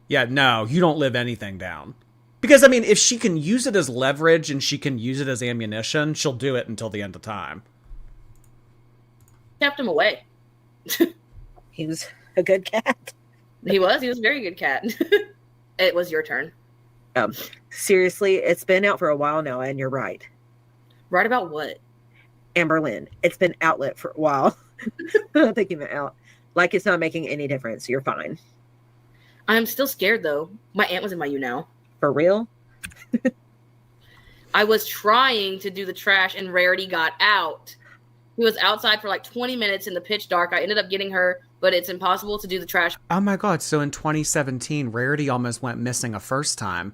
yeah, no, you don't live anything down. Because, I mean, if she can use it as leverage and she can use it as ammunition, she'll do it until the end of time. Kept him away. He was a good cat. He was a very good cat. It was your turn. Seriously, it's been out for a while now, and you're right. Right about what? Amberlynn. It's been outlet for a while. I'm taking it out. Like, it's not making any difference. You're fine. I'm still scared, though. My aunt was in my U now. For real? I was trying to do the trash, and Rarity got out. He was outside for like 20 minutes in the pitch dark. I ended up getting her, but it's impossible to do the trash. Oh my God. So in 2017, Rarity almost went missing a first time.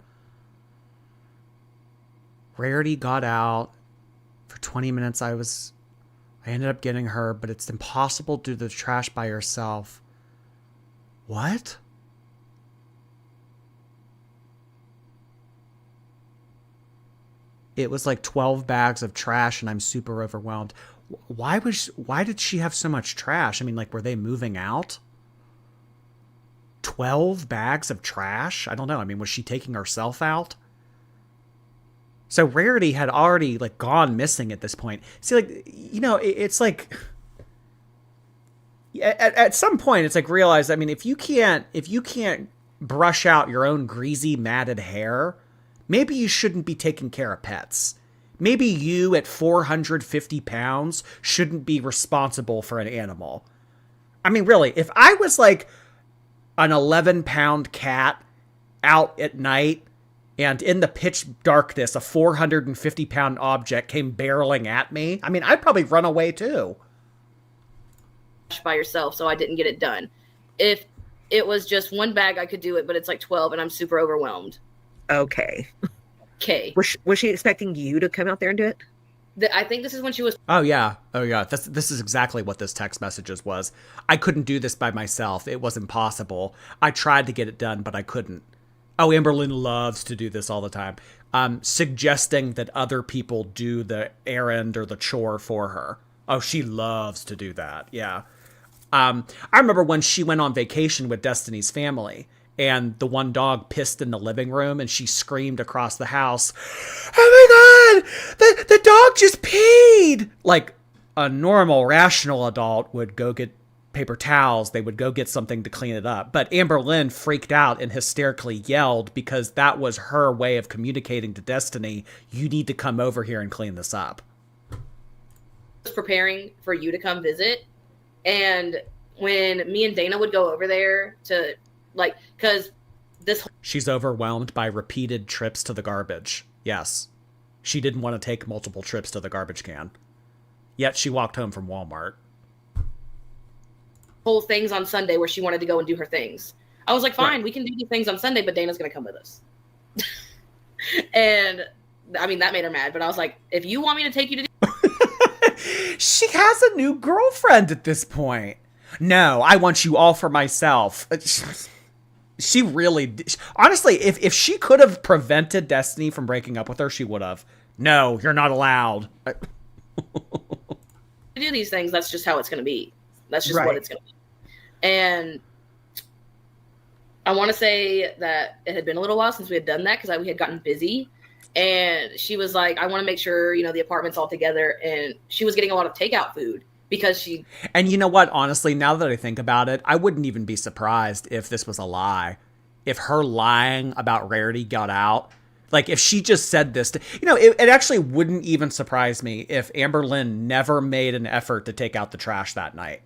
Rarity got out for 20 minutes. I ended up getting her, but it's impossible to do the trash by yourself. What? It was like 12 bags of trash and I'm super overwhelmed. Why did she have so much trash? I mean, like, were they moving out? 12 bags of trash? I don't know. I mean, was she taking herself out? So Rarity had already, like, gone missing at this point. See, like, you know, it's like... At some point, it's like, realize, I mean, if you can't brush out your own greasy, matted hair, maybe you shouldn't be taking care of pets. Maybe you, at 450 pounds, shouldn't be responsible for an animal. I mean, really, if I was like an 11-pound cat out at night and in the pitch darkness, a 450-pound object came barreling at me, I mean, I'd probably run away too. By yourself, so I didn't get it done. If it was just one bag, I could do it, but it's like 12 and I'm super overwhelmed. Okay. Okay. Was she expecting you to come out there and do it? I think this is when she was... Oh, yeah. This is exactly what this text messages was. I couldn't do this by myself. It was impossible. I tried to get it done, but I couldn't. Oh, Amberlynn loves to do this all the time. Suggesting that other people do the errand or the chore for her. Oh, she loves to do that. Yeah. I remember when she went on vacation with Destiny's family. And the one dog pissed in the living room and she screamed across the house, "Oh my God, the dog just peed!" Like a normal, rational adult would go get paper towels. They would go get something to clean it up. But Amberlynn freaked out and hysterically yelled because that was her way of communicating to Destiny, "You need to come over here and clean this up." was preparing for you to come visit. And when me and Dana would go over there to, like, because she's overwhelmed by repeated trips to the garbage. Yes. She didn't want to take multiple trips to the garbage can. Yet she walked home from Walmart. Whole things on Sunday where she wanted to go and do her things. I was like, fine, we can do these things on Sunday, but Dana's going to come with us. And, I mean, that made her mad. But I was like, if you want me to take you to do... She has a new girlfriend at this point. No, I want you all for myself. She really... Honestly, if she could have prevented Destiny from breaking up with her, she would have. No, you're not allowed. To do these things, that's just how it's going to be. That's just what it's going to be. And I want to say that it had been a little while since we had done that because we had gotten busy. And she was like, I want to make sure, the apartment's all together. And she was getting a lot of takeout food because she... And you know what? Honestly, now that I think about it, I wouldn't even be surprised if this was a lie. If her lying about Rarity got out. Like, if she just said this to... it actually wouldn't even surprise me if Amberlynn never made an effort to take out the trash that night.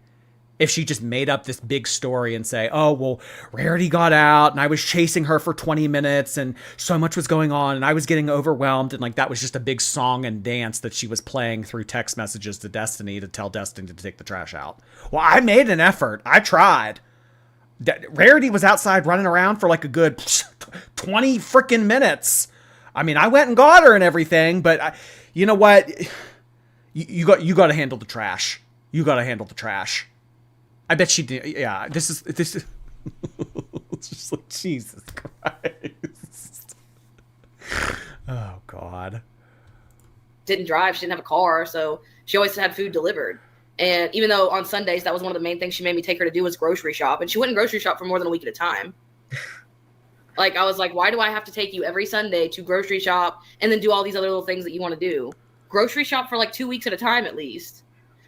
If she just made up this big story and say, oh, well, Rarity got out and I was chasing her for 20 minutes and so much was going on and I was getting overwhelmed. And like, that was just a big song and dance that she was playing through text messages to Destiny to tell Destiny to take the trash out. Well, I made an effort. I tried. Rarity was outside running around for like a good 20 freaking minutes. I mean, I went and got her and everything, but you know what? You got to handle the trash. You got to handle the trash. I bet she did. Yeah, this is it's just like, Jesus Christ. Oh, God. Didn't drive. She didn't have a car, so she always had food delivered. And even though on Sundays, that was one of the main things she made me take her to do was grocery shop. And she wouldn't grocery shop for more than a week at a time. Like, I was like, why do I have to take you every Sunday to grocery shop and then do all these other little things that you want to do? Grocery shop for like 2 weeks at a time at least.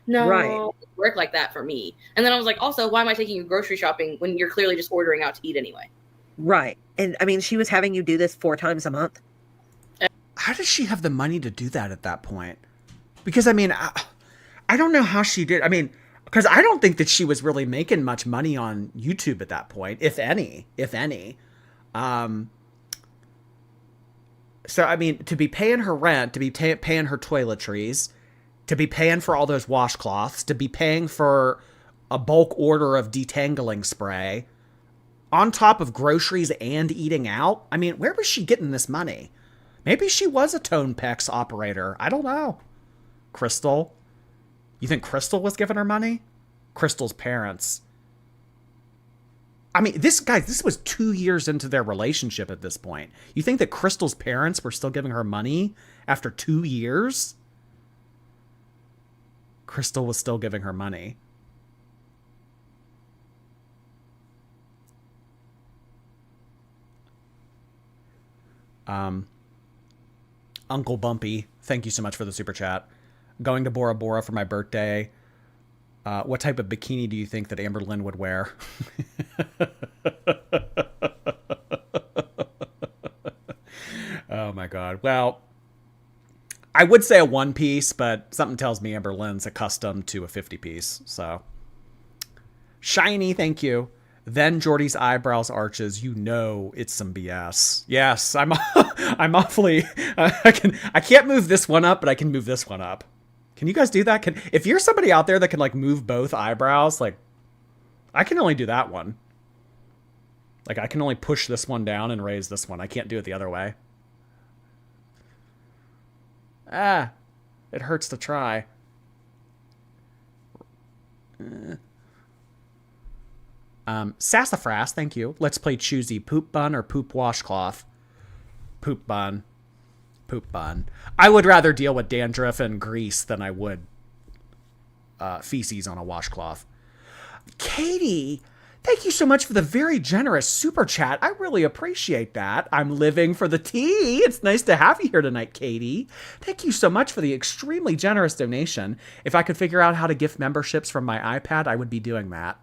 No, it doesn't work like that for me. And then I was like, also, why am I taking you grocery shopping when you're clearly just ordering out to eat anyway? Right. And I mean, she was having you do this 4 times a month. How does she have the money to do that at that point? Because, I mean, I don't know how she did. I mean, because I don't think that she was really making much money on YouTube at that point, if any. So, I mean, to be paying her rent, to be paying her toiletries, to be paying for all those washcloths, to be paying for a bulk order of detangling spray, on top of groceries and eating out. I mean, where was she getting this money? Maybe she was a Tone Pex operator. I don't know. Crystal? You think Crystal was giving her money? Crystal's parents. I mean, this was 2 years into their relationship at this point. You think that Crystal's parents were still giving her money after 2 years? Crystal was still giving her money. Uncle Bumpy, thank you so much for the super chat. Going to Bora Bora for my birthday. What type of bikini do you think that Amberlynn would wear? Oh my God. Well, I would say a 1-piece, but something tells me Amberlynn's accustomed to a 50-piece. So, shiny, thank you. Then Jordy's eyebrows arches. You know it's some BS. Yes, I'm awfully. I can't move this one up, but I can move this one up. Can you guys do that? If you're somebody out there that can like move both eyebrows, like I can only do that one. Like I can only push this one down and raise this one. I can't do it the other way. It hurts to try. Sassafras, thank you. Let's play choosy. Poop bun or poop washcloth? Poop bun. Poop bun. I would rather deal with dandruff and grease than I would feces on a washcloth. Katie, thank you so much for the very generous super chat. I really appreciate that. I'm living for the tea. It's nice to have you here tonight, Katie. Thank you so much for the extremely generous donation. If I could figure out how to gift memberships from my iPad, I would be doing that.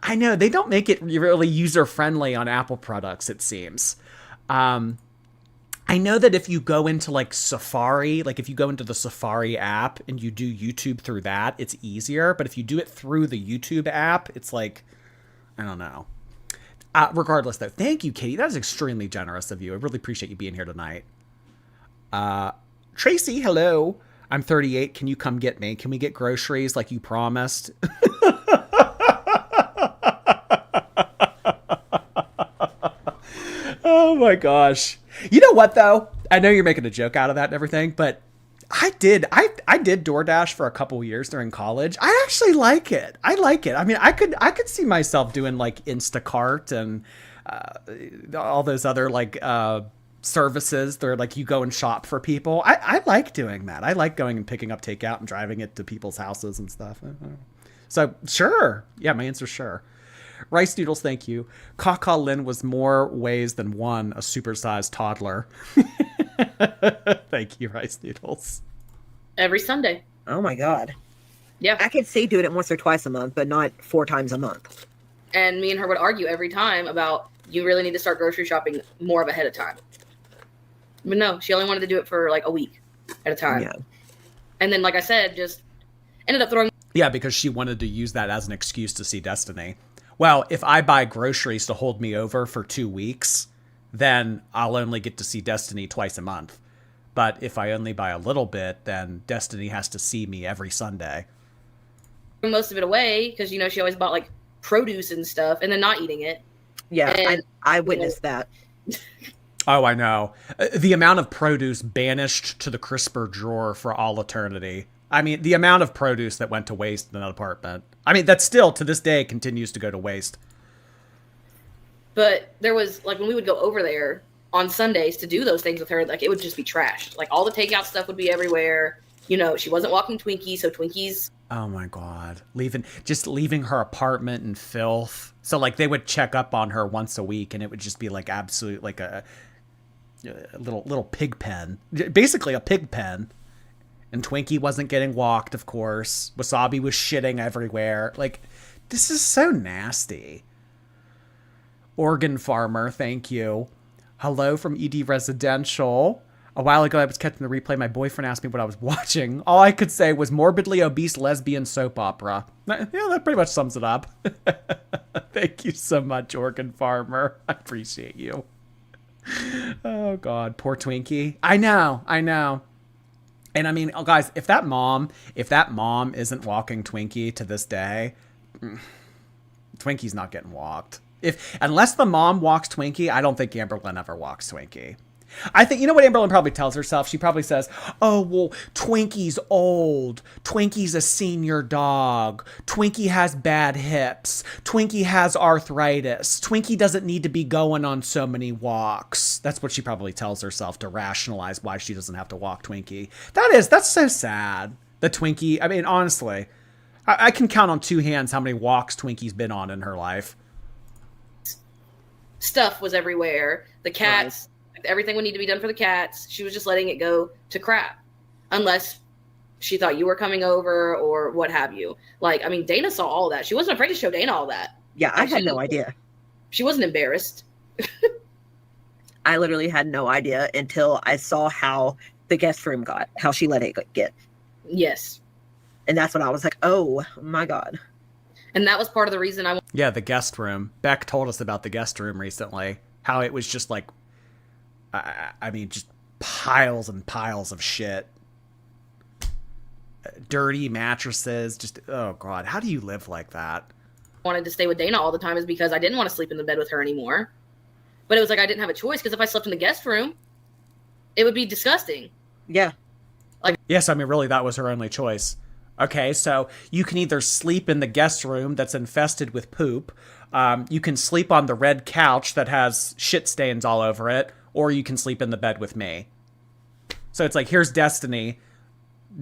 I know, they don't make it really user-friendly on Apple products, it seems. I I know that if you go into like Safari, like if you go into the Safari app and you do YouTube through that, it's easier. But if you do it through the YouTube app, it's like, I don't know. Regardless, though, thank you, Katie. That is extremely generous of you. I really appreciate you being here tonight. Tracy, hello. I'm 38. Can you come get me? Can we get groceries like you promised? Oh my gosh. You know what though? I know you're making a joke out of that and everything, but I did DoorDash for a couple years during college. I actually like it. I like it. I mean, I could see myself doing like Instacart and all those other like services. They're like you go and shop for people. I like doing that. I like going and picking up takeout and driving it to people's houses and stuff. So sure. Yeah, my answer's sure. Rice Noodles, thank you. Kaka Lynn was more ways than one a supersized toddler. Thank you, Rice Noodles. Every Sunday. Oh my God. Yeah. I could see doing it once or twice a month, but not 4 times a month. And me and her would argue every time about you really need to start grocery shopping more of ahead of time. But no, she only wanted to do it for like a week at a time. Yeah. And then, like I said, just ended up throwing. Yeah, because she wanted to use that as an excuse to see Destiny. Well, if I buy groceries to hold me over for 2 weeks, then I'll only get to see Destiny twice a month. But if I only buy a little bit, then Destiny has to see me every Sunday. Most of it away because, you know, she always bought like produce and stuff and then not eating it. Yeah, and, I witnessed that. Oh, I know. The amount of produce banished to the crisper drawer for all eternity. I mean, the amount of produce that went to waste in that apartment. I mean, that still, to this day, continues to go to waste. But there was, like, when we would go over there on Sundays to do those things with her, like, it would just be trashed. Like, all the takeout stuff would be everywhere. You know, she wasn't walking Twinkies, so Twinkies... Oh, my God. Leaving her apartment in filth. So, like, they would check up on her once a week, and it would just be, like, absolute, like, a little pig pen. Basically, a pig pen. And Twinkie wasn't getting walked, of course. Wasabi was shitting everywhere. Like, this is so nasty. Organ Farmer, thank you. Hello from ED Residential. A while ago, I was catching the replay. My boyfriend asked me what I was watching. All I could say was morbidly obese lesbian soap opera. Yeah, that pretty much sums it up. Thank you so much, Organ Farmer. I appreciate you. Oh, God. Poor Twinkie. I know. And I mean, guys, if that mom isn't walking Twinkie to this day, Twinkie's not getting walked. Unless the mom walks Twinkie, I don't think Amberlynn ever walks Twinkie. I think, you know what Amberlynn probably tells herself? She probably says, oh, well, Twinkie's old. Twinkie's a senior dog. Twinkie has bad hips. Twinkie has arthritis. Twinkie doesn't need to be going on so many walks. That's what she probably tells herself to rationalize why she doesn't have to walk Twinkie. That's so sad. The Twinkie, I mean, honestly, I can count on 2 hands how many walks Twinkie's been on in her life. Stuff was everywhere. The cats... Right. Everything would need to be done for the cats. She was just letting it go to crap. Unless she thought you were coming over or what have you. Like, I mean, Dana saw all that. She wasn't afraid to show Dana all that. Yeah, I had no idea. She wasn't embarrassed. I literally had no idea until I saw how the guest room got, how she let it get. Yes. And that's when I was like, oh my God. And that was part of the reason I... Yeah, the guest room. Beck told us about the guest room recently. How it was just like, I mean, just piles and piles of shit. Dirty mattresses. Just, oh, God. How do you live like that? Wanted to stay with Dana all the time is because I didn't want to sleep in the bed with her anymore. But it was like I didn't have a choice because if I slept in the guest room, it would be disgusting. Yeah. Like, yes, I mean, really, that was her only choice. Okay, so you can either sleep in the guest room that's infested with poop. You can sleep on the red couch that has shit stains all over it. Or you can sleep in the bed with me. So it's like, here's Destiny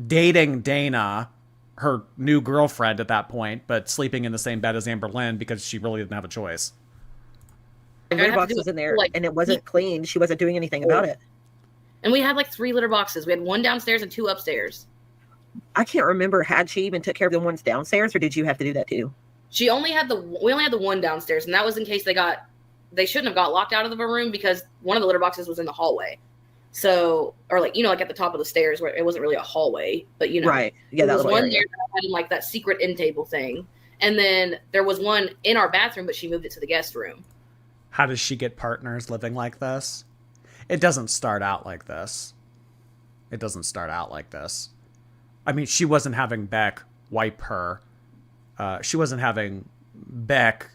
dating Dana, her new girlfriend at that point, but sleeping in the same bed as Amberlynn because she really didn't have a choice. The litter box was in there, like, and it wasn't clean. She wasn't doing anything about it. And we had like 3 litter boxes. We had 1 downstairs and 2 upstairs. I can't remember. Had she even took care of the ones downstairs, or did you have to do that too? We only had the 1 downstairs, and that was in case they shouldn't have got locked out of the room because one of the litter boxes was in the hallway. So, or like, you know, like at the top of the stairs where it wasn't really a hallway, but you know, Right. Yeah, there that was little one area. there that had like that secret end table thing. And then there was one in our bathroom, but she moved it to the guest room. How does she get partners living like this? It doesn't start out like this. It doesn't start out like this. I mean, she wasn't having Beck wipe her. She wasn't having Beck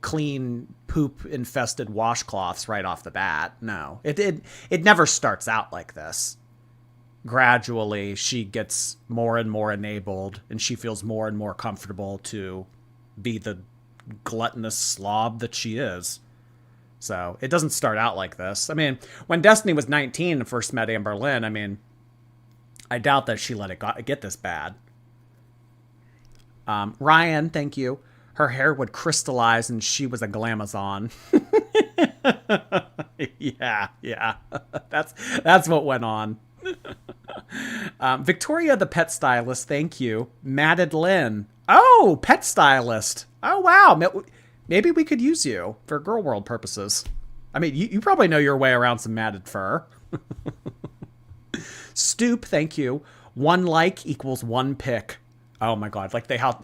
clean poop-infested washcloths right off the bat. No, it never starts out like this. Gradually, she gets more and more enabled, and she feels more and more comfortable to be the gluttonous slob that she is. So it doesn't start out like this. I mean, when Destiny was 19 and first met Amberlynn, I mean, I doubt that she let it get this bad. Ryan, thank you. Her hair would crystallize and she was a glamazon. yeah. That's what went on. Victoria, the pet stylist, thank you. Matted Lynn. Oh, pet stylist. Oh, wow. Maybe we could use you for Girl World purposes. I mean, you probably know your way around some matted fur. Stoop, thank you. 1 like equals 1 pick. Oh my god, like they have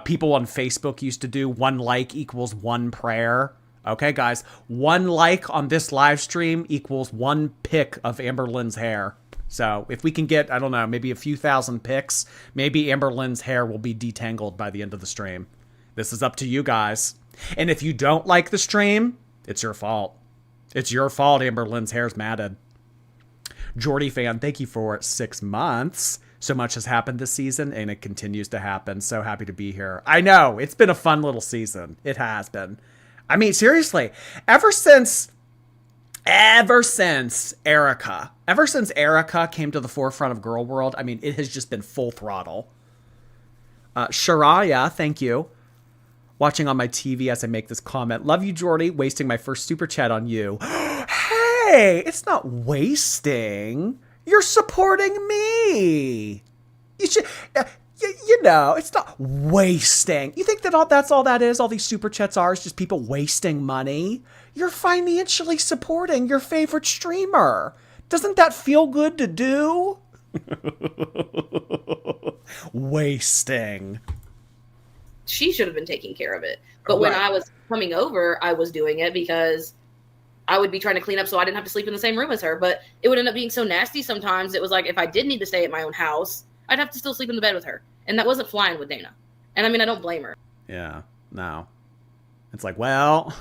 people on Facebook used to do 1 like equals 1 prayer. Okay, guys, 1 like on this live stream equals 1 pick of Amberlynn's hair. So if we can get, I don't know, maybe a few thousand picks, maybe Amberlynn's hair will be detangled by the end of the stream. This is up to you guys. And if you don't like the stream, it's your fault. It's your fault Amberlynn's hair's matted. Jordy fan, thank you for 6 months. So much has happened this season, and it continues to happen. So happy to be here. I know, it's been a fun little season. It has been. I mean, seriously, ever since Erica came to the forefront of Girl World, I mean, it has just been full throttle. Sharaya, thank you. Watching on my TV as I make this comment. Love you, Jordy. Wasting my first super chat on you. Hey, it's not wasting. You're supporting me. You should, you know, it's not wasting. You think that that's all that is? All these super chats are is just people wasting money? You're financially supporting your favorite streamer. Doesn't that feel good to do? Wasting. She should have been taking care of it. But when I was coming over, I was doing it because I would be trying to clean up so I didn't have to sleep in the same room as her. But it would end up being so nasty sometimes. It was like if I did need to stay at my own house, I'd have to still sleep in the bed with her. And that wasn't flying with Dana. And I mean, I don't blame her. Yeah, no. It's like, well,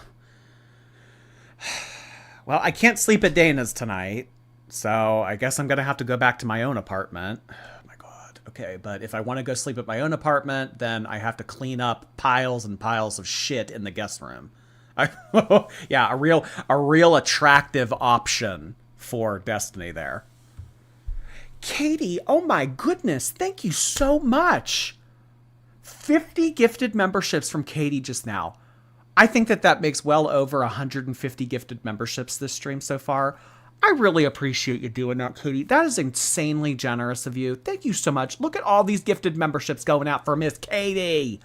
I can't sleep at Dana's tonight. So I guess I'm going to have to go back to my own apartment. Oh my God. Okay, but if I want to go sleep at my own apartment, then I have to clean up piles and piles of shit in the guest room. Yeah, a real attractive option for Destiny there. Katie, oh my goodness, thank you so much. 50 gifted memberships from Katie just now. I think that makes well over 150 gifted memberships this stream so far. I really appreciate you doing that, Katie. That is insanely generous of you. Thank you so much. Look at all these gifted memberships going out for Miss Katie.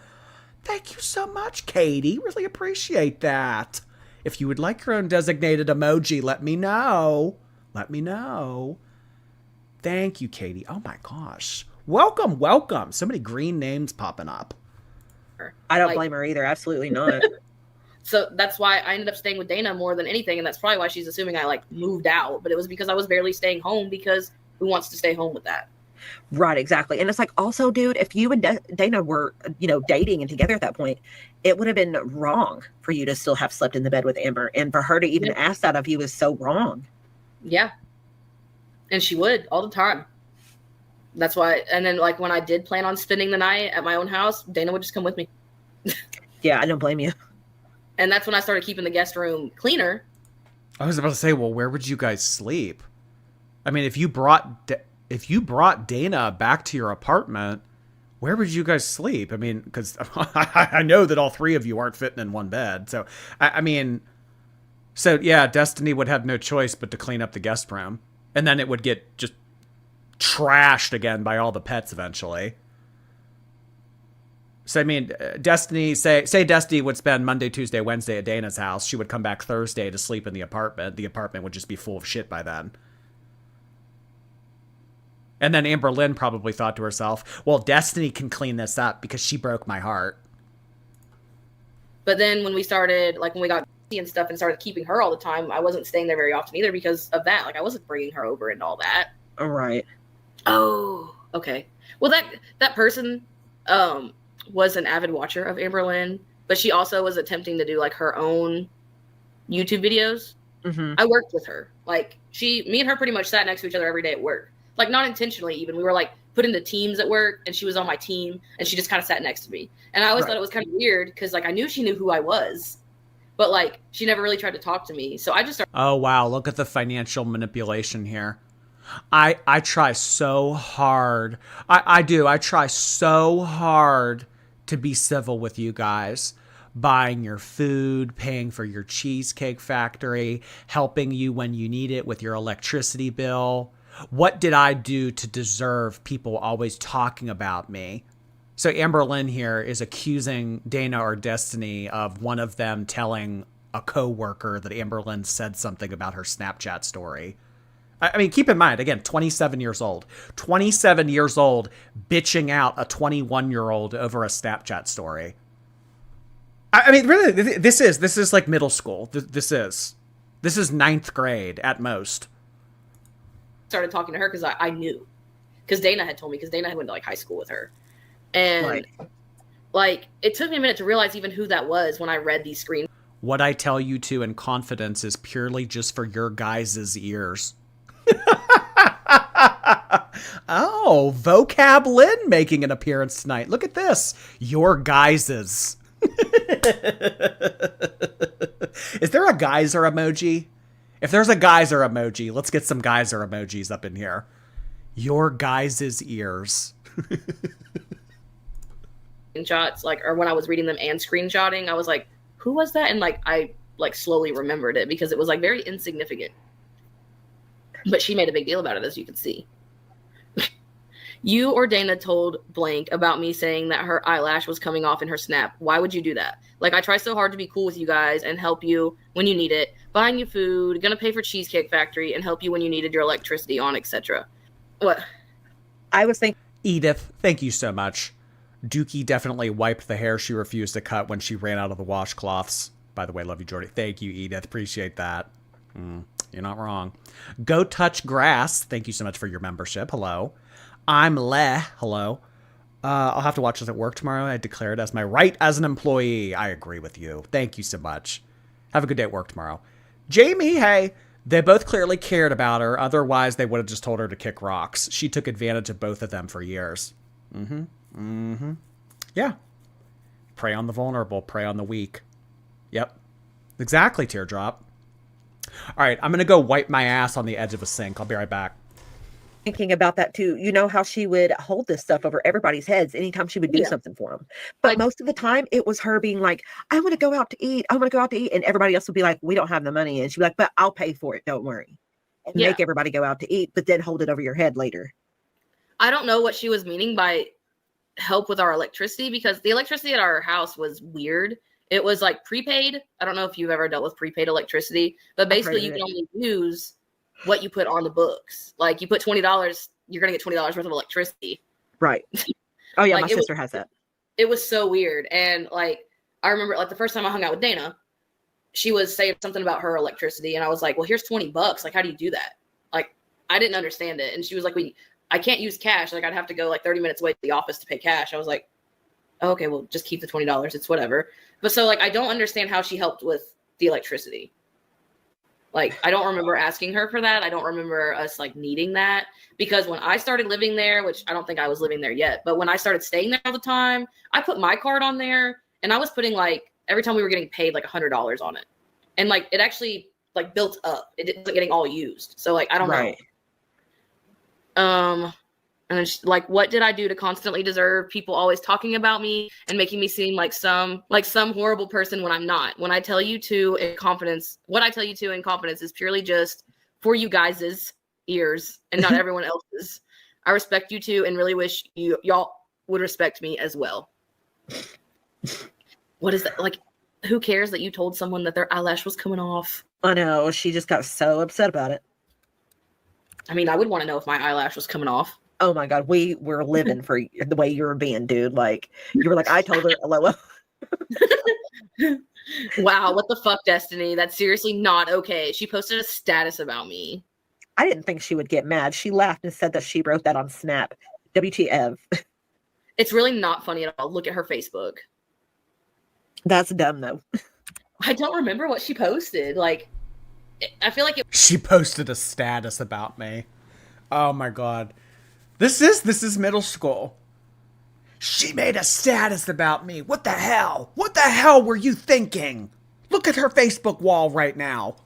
Thank you so much, Katie. Really appreciate that. If you would like your own designated emoji, let me know. Let me know. Thank you, Katie. Oh my gosh. Welcome, welcome. So many green names popping up. I don't blame her either. Absolutely not. So that's why I ended up staying with Dana more than anything. And that's probably why she's assuming I moved out. But it was because I was barely staying home because who wants to stay home with that? Right, exactly. And it's like, also, dude, if you and Dana were, dating and together at that point, it would have been wrong for you to still have slept in the bed with Amber. And for her to even ask that of you is so wrong. Yeah. And she would all the time. That's why. And then when I did plan on spending the night at my own house, Dana would just come with me. Yeah, I don't blame you. And that's when I started keeping the guest room cleaner. I was about to say, well, where would you guys sleep? I mean, if you brought Dana back to your apartment, where would you guys sleep? I mean, because I know that all three of you aren't fitting in one bed. So, yeah, Destiny would have no choice but to clean up the guest room. And then it would get just trashed again by all the pets eventually. So I mean, Destiny, say Destiny would spend Monday, Tuesday, Wednesday at Dana's house. She would come back Thursday to sleep in the apartment. The apartment would just be full of shit by then. And then Amberlynn probably thought to herself, well, Destiny can clean this up because she broke my heart. But then when we started, like when we got and stuff and started keeping her all the time, I wasn't staying there very often either because of that. Like I wasn't bringing her over and all that. All right. Oh, okay. Well, that person was an avid watcher of Amberlynn, but she also was attempting to do like her own YouTube videos. Mm-hmm. I worked with her. Like me and her pretty much sat next to each other every day at work. Like not intentionally even. We were like put into teams at work and she was on my team and she just kind of sat next to me. And I always thought it was kind of weird because like I knew she knew who I was, but like she never really tried to talk to me. So I just started. Oh, wow. Look at the financial manipulation here. I try so hard. I do. I try so hard to be civil with you guys. Buying your food, paying for your cheesecake factory, helping you when you need it with your electricity bill. What did I do to deserve people always talking about me? So Amberlynn here is accusing Dana or Destiny of one of them telling a coworker that Amberlynn said something about her Snapchat story. I mean, keep in mind, again, 27 years old. 27 years old bitching out a 21-year-old over a Snapchat story. I mean, really, this is like middle school. This is ninth grade at most. Started talking to her because I knew. Because Dana had told me, because Dana had went to like high school with her. And like, it took me a minute to realize even who that was when I read these screens. What I tell you to in confidence is purely just for your guys' ears. Oh, Vocab Lynn making an appearance tonight. Look at this. Your guys's. Is there a geyser emoji? If there's a geyser emoji, let's get some geyser emojis up in here. Your guys' ears. Screenshots, like, or when I was reading them and screenshotting, I was like, who was that? And like, I like slowly remembered it because it was like very insignificant. But she made a big deal about it, as you can see. You or Dana told blank about me saying that her eyelash was coming off in her snap. Why would you do that? Like, I try so hard to be cool with you guys and help you when you need it. Buying you food, gonna pay for Cheesecake Factory, and help you when you needed your electricity on, etc. What? I was thinking. Edith, thank you so much. Dookie definitely wiped the hair she refused to cut when she ran out of the washcloths. By the way, love you, Jordy. Thank you, Edith. Appreciate that. You're not wrong. Go Touch Grass. Thank you so much for your membership. Hello. I'm Le. Hello. I'll have to watch this at work tomorrow. I declare it as my right as an employee. I agree with you. Thank you so much. Have a good day at work tomorrow. Jamie, hey. They both clearly cared about her. Otherwise, they would have just told her to kick rocks. She took advantage of both of them for years. Yeah. Prey on the vulnerable. Prey on the weak. Yep. Exactly, Teardrop. All right, I'm going to go wipe my ass on the edge of a sink. I'll be right back. Thinking about that too. You know how she would hold this stuff over everybody's heads anytime she would do something for them. But like, most of the time it was her being like, I want to go out to eat. I want to go out to eat. And everybody else would be like, we don't have the money. And she'd be like, but I'll pay for it. Don't worry. And make everybody go out to eat, but then hold it over your head later. I don't know what she was meaning by help with our electricity, because the electricity at our house was weird. It was like prepaid. I don't know if you've ever dealt with prepaid electricity, but basically you can only use what you put on the books. Like you put $20, you're going to get $20 worth of electricity. Right. Oh yeah. Like, my sister has that. It was so weird. And like, I remember like the first time I hung out with Dana, she was saying something about her electricity. And I was like, well, here's $20. Like, how do you do that? Like, I didn't understand it. And she was like, I can't use cash. Like I'd have to go like 30 minutes away to the office to pay cash. I was like, oh, okay, well just keep the $20. It's whatever. But so like, I don't understand how she helped with the electricity. Like, I don't remember asking her for that. I don't remember us like needing that, because when I started living there, which I don't think I was living there yet, but when I started staying there all the time, I put my card on there and I was putting like, every time we were getting paid like $100 on it. And like, it actually like built up. It wasn't getting all used. So like, I don't know. And then like, what did I do to constantly deserve people always talking about me and making me seem like some horrible person when I'm not? When I tell you to in confidence, what I tell you to in confidence is purely just for you guys' ears and not everyone else's. I respect you too and really wish y'all would respect me as well. What is that? Like, who cares that you told someone that their eyelash was coming off? I know, she just got so upset about it. I mean, I would want to know if my eyelash was coming off. Oh my God, we were living for the way you were being, dude. Like, you were like, I told her, LOL. Wow, what the fuck, Destiny? That's seriously not okay. She posted a status about me. I didn't think she would get mad. She laughed and said that she wrote that on Snap. WTF. It's really not funny at all. Look at her Facebook. That's dumb, though. I don't remember what she posted. Like, I feel like She posted a status about me. Oh my God. This is middle school. She made a status about me. What the hell? What the hell were you thinking? Look at her Facebook wall right now.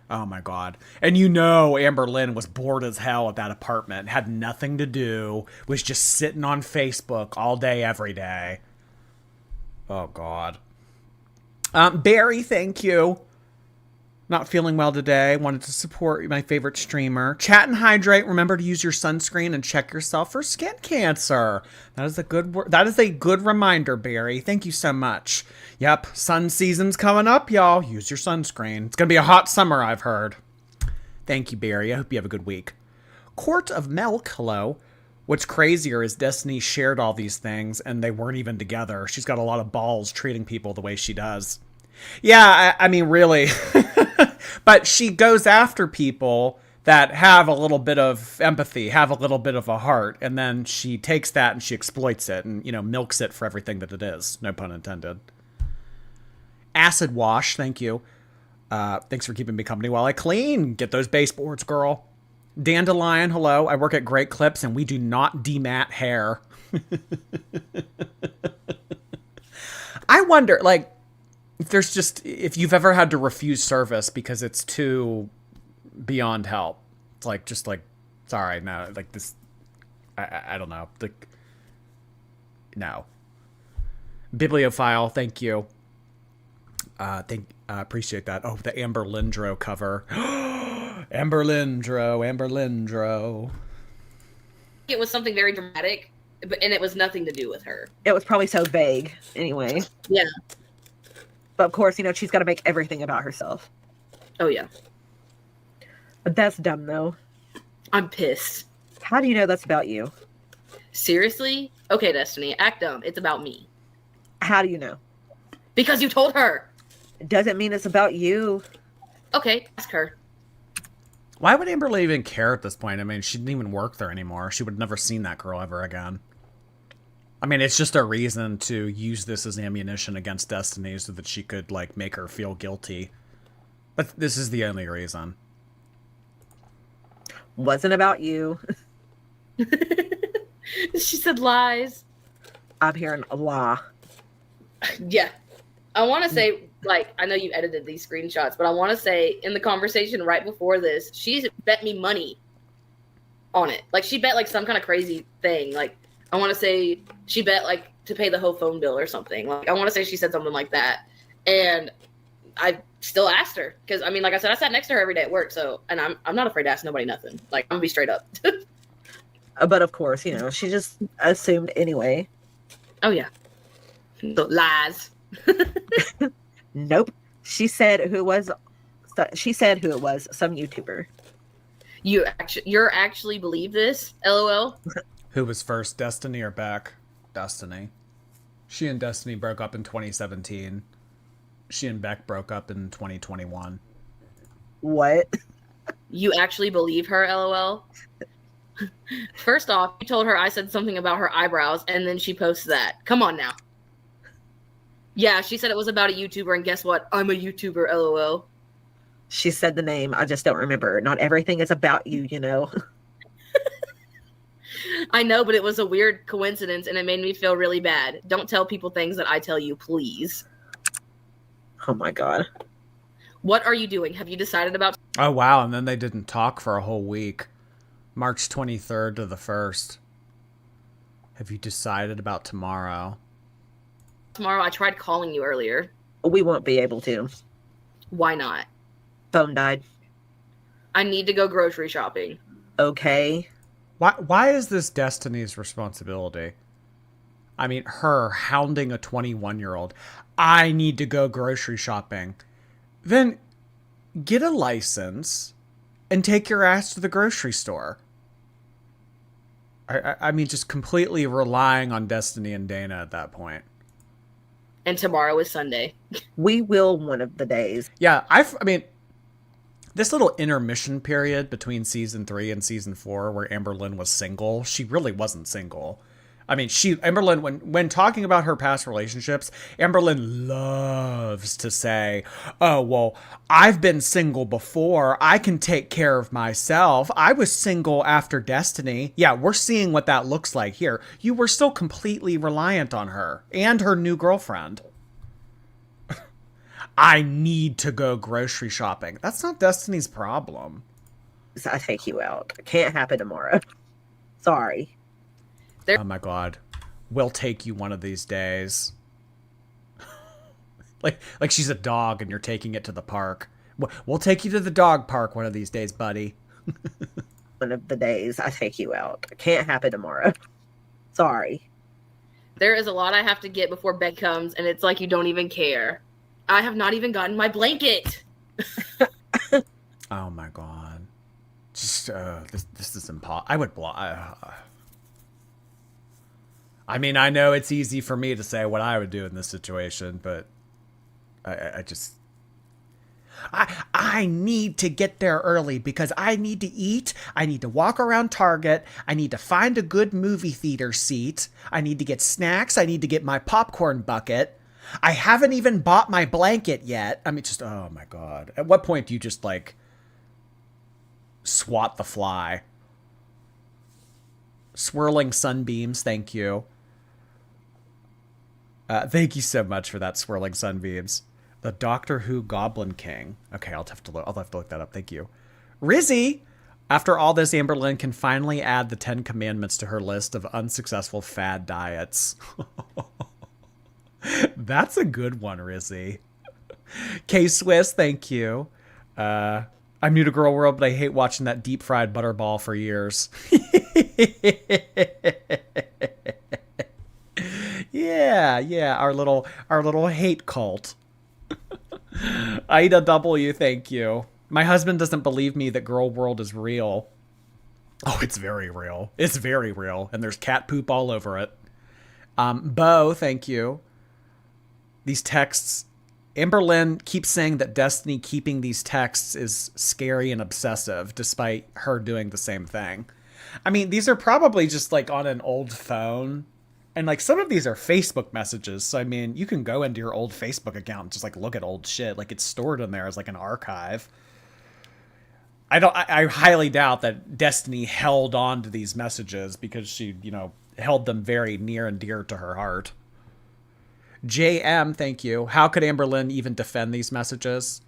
Oh my God. And you know Amberlynn was bored as hell at that apartment. Had nothing to do. Was just sitting on Facebook all day, every day. Oh God. Barry, thank you. Not feeling well today. Wanted to support my favorite streamer. Chat and hydrate. Remember to use your sunscreen and check yourself for skin cancer. That is a good reminder, Barry. Thank you so much. Yep, sun season's coming up, y'all. Use your sunscreen. It's gonna be a hot summer, I've heard. Thank you, Barry. I hope you have a good week. Quart of Milk, hello. What's crazier is Destiny shared all these things and they weren't even together. She's got a lot of balls treating people the way she does. Yeah, I mean, really. But she goes after people that have a little bit of empathy, have a little bit of a heart, and then she takes that and she exploits it and, milks it for everything that it is. No pun intended. Acid Wash, thank you. Thanks for keeping me company while I clean. Get those baseboards, girl. Dandelion, hello. I work at Great Clips and we do not demat hair. I wonder, like, if you've ever had to refuse service because it's too beyond help. It's like, sorry, no, like this, I don't know. Like, no. Bibliophile, thank you. Appreciate that. Oh, the Amberlynn cover. Amberlynn. it was something very dramatic, and it was nothing to do with her. It was probably so vague, anyway. Yeah. But of course, she's got to make everything about herself. Oh, yeah. But that's dumb, though. I'm pissed. How do you know that's about you? Seriously? Okay, Destiny, act dumb. It's about me. How do you know? Because you told her. It doesn't mean it's about you. Okay, ask her. Why would Amberlynn even care at this point? I mean, she didn't even work there anymore. She would have never seen that girl ever again. I mean, it's just a reason to use this as ammunition against Destiny so that she could, like, make her feel guilty. But this is the only reason. Wasn't about you. She said lies. I'm hearing a lie. Yeah. I want to say, like, I know you edited these screenshots, but I want to say in the conversation right before this, she's bet me money on it. Like, she bet, like, some kind of crazy thing. Like, I want to say she bet, like, to pay the whole phone bill or something. Like, I want to say she said something like that. And I still asked her. Because, I mean, like I said, I sat next to her every day at work. So, and I'm not afraid to ask nobody nothing. Like, I'm going to be straight up. But, of course, she just assumed anyway. Oh, yeah. So, lies. Nope. She said who it was. Some YouTuber. You're actually believe this? LOL. Who was first, Destiny or Beck? Destiny. She and Destiny broke up in 2017. She and Beck broke up in 2021. What? You actually believe her? LOL. First off, you told her I said something about her eyebrows, and then she posts that. Come on now. Yeah, she said it was about a YouTuber, and guess what? I'm a YouTuber, LOL. She said the name. I just don't remember. Not everything is about you, I know, but it was a weird coincidence, and it made me feel really bad. Don't tell people things that I tell you, please. Oh, my God. What are you doing? Have you decided about... Oh, wow, and then they didn't talk for a whole week. March 23rd to the 1st. Have you decided about tomorrow? Tomorrow, I tried calling you earlier. We won't be able to. Why not? Phone died. I need to go grocery shopping. Okay. Why is this Destiny's responsibility? I mean, her hounding a 21-year-old. I need to go grocery shopping. Then get a license and take your ass to the grocery store. I mean, just completely relying on Destiny and Dana at that point. And tomorrow is Sunday. We will one of the days. Yeah, I mean, this little intermission period between season 3 and season 4 where Amberlynn was single, she really wasn't single. I mean, Amberlynn, when talking about her past relationships, Amberlynn loves to say, oh, well, I've been single before. I can take care of myself. I was single after Destiny. Yeah, we're seeing what that looks like here. You were still completely reliant on her and her new girlfriend. I need to go grocery shopping. That's not Destiny's problem. I take you out. It can't happen tomorrow. Sorry. Oh my God. We'll take you one of these days. like she's a dog and you're taking it to the park. We'll take you to the dog park one of these days, buddy. One of the days I take you out. It can't happen tomorrow. Sorry. There is a lot I have to get before Beck comes, and it's like you don't even care. I have not even gotten my blanket. Oh my God. Just, this is impossible. I would block. I mean, I know it's easy for me to say what I would do in this situation, but I need to get there early because I need to eat. I need to walk around Target. I need to find a good movie theater seat. I need to get snacks. I need to get my popcorn bucket. I haven't even bought my blanket yet. I mean, just, oh my God. At what point do you just like swat the fly? Swirling sunbeams, thank you. Thank you so much for that, swirling sunbeams. The Doctor Who Goblin King. Okay, I'll have to look that up. Thank you. Rizzy! After all this, Amberlynn can finally add the 10 Commandments to her list of unsuccessful fad diets. That's a good one, Rizzy. K-Swiss, thank you. I'm new to Girl World, but I hate watching that deep-fried butterball for years. Yeah, our little hate cult. Ida W, thank you. My husband doesn't believe me that Girl World is real. Oh, it's very real. It's very real, and there's cat poop all over it. Bo, thank you. These texts, Amberlynn keeps saying that Destiny keeping these texts is scary and obsessive, despite her doing the same thing. I mean, these are probably just like on an old phone. And like some of these are Facebook messages. So, I mean, you can go into your old Facebook account and just like look at old shit. Like it's stored in there as like an archive. I highly doubt that Destiny held on to these messages because she, held them very near and dear to her heart. JM, thank you. How could Amberlynn even defend these messages?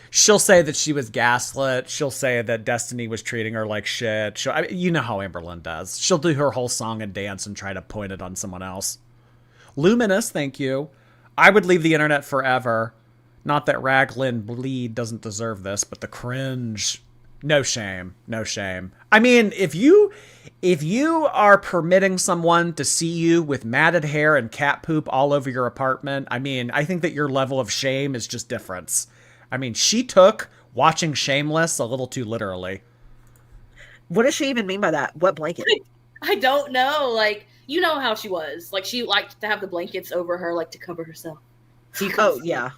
She'll say that she was gaslit. She'll say that Destiny was treating her like shit. You know how Amberlynn does. She'll do her whole song and dance and try to point it on someone else. Luminous, thank you. I would leave the internet forever. Not that Raglan Bleed doesn't deserve this, but the cringe. No shame. No shame. I mean, if you are permitting someone to see you with matted hair and cat poop all over your apartment, I mean, I think that your level of shame is just different. I mean, she took watching Shameless a little too literally. What does she even mean by that? What blanket? I don't know. Like, you know how she was. Like, she liked to have the blankets over her, like, to cover herself. Oh, yeah.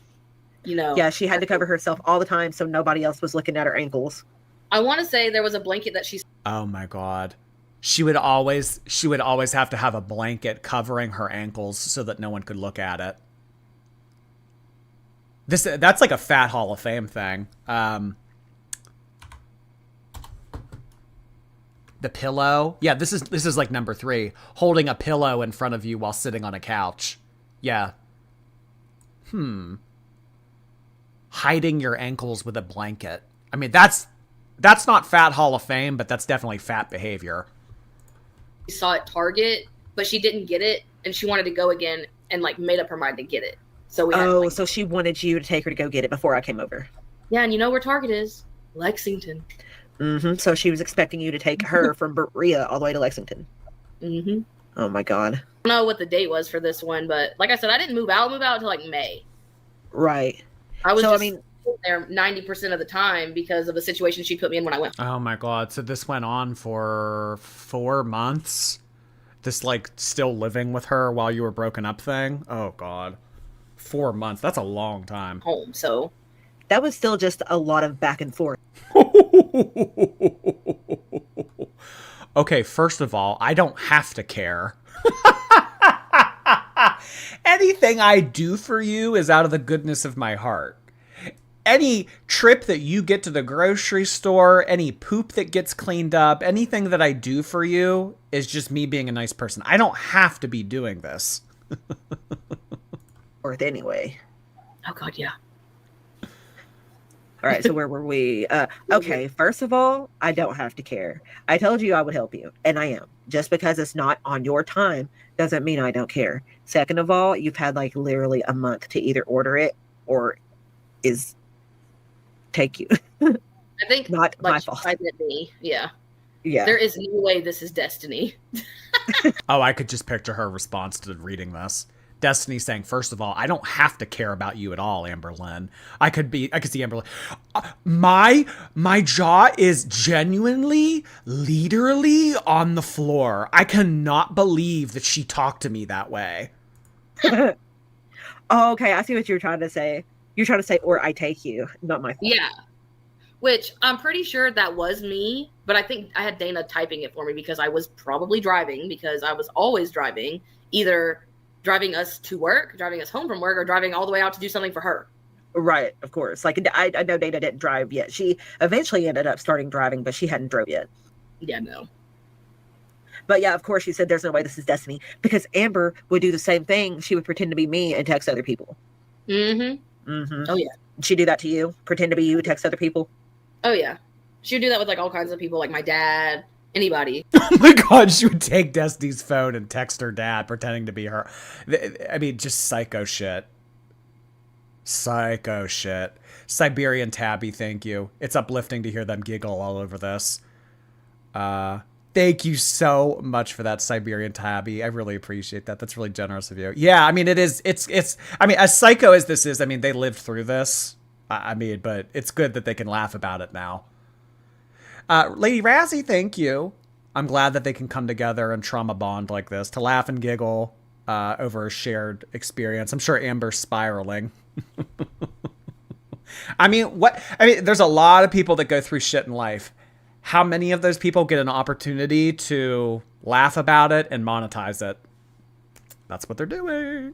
Yeah, she had to cover herself all the time so nobody else was looking at her ankles. I want to say there was a blanket that she... Oh, my God. She would always have to have a blanket covering her ankles so that no one could look at it. That's like a Fat Hall of Fame thing. The pillow. Yeah, this is like number 3. Holding a pillow in front of you while sitting on a couch. Yeah. Hiding your ankles with a blanket. I mean, that's not Fat Hall of Fame, but that's definitely fat behavior. She saw at Target, but she didn't get it, and she wanted to go again and like made up her mind to get it. So so she wanted you to take her to go get it before I came over. Yeah, and you know where Target is? Lexington. Mm-hmm. So she was expecting you to take her from Berea all the way to Lexington. Mm-hmm. Oh my God. I don't know what the date was for this one, but like I said, I didn't move out. I moved out until like May. Right. I was So, just there 90% of the time because of the situation she put me in when I went. Oh my God. So this went on for 4 months? This, like, still living with her while you were broken up thing? Oh God. 4 months. That's a long time. Home, so that was still just a lot of back and forth. Okay, first of all, I don't have to care. Anything I do for you is out of the goodness of my heart. Any trip that you get to the grocery store, any poop that gets cleaned up, anything that I do for you is just me being a nice person. I don't have to be doing this. Or anyway. oh God, yeah. All right, so where were we? Okay, first of all, I don't have to care. I told you I would help you, and I am. Just because it's not on your time doesn't mean I don't care. Second of all, you've had like literally a month to either order it or is take you. I think Not like my fault. me. Yeah. Yeah. There is no way this is destiny. Oh, I could just picture her response to reading this. Destiny saying, first of all, I don't have to care about you at all, Amberlynn. I could see Amberlynn. My jaw is genuinely, literally on the floor. I cannot believe that she talked to me that way. Oh, okay, I see what you're trying to say. You're trying to say, or I take you, not my fault. Yeah. Which I'm pretty sure that was me, but I think I had Dana typing it for me because I was probably driving, because I was always driving, either driving us to work, driving us home from work, or driving all the way out to do something for her. Right, of course. Like, I know Dana didn't drive yet. She eventually ended up starting driving, but she hadn't drove yet. Yeah, no. But yeah, of course, she said there's no way this is destiny, because Amber would do the same thing. She would pretend to be me and text other people. Mm-hmm. Mm-hmm. Oh, yeah. She do that to you? Pretend to be you, text other people? Oh, yeah. She would do that with like all kinds of people, like my dad, anybody. Oh my God, she would take Destiny's phone and text her dad pretending to be her. I mean, just psycho shit. Psycho shit. Siberian Tabby, thank you. It's uplifting to hear them giggle all over this. Thank you so much for that, Siberian Tabby. I really appreciate that. That's really generous of you. Yeah, I mean, it's, I mean, as psycho as this is, I mean, they lived through this. I mean, but it's good that they can laugh about it now. Lady Razzie, thank you. I'm glad that they can come together and trauma bond like this to laugh and giggle over a shared experience. I'm sure Amber's spiraling. I mean, there's a lot of people that go through shit in life. How many of those people get an opportunity to laugh about it and monetize it? That's what they're doing.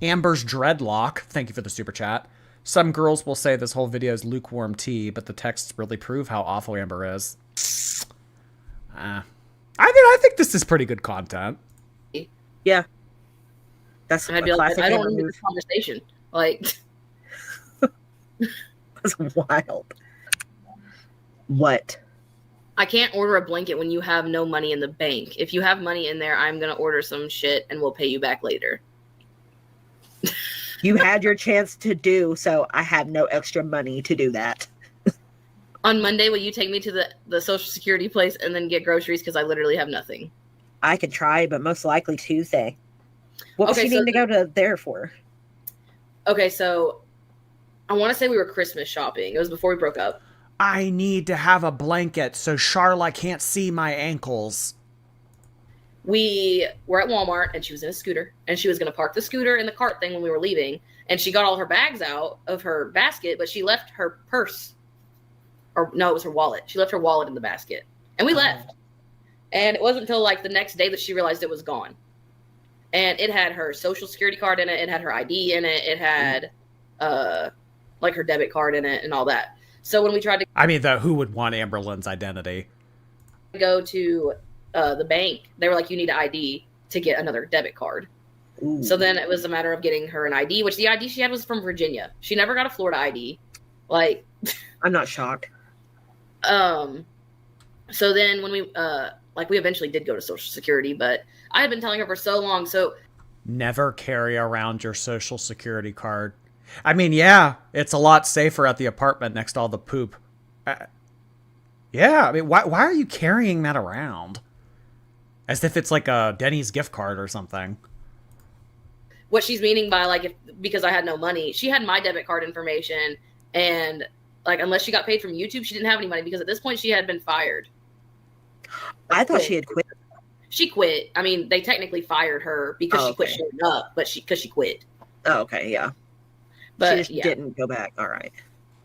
Amber's dreadlock, thank you for the super chat. Some girls will say this whole video is lukewarm tea, but the texts really prove how awful Amber is. I think this is pretty good content. Yeah. That's And I'd a be like, classic I don't Amber need move. this conversation. Like, That's wild. What? I can't order a blanket when you have no money in the bank. If you have money in there, I'm going to order some shit and we'll pay you back later. You had your chance to do, so I had no extra money to do that. On Monday, will you take me to the Social Security place and then get groceries? Because I literally have nothing. I could try, but most likely Tuesday. What was Okay, she so needing to go to there for? Okay, so I want to say we were Christmas shopping. It was before we broke up. I need to have a blanket so Charla can't see my ankles. We were at Walmart and she was in a scooter and she was going to park the scooter in the cart thing when we were leaving. And she got all her bags out of her basket, but she left her purse. Or no, it was her wallet. She left her wallet in the basket and we left. And it wasn't until like the next day that she realized it was gone. And it had her social security card in it. It had her ID in it. It had like her debit card in it and all that. So when we tried to I mean, who would want Amberlynn's identity? go to the bank, they were like, you need an ID to get another debit card. Ooh. So then it was a matter of getting her an ID, which the ID she had was from Virginia. She never got a Florida ID. Like, I'm not shocked. So then when we eventually did go to Social Security, but I had been telling her for so long. So never carry around your social security card. I mean, yeah, it's a lot safer at the apartment next to all the poop. Yeah, I mean, why are you carrying that around? As if it's like a Denny's gift card or something. What she's meaning by like, because I had no money, she had my debit card information, and like unless she got paid from YouTube, she didn't have any money because at this point she had been fired. I thought she had quit. She quit. I mean, they technically fired her because she quit showing up, but she quit. Oh, okay, yeah. But she just didn't go back. All right.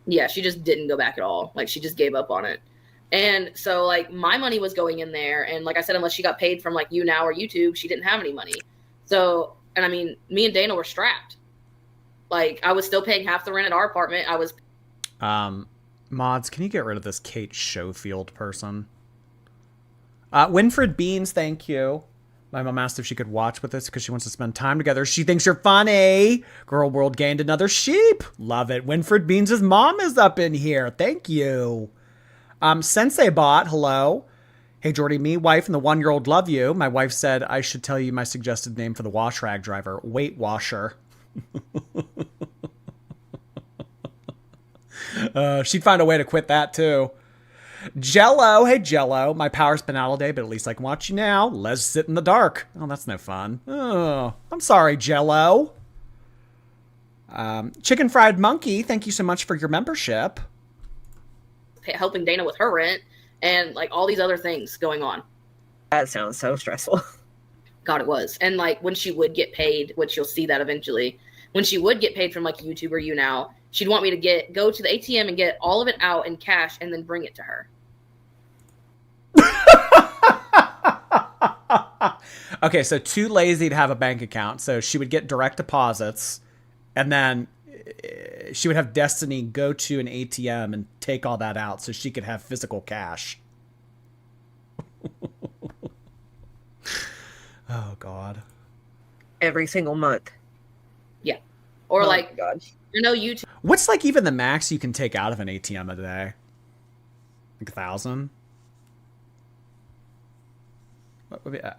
Yeah, she just didn't go back at all. Like she just gave up on it. And so like my money was going in there, and like I said, unless she got paid from like YouNow or YouTube, she didn't have any money. So, and I mean, me and Dana were strapped. Like I was still paying half the rent at our apartment. I was Mods, can you get rid of this Kate Schofield person? Winfred Beans, thank you. My mom asked if she could watch with us because she wants to spend time together. She thinks you're funny. Girl World gained another sheep. Love it. Winfred Beans' mom is up in here. Thank you. Sensei Bot, hello. Hey, Jordy, me, wife, and the 1-year-old love you. My wife said I should tell you my suggested name for the wash rag driver. Weight washer. She'd find a way to quit that, too. Jello, hey Jello, my power's been out all day, but at least I can watch you now. Let's sit in the dark. Oh, that's no fun. Oh, I'm sorry, Jello. Chicken Fried Monkey, thank you so much for your membership. helping Dana with her rent and like all these other things going on. That sounds so stressful. God, it was. And like when she would get paid, which you'll see that eventually, when she would get paid from like YouTube or YouNow, she'd want me to go to the ATM and get all of it out in cash and then bring it to her. Okay, so too lazy to have a bank account. So she would get direct deposits, and then she would have Destiny go to an ATM and take all that out so she could have physical cash. Oh, God. Every single month. Yeah. Or oh like, YouTube. What's like even the max you can take out of an ATM a day? Like 1,000?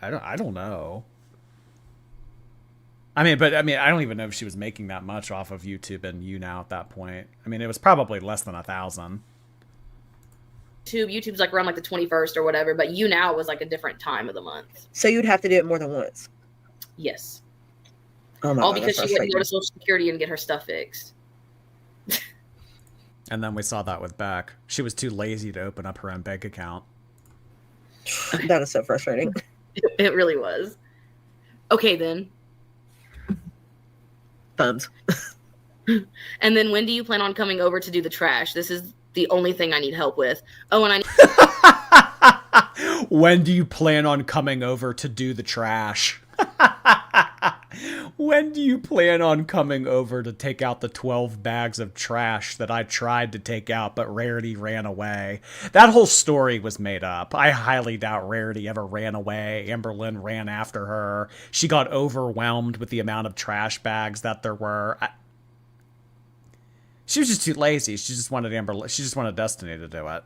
I don't know. I mean, I don't even know if she was making that much off of YouTube and YouNow at that point. I mean, it was probably less than 1,000. YouTube's like around like the 21st or whatever, but YouNow was like a different time of the month. So you'd have to do it more than once? Yes. Oh my All God, because she wouldn't go to Social Security and get her stuff fixed. And then we saw that with Beck. She was too lazy to open up her own bank account. That is so frustrating. It really was. Okay, then. Thumbs. And then when do you plan on coming over to do the trash? This is the only thing I need help with. Oh, and When do you plan on coming over to do the trash? When do you plan on coming over to take out the 12 bags of trash that I tried to take out, but Rarity ran away? That whole story was made up. I highly doubt Rarity ever ran away. Amberlynn ran after her. She got overwhelmed with the amount of trash bags that there were. She was just too lazy. She just wanted Destiny to do it.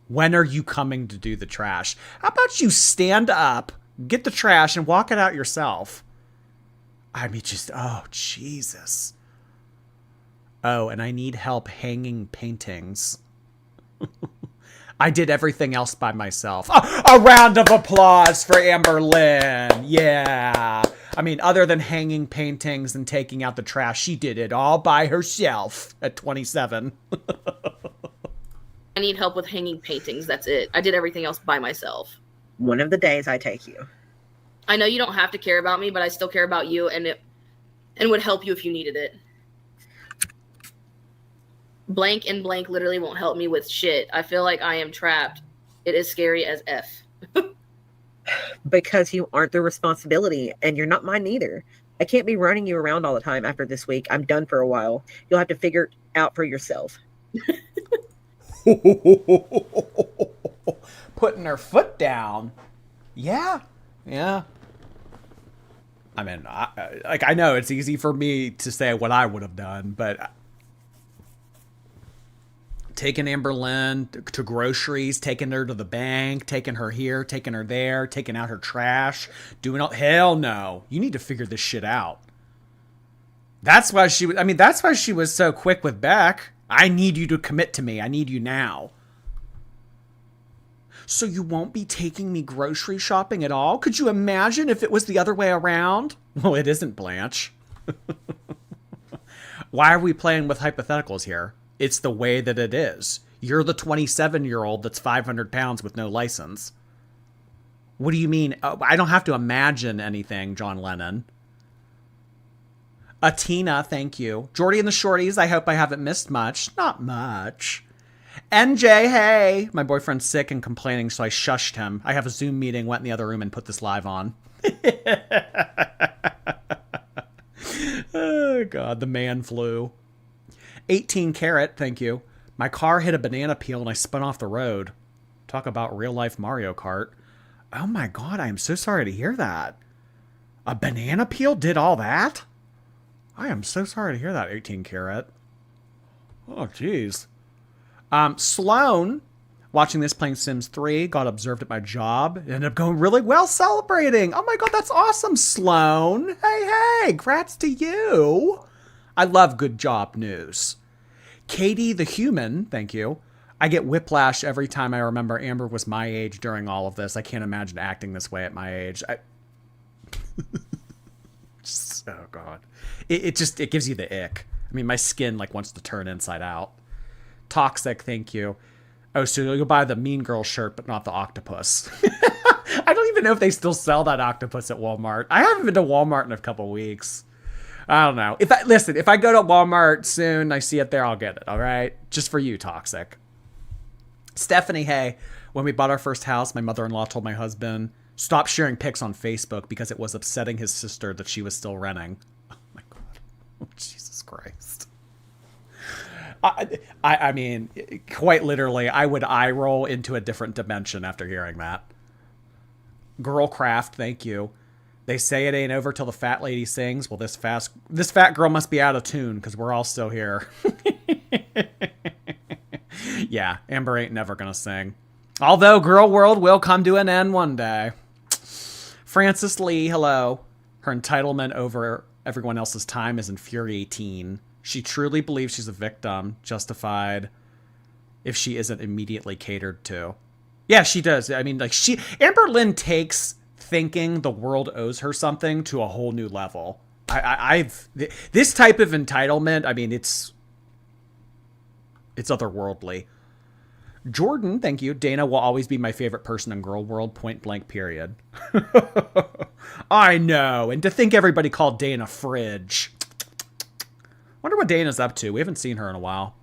When are you coming to do the trash? How about you stand up, get the trash, and walk it out yourself? I mean, oh, Jesus. Oh, and I need help hanging paintings. I did everything else by myself. A round of applause for Amberlynn. Yeah. I mean, other than hanging paintings and taking out the trash, she did it all by herself at 27. I need help with hanging paintings. That's it. I did everything else by myself. One of the days I take you. I know you don't have to care about me, but I still care about you, and would help you if you needed it. Blank and blank literally won't help me with shit. I feel like I am trapped. It is scary as F. Because you aren't the responsibility, and you're not mine either. I can't be running you around all the time after this week. I'm done for a while. You'll have to figure it out for yourself. Putting her foot down. Yeah. I mean, I know it's easy for me to say what I would have done, but taking Amberlynn to groceries, taking her to the bank, taking her here, taking her there, taking out her trash, doing all, hell no. You need to figure this shit out. That's why she was so quick with Beck. I need you to commit to me. I need you now. So you won't be taking me grocery shopping at all? Could you imagine if it was the other way around? Well, it isn't, Blanche. Why are we playing with hypotheticals here? It's the way that it is. You're the 27-year-old that's 500 pounds with no license. What do you mean? I don't have to imagine anything, John Lennon. Atina, thank you. Jordy and the Shorties, I hope I haven't missed much. Not much. NJ, hey. My boyfriend's sick and complaining, so I shushed him. I have a Zoom meeting, went in the other room, and put this live on. Oh, God, the man flu. 18 Carat, thank you. My car hit a banana peel and I spun off the road. Talk about real-life Mario Kart. Oh, my God, I am so sorry to hear that. A banana peel did all that? I am so sorry to hear that, 18 Carat. Oh, jeez. Sloan, watching this playing Sims 3, got observed at my job. Ended up going really well celebrating. Oh my God, that's awesome, Sloan. Hey, grats to you. I love good job news. Katie the Human, thank you. I get whiplash every time I remember Amber was my age during all of this. I can't imagine acting this way at my age. Oh God. It gives you the ick. I mean, my skin like wants to turn inside out. Toxic, thank you. Oh, so you'll buy the Mean Girl shirt, but not the octopus. I don't even know if they still sell that octopus at Walmart. I haven't been to Walmart in a couple weeks. I don't know. If I go to Walmart soon, I see it there, I'll get it. All right, just for you, Toxic. Stephanie, hey. When we bought our first house, my mother-in-law told my husband, stop sharing pics on Facebook because it was upsetting his sister that she was still renting. Oh my God. Oh, Jesus Christ. I mean, quite literally, I would eye roll into a different dimension after hearing that. Girlcraft, thank you. They say it ain't over till the fat lady sings. Well, this fat girl must be out of tune because we're all still here. Yeah, Amber ain't never gonna sing. Although Girl World will come to an end one day. Frances Lee, hello. Her entitlement over everyone else's time is infuriating. She truly believes she's a victim, justified if she isn't immediately catered to. Yeah, she does. I mean, like Amberlynn takes thinking the world owes her something to a whole new level. This type of entitlement, I mean, it's otherworldly. Jordan, thank you. Dana will always be my favorite person in Girl World, point blank, period. I know. And to think everybody called Dana Fridge. Wonder what Dana's up to. We haven't seen her in a while.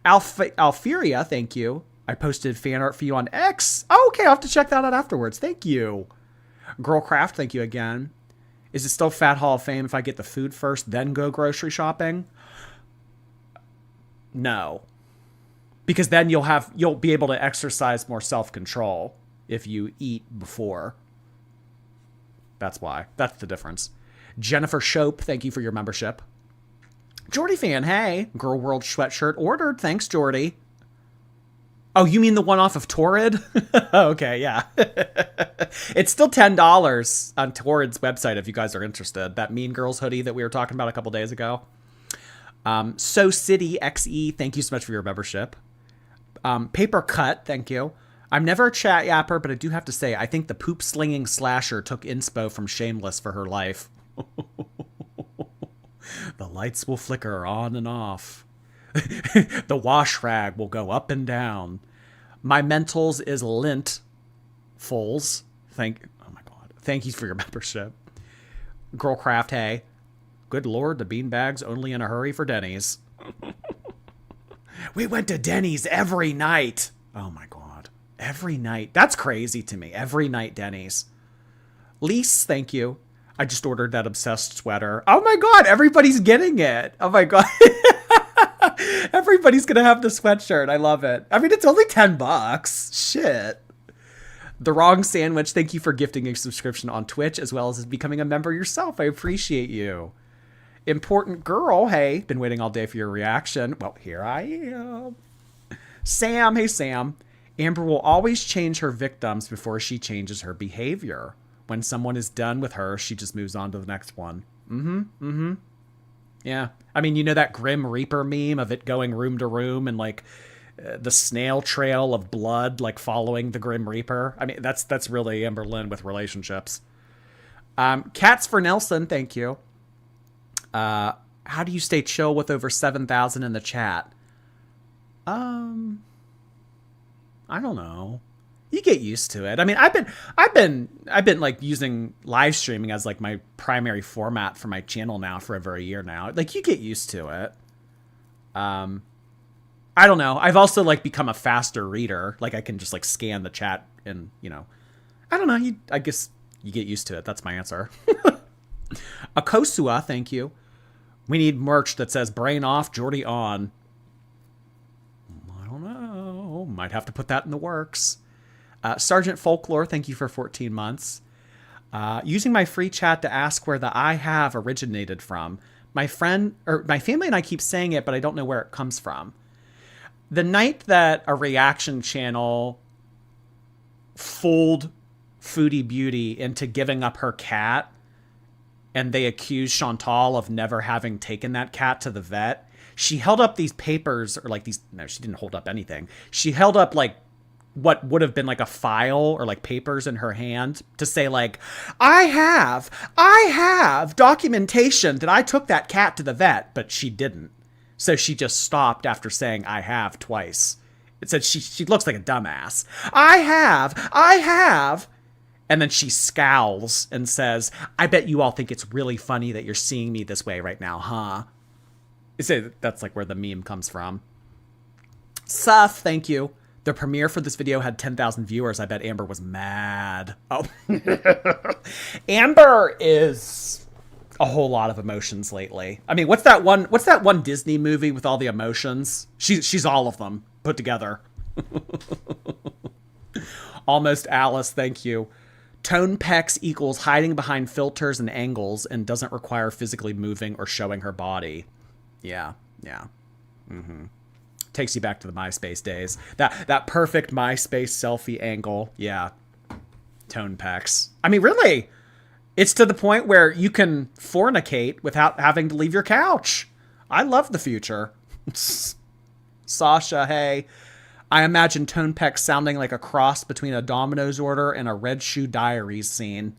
Alfiria, thank you. I posted fan art for you on X. Oh, okay, I'll have to check that out afterwards. Thank you. Girlcraft, thank you again. Is it still Fat Hall of Fame if I get the food first, then go grocery shopping? No. Because then you'll be able to exercise more self-control if you eat before. That's why. That's the difference. Jennifer Shope, thank you for your membership. Jordy fan, hey. Girl World sweatshirt ordered. Thanks, Jordy. Oh, you mean the one off of Torrid? Okay, yeah. It's still $10 on Torrid's website if you guys are interested. That Mean Girls hoodie that we were talking about a couple days ago. So City XE, thank you so much for your membership. Paper Cut, thank you. I'm never a chat yapper, but I do have to say, I think the poop slinging slasher took inspo from Shameless for her life. The lights will flicker on and off. The wash rag will go up and down. My mentals is lint. Fulls. Oh my God. Thank you for your membership. Girlcraft, hey. Good Lord, the beanbags only in a hurry for Denny's. We went to Denny's every night. Oh my God. Every night. That's crazy to me. Every night, Denny's. Lise, thank you. I just ordered that obsessed sweater. Oh my God, everybody's getting it. Oh my God. Everybody's going to have the sweatshirt. I love it. I mean, it's only $10. Shit. The Wrong Sandwich, thank you for gifting a subscription on Twitch as well as becoming a member yourself. I appreciate you. Important Girl, hey, been waiting all day for your reaction. Well, here I am. Sam, hey Sam. Amber will always change her victims before she changes her behavior. When someone is done with her, she just moves on to the next one. Yeah. I mean, you know that Grim Reaper meme of it going room to room and like the snail trail of blood, like following the Grim Reaper. I mean, that's really Amberlynn with relationships. Cats for Nelson, thank you. How do you stay chill with over 7,000 in the chat? I don't know. You get used to it. I mean, I've been like using live streaming as like my primary format for my channel now for over a year now. Like, you get used to it. I don't know. I've also like become a faster reader. Like, I can just like scan the chat and, you know, I don't know. I guess you get used to it. That's my answer. Akosua, thank you. We need merch that says brain off, Jordy on. I don't know. Might have to put that in the works. Sergeant Folklore, thank you for 14 months. Using my free chat to ask where the I have originated from. My family and I keep saying it, but I don't know where it comes from. The night that a reaction channel fooled Foodie Beauty into giving up her cat, and they accused Chantal of never having taken that cat to the vet, she held up these papers, or like these, no, she didn't hold up anything. She held up like what would have been like a file or like papers in her hand to say like, I have documentation that I took that cat to the vet, but she didn't. So she just stopped after saying I have twice. It said she looks like a dumbass. I have. And then she scowls and says, I bet you all think it's really funny that you're seeing me this way right now, huh? That's like where the meme comes from. Suf, thank you. The premiere for this video had 10,000 viewers. I bet Amber was mad. Oh. Amber is a whole lot of emotions lately. I mean, what's that one Disney movie with all the emotions? She's all of them put together. Almost Alice, thank you. Tone pecs equals hiding behind filters and angles and doesn't require physically moving or showing her body. Yeah. Mm-hmm. Takes you back to the MySpace days. That perfect MySpace selfie angle. Yeah. Tone pecs. I mean, really, it's to the point where you can fornicate without having to leave your couch. I love the future. Sasha, hey. I imagine Tone Peck sounding like a cross between a Domino's order and a Red Shoe Diaries scene.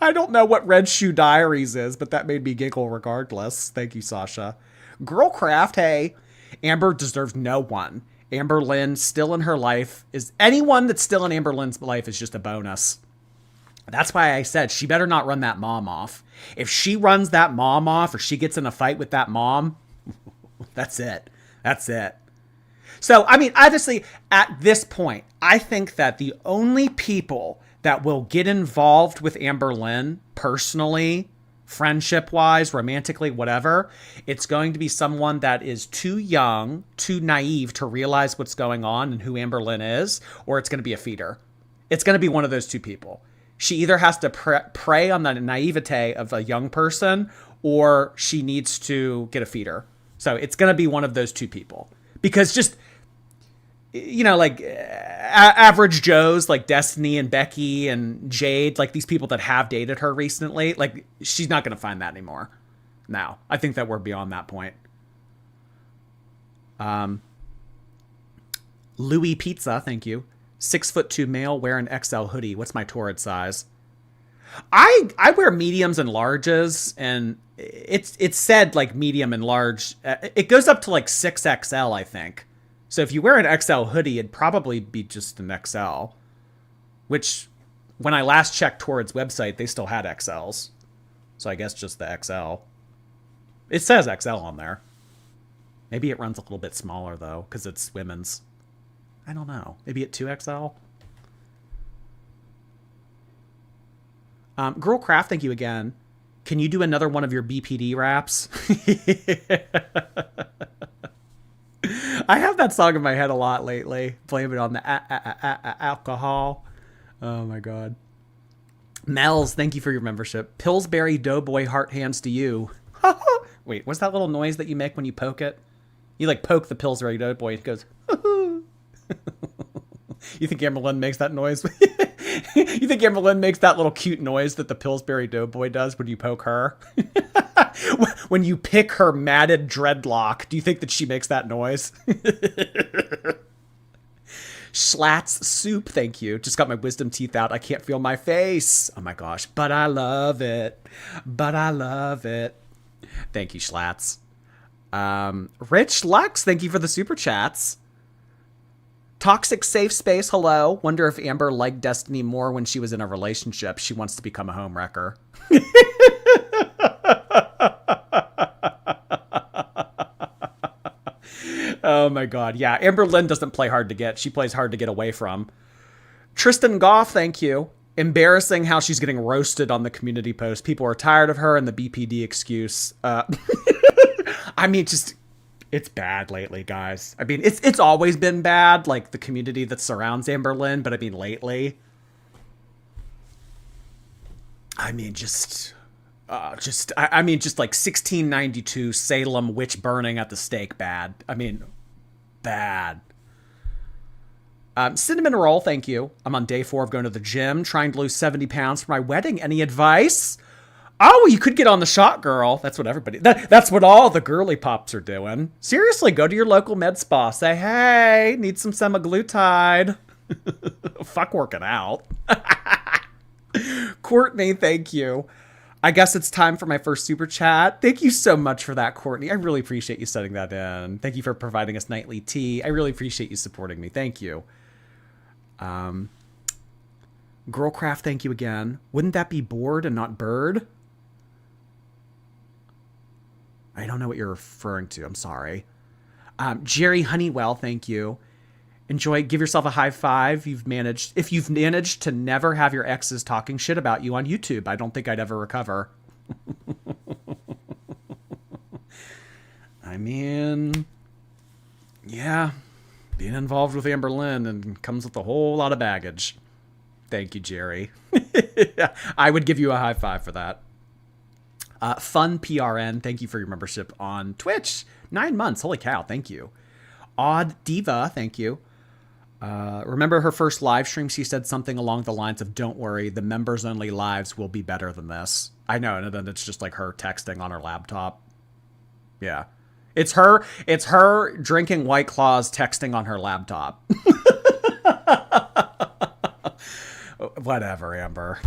I don't know what Red Shoe Diaries is, but that made me giggle regardless. Thank you, Sasha. Girlcraft, hey. Amber deserves no one. Amberlynn still in her life is... Anyone that's still in Amberlynn's life is just a bonus. That's why I said she better not run that mom off. If she runs that mom off or she gets in a fight with that mom, that's it. That's it. So, I mean, obviously, at this point, I think that the only people that will get involved with Amberlynn personally, friendship-wise, romantically, whatever, it's going to be someone that is too young, too naive to realize what's going on and who Amberlynn is, or it's going to be a feeder. It's going to be one of those two people. She either has to prey on the naivete of a young person, or she needs to get a feeder. So it's going to be one of those two people. Because just, you know, like average Joes like Destiny and Becky and Jade, like these people that have dated her recently, like she's not going to find that anymore. Now, I think that we're beyond that point. Louis Pizza, thank you. 6'2" male wearing XL hoodie. What's my torrid size? I wear mediums and larges, and it's said like medium and large. It goes up to like 6XL, I think. So if you wear an XL hoodie, it'd probably be just an XL. Which, when I last checked Torrid's website, they still had XLs. So I guess just the XL. It says XL on there. Maybe it runs a little bit smaller though, because it's women's. I don't know. Maybe at 2XL. Girlcraft, thank you again. Can you do another one of your BPD raps? I have that song in my head a lot lately. Blame it on the alcohol. Oh my god. Mel's, thank you for your membership. Pillsbury Doughboy heart hands to you. Wait, what's that little noise that you make when you poke it? You like poke the Pillsbury Doughboy, it goes. You think Amberlynn makes that noise? You think Amberlynn makes that little cute noise that the Pillsbury Doughboy does when you poke her? When you pick her matted dreadlock, do you think that she makes that noise? Schlats soup, thank you. Just got my wisdom teeth out. I can't feel my face. Oh my gosh. But I love it. But I love it. Thank you, Schlats. Rich Lux, thank you for the super chats. Toxic safe space, hello. Wonder if Amber liked Destiny more when she was in a relationship. She wants to become a homewrecker. Oh my god, yeah. Amberlynn doesn't play hard to get. She plays hard to get away from. Tristan Goff, thank you. Embarrassing how she's getting roasted on the community post. People are tired of her and the BPD excuse. I mean, just... It's bad lately, guys. I mean, it's always been bad, like the community that surrounds Amberlynn, but I mean, lately... I mean, just like 1692 Salem witch burning at the stake, bad. I mean, bad. Cinnamon roll, thank you. I'm on day 4 of going to the gym, trying to lose 70 pounds for my wedding. Any advice? Oh, you could get on the shot, girl. That's what everybody... That's what all the girly pops are doing. Seriously, go to your local med spa. Say, hey, need some semaglutide. Fuck working out. Courtney, thank you. I guess it's time for my first super chat. Thank you so much for that, Courtney. I really appreciate you setting that in. Thank you for providing us nightly tea. I really appreciate you supporting me. Thank you. Girlcraft, thank you again. Wouldn't that be bored and not bird? I don't know what you're referring to. I'm sorry. Jerry Honeywell, thank you. Enjoy. Give yourself a high five. If you've managed to never have your exes talking shit about you on YouTube, I don't think I'd ever recover. I mean, yeah, being involved with Amberlynn and comes with a whole lot of baggage. Thank you, Jerry. I would give you a high five for that. Fun PRN, thank you for your membership on Twitch. 9 months, holy cow, thank you. Odd Diva, thank you. Remember her first live stream, she said something along the lines of, don't worry, the members only lives will be better than this. I know, and then it's just like her texting on her laptop. Yeah. It's her drinking White Claws, texting on her laptop. Whatever, Amber.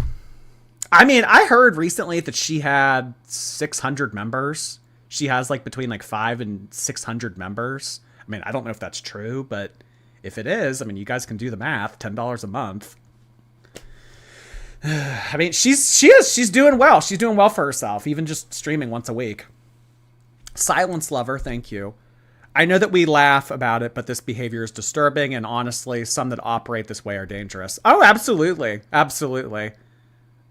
I mean, I heard recently that she had 600 members. She has like between like 500 and 600 members. I mean, I don't know if that's true, but if it is, I mean, you guys can do the math. $10 a month. I mean, she's doing well. She's doing well for herself, even just streaming once a week. Silence Lover, thank you. I know that we laugh about it, but this behavior is disturbing, and honestly, some that operate this way are dangerous. Oh, absolutely. Absolutely.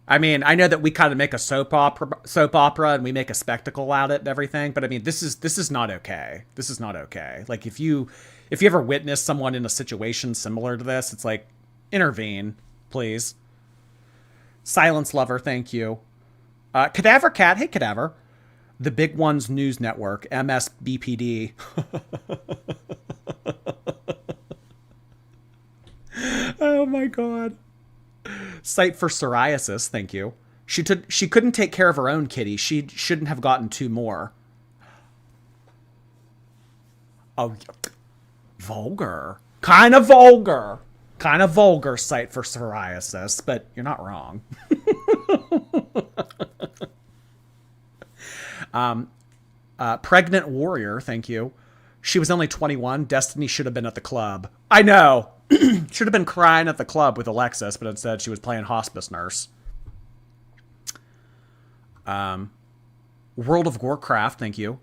I mean, I know that we kind of make a soap opera and we make a spectacle out of it and everything, but I mean, this is not okay. This is not okay. Like, if you ever witness someone in a situation similar to this, it's like, intervene, please. Silence Lover, thank you. Cadaver Cat, hey Cadaver. The Big Ones News Network, MSBPD. Oh my god. Site for psoriasis, thank you. She couldn't take care of her own kitty. She shouldn't have gotten 2 more. Oh, vulgar. Kind of vulgar. Kind of vulgar site for psoriasis, but you're not wrong. Pregnant Warrior, thank you. She was only 21. Destiny should have been at the club. I know. Should have been crying at the club with Alexis, but instead she was playing hospice nurse. World of Warcraft, thank you.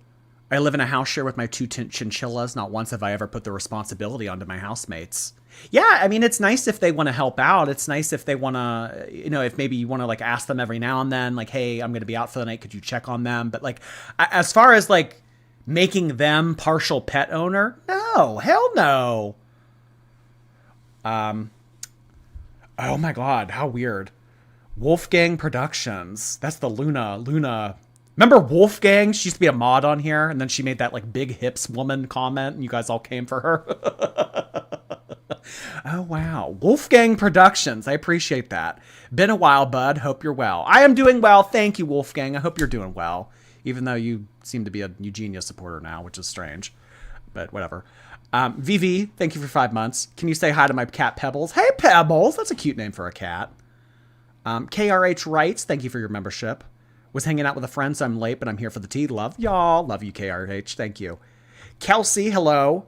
I live in a house share with my 2 chinchillas. Not once have I ever put the responsibility onto my housemates. Yeah, I mean, it's nice if they want to help out. It's nice if they want to, if maybe you want to like ask them every now and then, like, hey, I'm going to be out for the night. Could you check on them? But like, as far as like making them partial pet owner, no, hell no. Oh my god, how weird. Wolfgang Productions. That's the Luna. Remember Wolfgang? She used to be a mod on here, and then she made that like big hips woman comment, and you guys all came for her. Oh, wow. Wolfgang Productions. I appreciate that. Been a while, bud. Hope you're well. I am doing well. Thank you, Wolfgang. I hope you're doing well. Even though you seem to be a Eugenia supporter now, which is strange. But whatever. VV, thank you for 5 months. Can you say hi to my cat Pebbles? Hey, Pebbles. That's a cute name for a cat. KRH Writes, thank you for your membership. Was hanging out with a friend, so I'm late, but I'm here for the tea. Love y'all. Love you, KRH. Thank you. Kelsey, hello.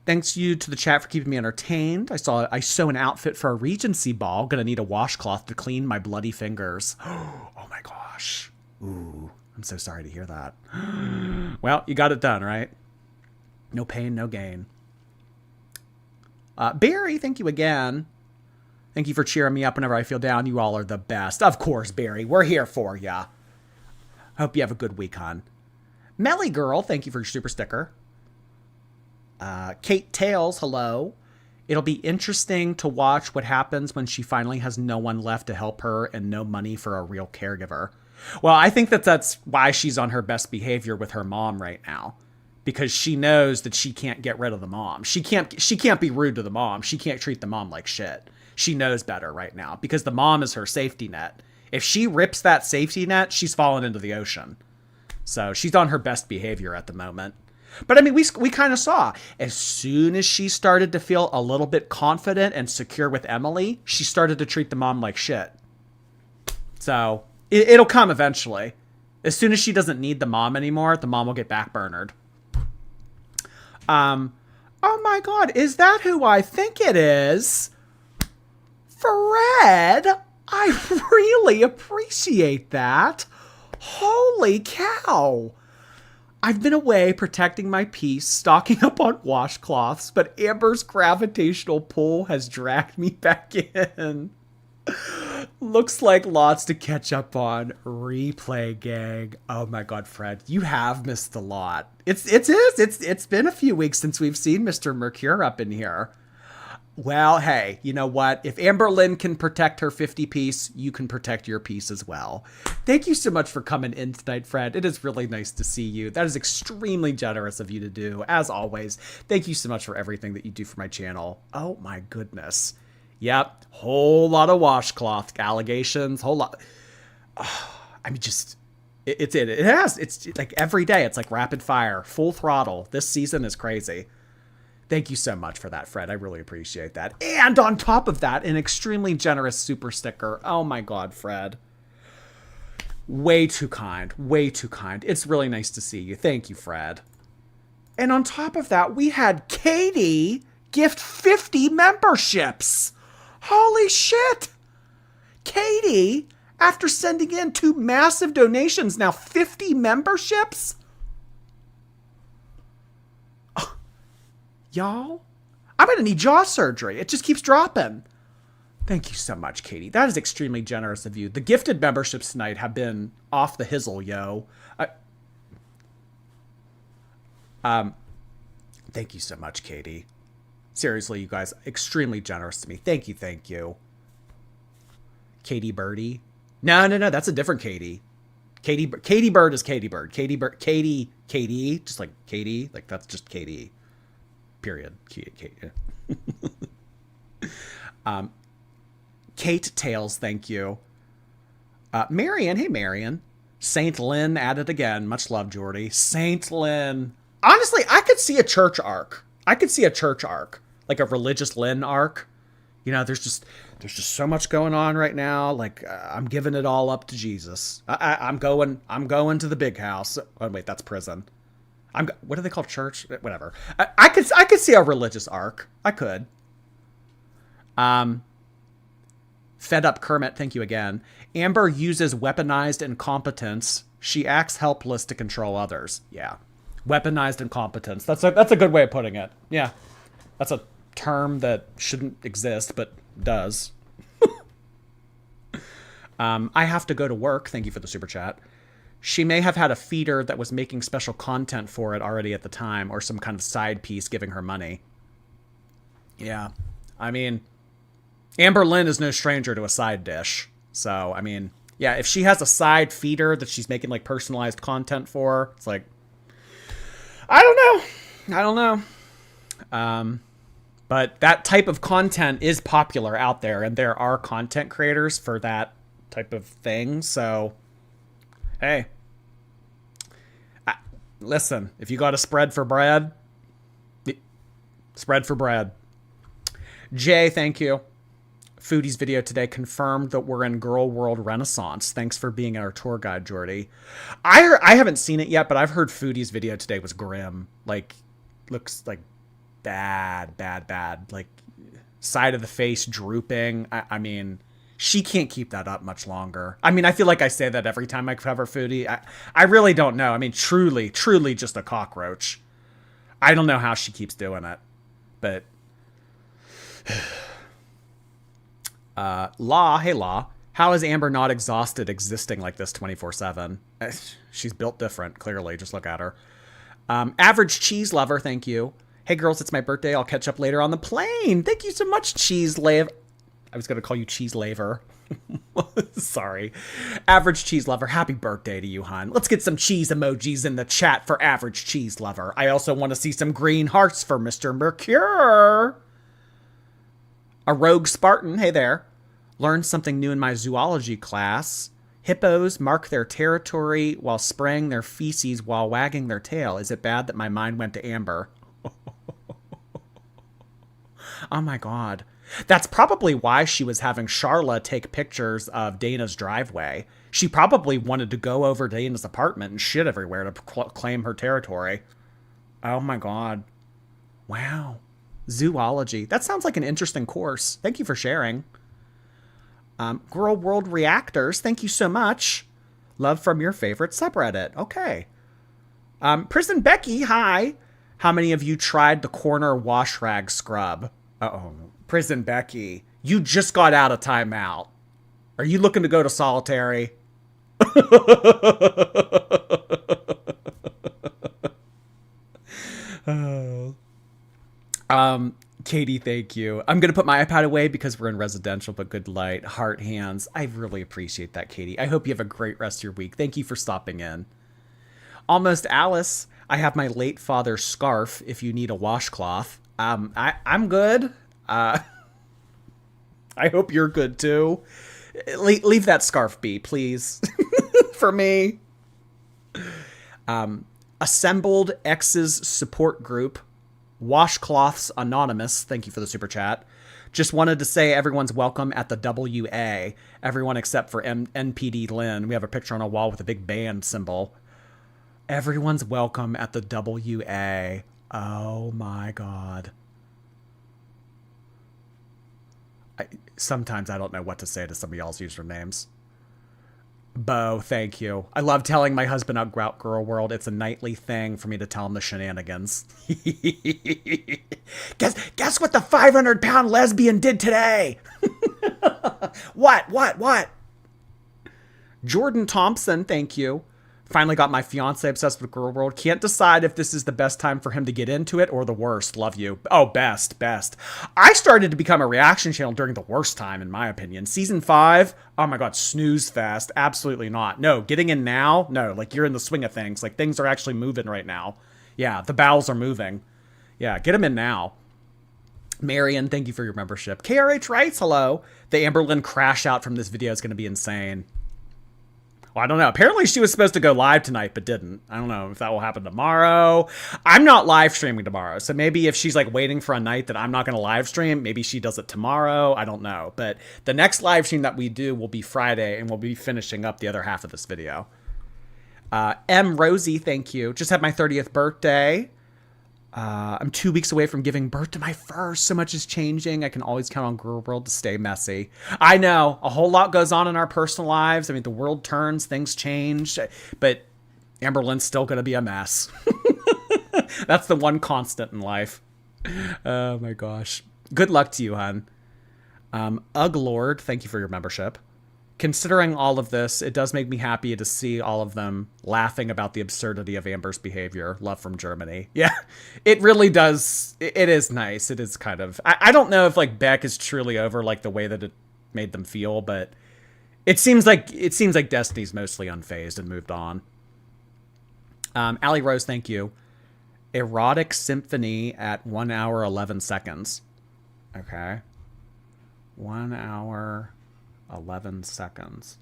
Thanks you to the chat for keeping me entertained. I sew an outfit for a Regency ball. Gonna need a washcloth to clean my bloody fingers. Oh my gosh. Ooh, I'm so sorry to hear that. Well, you got it done, right? No pain, no gain. Barry, thank you again. Thank you for cheering me up whenever I feel down. You all are the best. Of course, Barry. We're here for ya. Hope you have a good week, hon. Melly Girl, thank you for your super sticker. Kate Tails, hello. It'll be interesting to watch what happens when she finally has no one left to help her and no money for a real caregiver. Well, I think that's why she's on her best behavior with her mom right now. Because she knows that she can't get rid of the mom. She can't be rude to the mom. She can't treat the mom like shit. She knows better right now because the mom is her safety net. If she rips that safety net, she's fallen into the ocean. So she's on her best behavior at the moment. But I mean, we kind of saw as soon as she started to feel a little bit confident and secure with Emily, she started to treat the mom like shit. So it'll come eventually. As soon as she doesn't need the mom anymore, the mom will get backburnered. Oh my God, is that who I think it is? Fred, I really appreciate that. Holy cow. I've been away protecting my peace, stocking up on washcloths, but Amber's gravitational pull has dragged me back in. Looks like lots to catch up on. Replay gang. Oh my God, Fred, you have missed a lot. It's been a few weeks since we've seen Mr. Mercure up in here. Well, hey, you know what? If Amberlynn can protect her 50 piece, you can protect your piece as well. Thank you so much for coming in tonight, Fred. It is really nice to see you. That is extremely generous of you to do, as always. Thank you so much for everything that you do for my channel. Oh my goodness. Yep, whole lot of washcloth allegations, whole lot. Oh, I mean, just, it's like every day, it's like rapid fire, full throttle. This season is crazy. Thank you so much for that, Fred. I really appreciate that. And on top of that, an extremely generous super sticker. Oh my God, Fred. Way too kind. Way too kind. It's really nice to see you. Thank you, Fred. And on top of that, we had Katie gift 50 memberships. Holy shit. Katie, after sending in 2 massive donations, now 50 memberships? Y'all, I'm going to need jaw surgery. It just keeps dropping. Thank you so much, Katie. That is extremely generous of you. The gifted memberships tonight have been off the hizzle, yo. Thank you so much, Katie. Seriously, you guys, extremely generous to me. Thank you, thank you. Katie Birdie? No, that's a different Katie. Katie Bird is Katie Bird. Katie, just like Katie, like that's just Katie. Period. Kate Tails, thank you. Marion, hey Marion. Saint Lynn at it again. Much love, Jordy. Saint Lynn. Honestly, I could see a church arc. Like a religious Lynn arc. You know, there's just so much going on right now. Like I'm giving it all up to Jesus. I'm going to the big house. Oh wait, that's prison. What do they call church? Whatever. I could see a religious arc. I could. Fed up Kermit, thank you again. Amber uses weaponized incompetence. She acts helpless to control others. Yeah. Weaponized incompetence. That's a good way of putting it. Yeah. That's a term that shouldn't exist, but does. I have to go to work. Thank you for the super chat. She may have had a feeder that was making special content for it already at the time, or some kind of side piece giving her money. Yeah. I mean, Amberlynn is no stranger to a side dish. So, I mean, yeah, if she has a side feeder that she's making like personalized content for, it's like, I don't know. But that type of content is popular out there, and there are content creators for that type of thing. So, hey, listen, if you got a spread for bread, spread for bread. Jay, thank you. Foodie's video today confirmed that we're in Girl World Renaissance. Thanks for being our tour guide, Jordy. I haven't seen it yet, but I've heard Foodie's video today was grim. Like, looks like bad. Like, side of the face drooping. I mean, she can't keep that up much longer. I mean, I feel like I say that every time I cover Foodie. I really don't know. I mean, truly just a cockroach. I don't know how she keeps doing it. But Law, hey Law, how is Amber not exhausted existing like this 24/7? She's built different, clearly. Just look at her. Average cheese lover, thank you. Hey girls, it's my birthday. I'll catch up later on the plane. Thank you so much, Cheese Lave. I was going to call you Cheese Laver. Sorry. Average Cheese Lover, happy birthday to you, hon. Let's get some cheese emojis in the chat for Average Cheese Lover. I also want to see some green hearts for Mr. Mercure. A Rogue Spartan, hey there. Learned something new in my zoology class. Hippos mark their territory while spraying their feces while wagging their tail. Is it bad that my mind went to Amber? Oh my god. That's probably why she was having Charla take pictures of Dana's driveway. She probably wanted to go over to Dana's apartment and shit everywhere to claim her territory. Oh my god. Wow. Zoology. That sounds like an interesting course. Thank you for sharing. Girl World Reactors, thank you so much. Love from your favorite subreddit. Okay. Prison Becky, hi. How many of you tried the corner wash rag scrub? Uh-oh. Prison Becky, you just got out of timeout. Are you looking to go to solitary? Katie, thank you. I'm going to put my iPad away because we're in residential, but good light. Heart, hands. I really appreciate that, Katie. I hope you have a great rest of your week. Thank you for stopping in. Almost Alice, I have my late father's scarf if you need a washcloth. I'm good. I hope you're good too. Leave that scarf be, please. For me. Assembled X's support group. Washcloths Anonymous. Thank you for the super chat. Just wanted to say everyone's welcome at the WA. Everyone except for NPD Lynn. We have a picture on a wall with a big band symbol. Everyone's welcome at the WA. Oh my god. Sometimes I don't know what to say to some of y'all's usernames. Bo, thank you. I love telling my husband about Girl World. It's a nightly thing for me to tell him the shenanigans. Guess what the 500-pound lesbian did today? What? Jordan Thompson, thank you. Finally got my fiance obsessed with Girl World. Can't decide if this is the best time for him to get into it or the worst. Love you. Oh, best. I started to become a reaction channel during the worst time, in my opinion. Season 5, oh my god, snooze fest. Absolutely not. No, getting in now? No, like you're in the swing of things. Like things are actually moving right now. Yeah, the bowels are moving. Yeah, get them in now. Marion, thank you for your membership. KRH writes, hello. The Amberlynn crash out from this video is going to be insane. Well, I don't know. Apparently she was supposed to go live tonight, but didn't. I don't know if that will happen tomorrow. I'm not live streaming tomorrow. So maybe if she's like waiting for a night that I'm not going to live stream, maybe she does it tomorrow. I don't know. But the next live stream that we do will be Friday, and we'll be finishing up the other half of this video. M. Rosie, thank you. Just had my 30th birthday. I'm 2 weeks away from giving birth to my first. So much is changing. I can always count on Girl World to stay messy. I know. A whole lot goes on in our personal lives. I mean, the world turns, things change. But Amberlynn's still going to be a mess. That's the one constant in life. Oh, my gosh. Good luck to you, hon. Uglord, thank you for your membership. Considering all of this, it does make me happy to see all of them laughing about the absurdity of Amber's behavior. Love from Germany. Yeah, it really does. It is nice. It is kind of... I don't know if like Beck is truly over like the way that it made them feel, but it seems like Destiny's mostly unfazed and moved on. Allie Rose, thank you. Erotic Symphony at 1 hour 11 seconds. Okay. 1 hour, 11 seconds.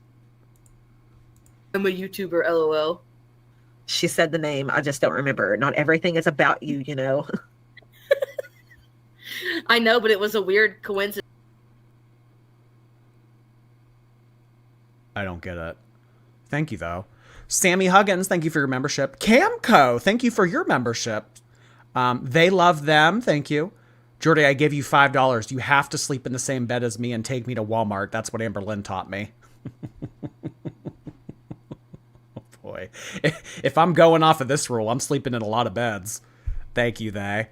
I'm a YouTuber, LOL. She said the name. I just don't remember. Not everything is about you, you know. I know, but it was a weird coincidence. I don't get it. Thank you, though. Sammy Huggins, thank you for your membership. Camco, thank you for your membership. They love them. Thank you. Jordy, I give you $5. You have to sleep in the same bed as me and take me to Walmart. That's what Amberlynn taught me. Oh, boy. If I'm going off of this rule, I'm sleeping in a lot of beds. Thank you, they.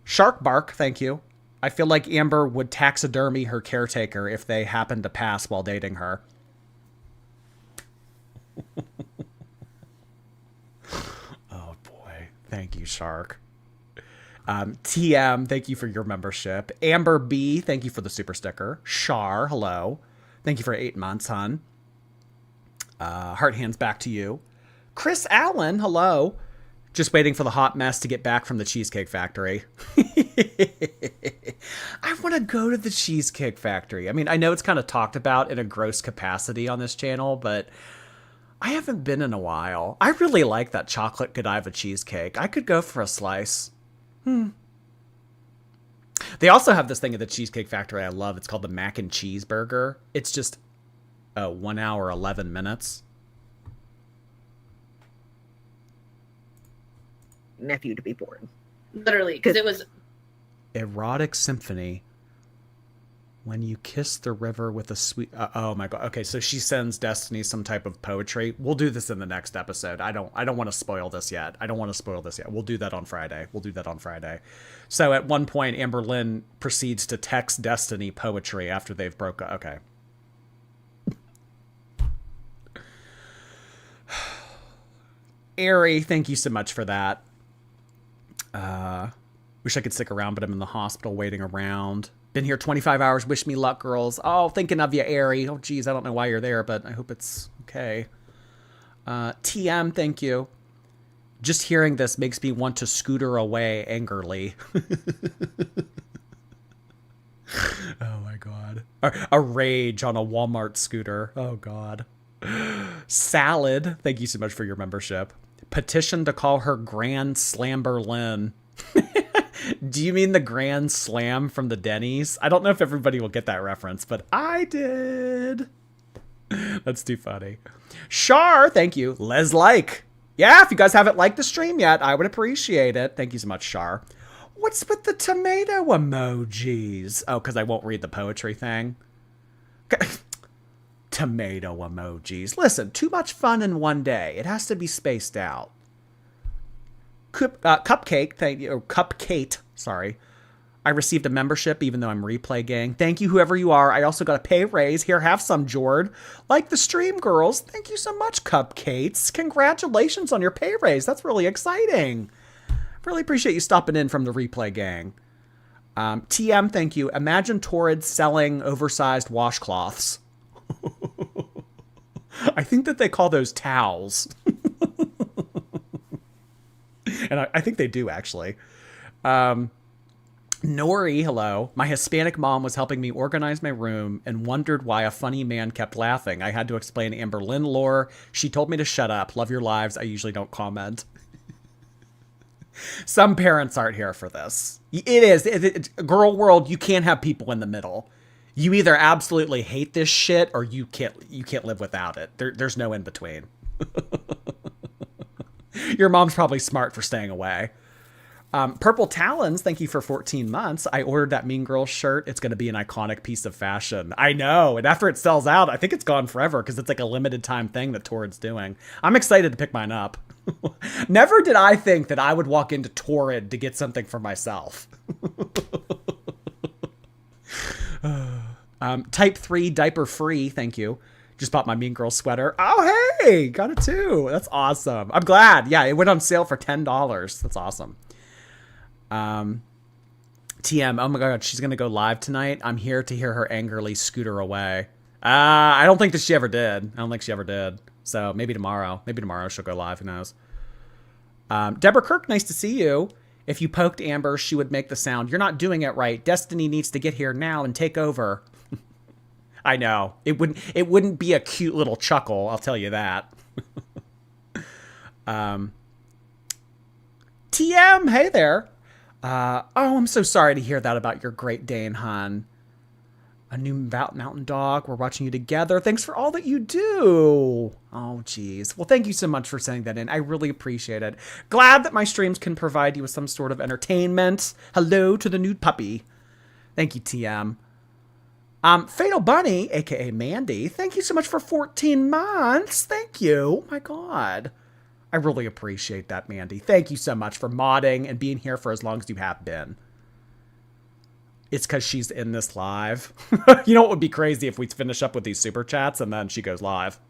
Shark Bark, thank you. I feel like Amber would taxidermy her caretaker if they happened to pass while dating her. Oh, boy. Thank you, Shark. TM, thank you for your membership. Amber B, thank you for the super sticker. Shar, hello. Thank you for 8 months, hon. Heart hands back to you. Chris Allen, hello. Just waiting for the hot mess to get back from the Cheesecake Factory. I want to go to the Cheesecake Factory. I mean, I know it's kind of talked about in a gross capacity on this channel, but I haven't been in a while. I really like that chocolate Godiva cheesecake. I could go for a slice. They also have this thing at the Cheesecake Factory I love. It's called the Mac and Cheese Burger. It's just 1 hour, 11 minutes. Nephew to be born. Literally, because it was... Erotic Symphony. When you kiss the river with a sweet... oh my god. Okay, so she sends Destiny some type of poetry. We'll do this in the next episode. I don't want to spoil this yet. We'll do that on Friday. So at one point, Amberlynn proceeds to text Destiny poetry after they've broke up. Okay. Ari, thank you so much for that. Wish I could stick around, but I'm in the hospital waiting around. Been here 25 hours. Wish me luck, girls. Oh, thinking of you, Ari. Oh, geez, I don't know why you're there, but I hope it's okay. TM, thank you. Just hearing this makes me want to scooter away angrily. Oh, my God. A rage on a Walmart scooter. Oh, God. Salad, thank you so much for your membership. Petition to call her Grand Slamberlynn. Do you mean the Grand Slam from the Denny's? I don't know if everybody will get that reference, but I did. That's too funny. Shar, thank you. Les like. Yeah, if you guys haven't liked the stream yet, I would appreciate it. Thank you so much, Shar. What's with the tomato emojis? Oh, because I won't read the poetry thing. Tomato emojis. Listen, too much fun in one day. It has to be spaced out. Cupcake, thank you. Or Cupcake, sorry. I received a membership even though I'm replay gang. Thank you, whoever you are. I also got a pay raise. Here, have some, Jord. Like the stream, girls. Thank you so much, Cupcakes. Congratulations on your pay raise. That's really exciting. Really appreciate you stopping in from the replay gang. TM, thank you. Imagine Torrid selling oversized washcloths. I think that they call those towels. And I think they do, actually. Nori, hello. My Hispanic mom was helping me organize my room and wondered why a funny man kept laughing. I had to explain Amberlynn lore. She told me to shut up. Love your lives. I usually don't comment. Some parents aren't here for this. It is. Girl world, you can't have people in the middle. You either absolutely hate this shit or you can't live without it. There's no in between. Your mom's probably smart for staying away. Purple Talons, thank you for 14 months. I ordered that Mean Girls shirt. It's going to be an iconic piece of fashion. I know. And after it sells out, I think it's gone forever because it's like a limited time thing that Torrid's doing. I'm excited to pick mine up. Never did I think that I would walk into Torrid to get something for myself. Type 3 diaper free, thank you. Just bought my Mean Girl sweater. Oh, hey, got it too. That's awesome. I'm glad. Yeah, it went on sale for $10. That's awesome. TM, oh my god, she's gonna go live tonight. I'm here to hear her angrily scooter away. I don't think that she ever did. I don't think she ever did. So maybe tomorrow. Maybe tomorrow she'll go live. Who knows? Deborah Kirk, nice to see you. If you poked Amber, she would make the sound, "You're not doing it right. Destiny needs to get here now and take over." I know. It wouldn't be a cute little chuckle, I'll tell you that. TM, hey there. I'm so sorry to hear that about your Great Dane, hon. A new mountain dog. We're watching you together. Thanks for all that you do. Oh, geez. Well, thank you so much for sending that in. I really appreciate it. Glad that my streams can provide you with some sort of entertainment. Hello to the new puppy. Thank you, TM. Fatal Bunny, aka Mandy. Thank you so much for 14 months. Thank you. Oh my God. I really appreciate that, Mandy. Thank you so much for modding and being here for as long as you have been. It's because she's in this live. You know what would be crazy if we finish up with these super chats and then she goes live.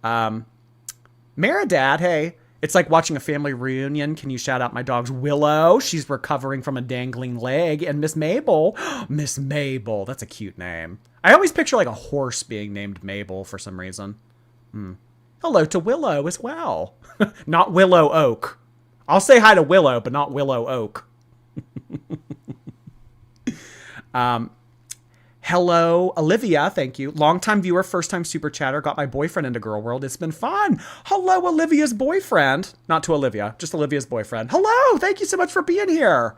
Meridad, hey. It's like watching a family reunion. Can you shout out my dog's Willow? She's recovering from a dangling leg. And Miss Mabel. Miss Mabel. That's a cute name. I always picture like a horse being named Mabel for some reason. Hello to Willow as well. Not Willow Oak. I'll say hi to Willow, but not Willow Oak. Hello, Olivia. Thank you. Longtime viewer, first time super chatter. Got my boyfriend into Girl World. It's been fun. Hello, Olivia's boyfriend. Not to Olivia, just Olivia's boyfriend. Hello. Thank you so much for being here.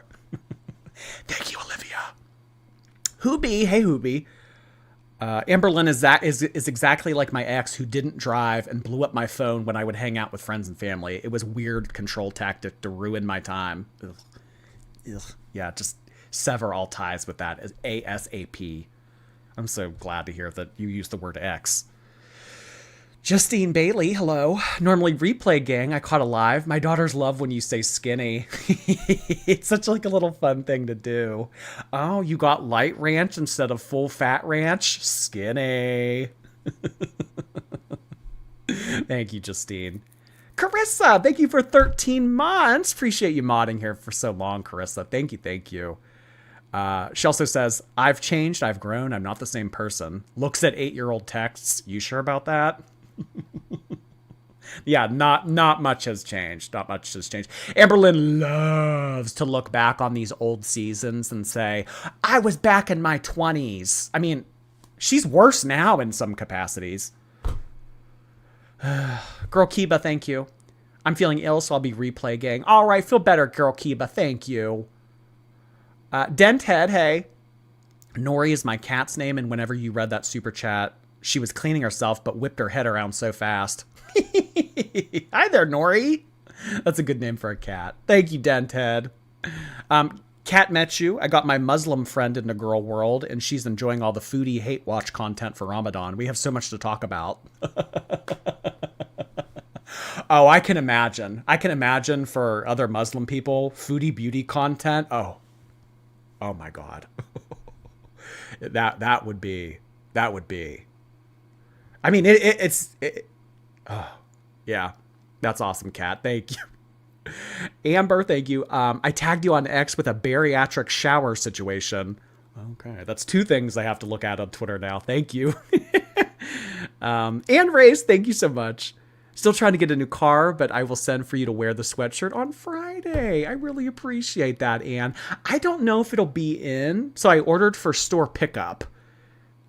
Thank you, Olivia. Hoobie. Hey, Hoobie. Amberlynn is exactly like my ex who didn't drive and blew up my phone when I would hang out with friends and family. It was weird control tactic to ruin my time. Ugh. Ugh. Yeah, just sever all ties with that as ASAP. I'm so glad to hear that you use the word X. Justine Bailey, hello. Normally replay gang, I caught alive. My daughters love when you say skinny. It's such like a little fun thing to do. Oh, you got light ranch instead of full fat ranch? Skinny. Thank you, Justine. Carissa, thank you for 13 months. Appreciate you modding here for so long, Carissa. Thank you, thank you. She also says, I've changed, I've grown, I'm not the same person. Looks at 8-year-old texts. You sure about that? Yeah, not much has changed. Not much has changed. Amberlynn loves to look back on these old seasons and say, I was back in my 20s. I mean, she's worse now in some capacities. Girl Kiba, thank you. I'm feeling ill, so I'll be replay gang. All right, feel better, Girl Kiba. Thank you. Denthead, hey. Nori is my cat's name, and whenever you read that super chat, she was cleaning herself, but whipped her head around so fast. Hi there, Nori. That's a good name for a cat. Thank you, Denthead. Cat met you. I got my Muslim friend into Girl World, and she's enjoying all the foodie hate watch content for Ramadan. We have so much to talk about. Oh, I can imagine. I can imagine for other Muslim people, foodie beauty content. Oh my God. that would be. I mean, yeah, that's awesome, Kat. Thank you. Amber, thank you. I tagged you on X with a bariatric shower situation. Okay, that's 2 things I have to look at on Twitter now. Thank you. Anne Race, thank you so much. Still trying to get a new car, but I will send for you to wear the sweatshirt on Friday. I really appreciate that, Anne. I don't know if it'll be in, so I ordered for store pickup.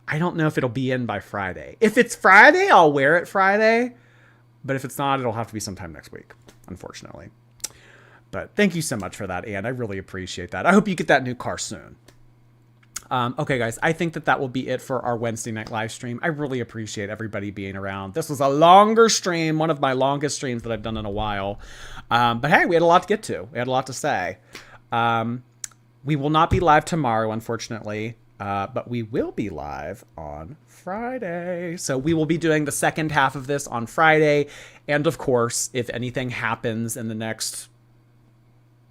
I don't know if it'll be in by Friday. If it's Friday, I'll wear it Friday. But if it's not, it'll have to be sometime next week, unfortunately. But thank you so much for that, Anne. I really appreciate that. I hope you get that new car soon. Okay, guys, I think that will be it for our Wednesday night live stream. I really appreciate everybody being around. This was a longer stream, one of my longest streams that I've done in a while. But hey, we had a lot to get to. We had a lot to say. We will not be live tomorrow, unfortunately, but we will be live on Friday. So we will be doing the second half of this on Friday. And of course, if anything happens in the next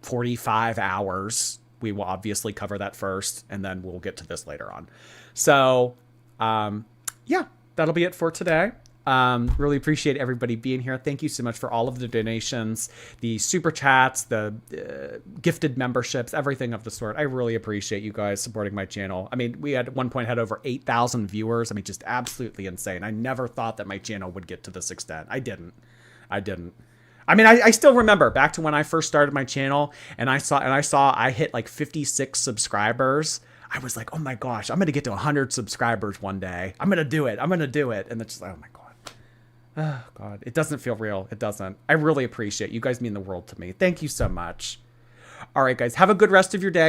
45 hours, we will obviously cover that first, and then we'll get to this later on. So, yeah, that'll be it for today. Really appreciate everybody being here. Thank you so much for all of the donations, the super chats, the gifted memberships, everything of the sort. I really appreciate you guys supporting my channel. I mean, we at one point had over 8,000 viewers. I mean, just absolutely insane. I never thought that my channel would get to this extent. I didn't. I mean, I still remember back to when I first started my channel and I saw I hit like 56 subscribers. I was like, oh my gosh, I'm going to get to 100 subscribers one day. I'm going to do it. I'm going to do it. And it's just like, oh my God. Oh God. It doesn't feel real. It doesn't. I really appreciate it. You guys mean the world to me. Thank you so much. All right, guys. Have a good rest of your day.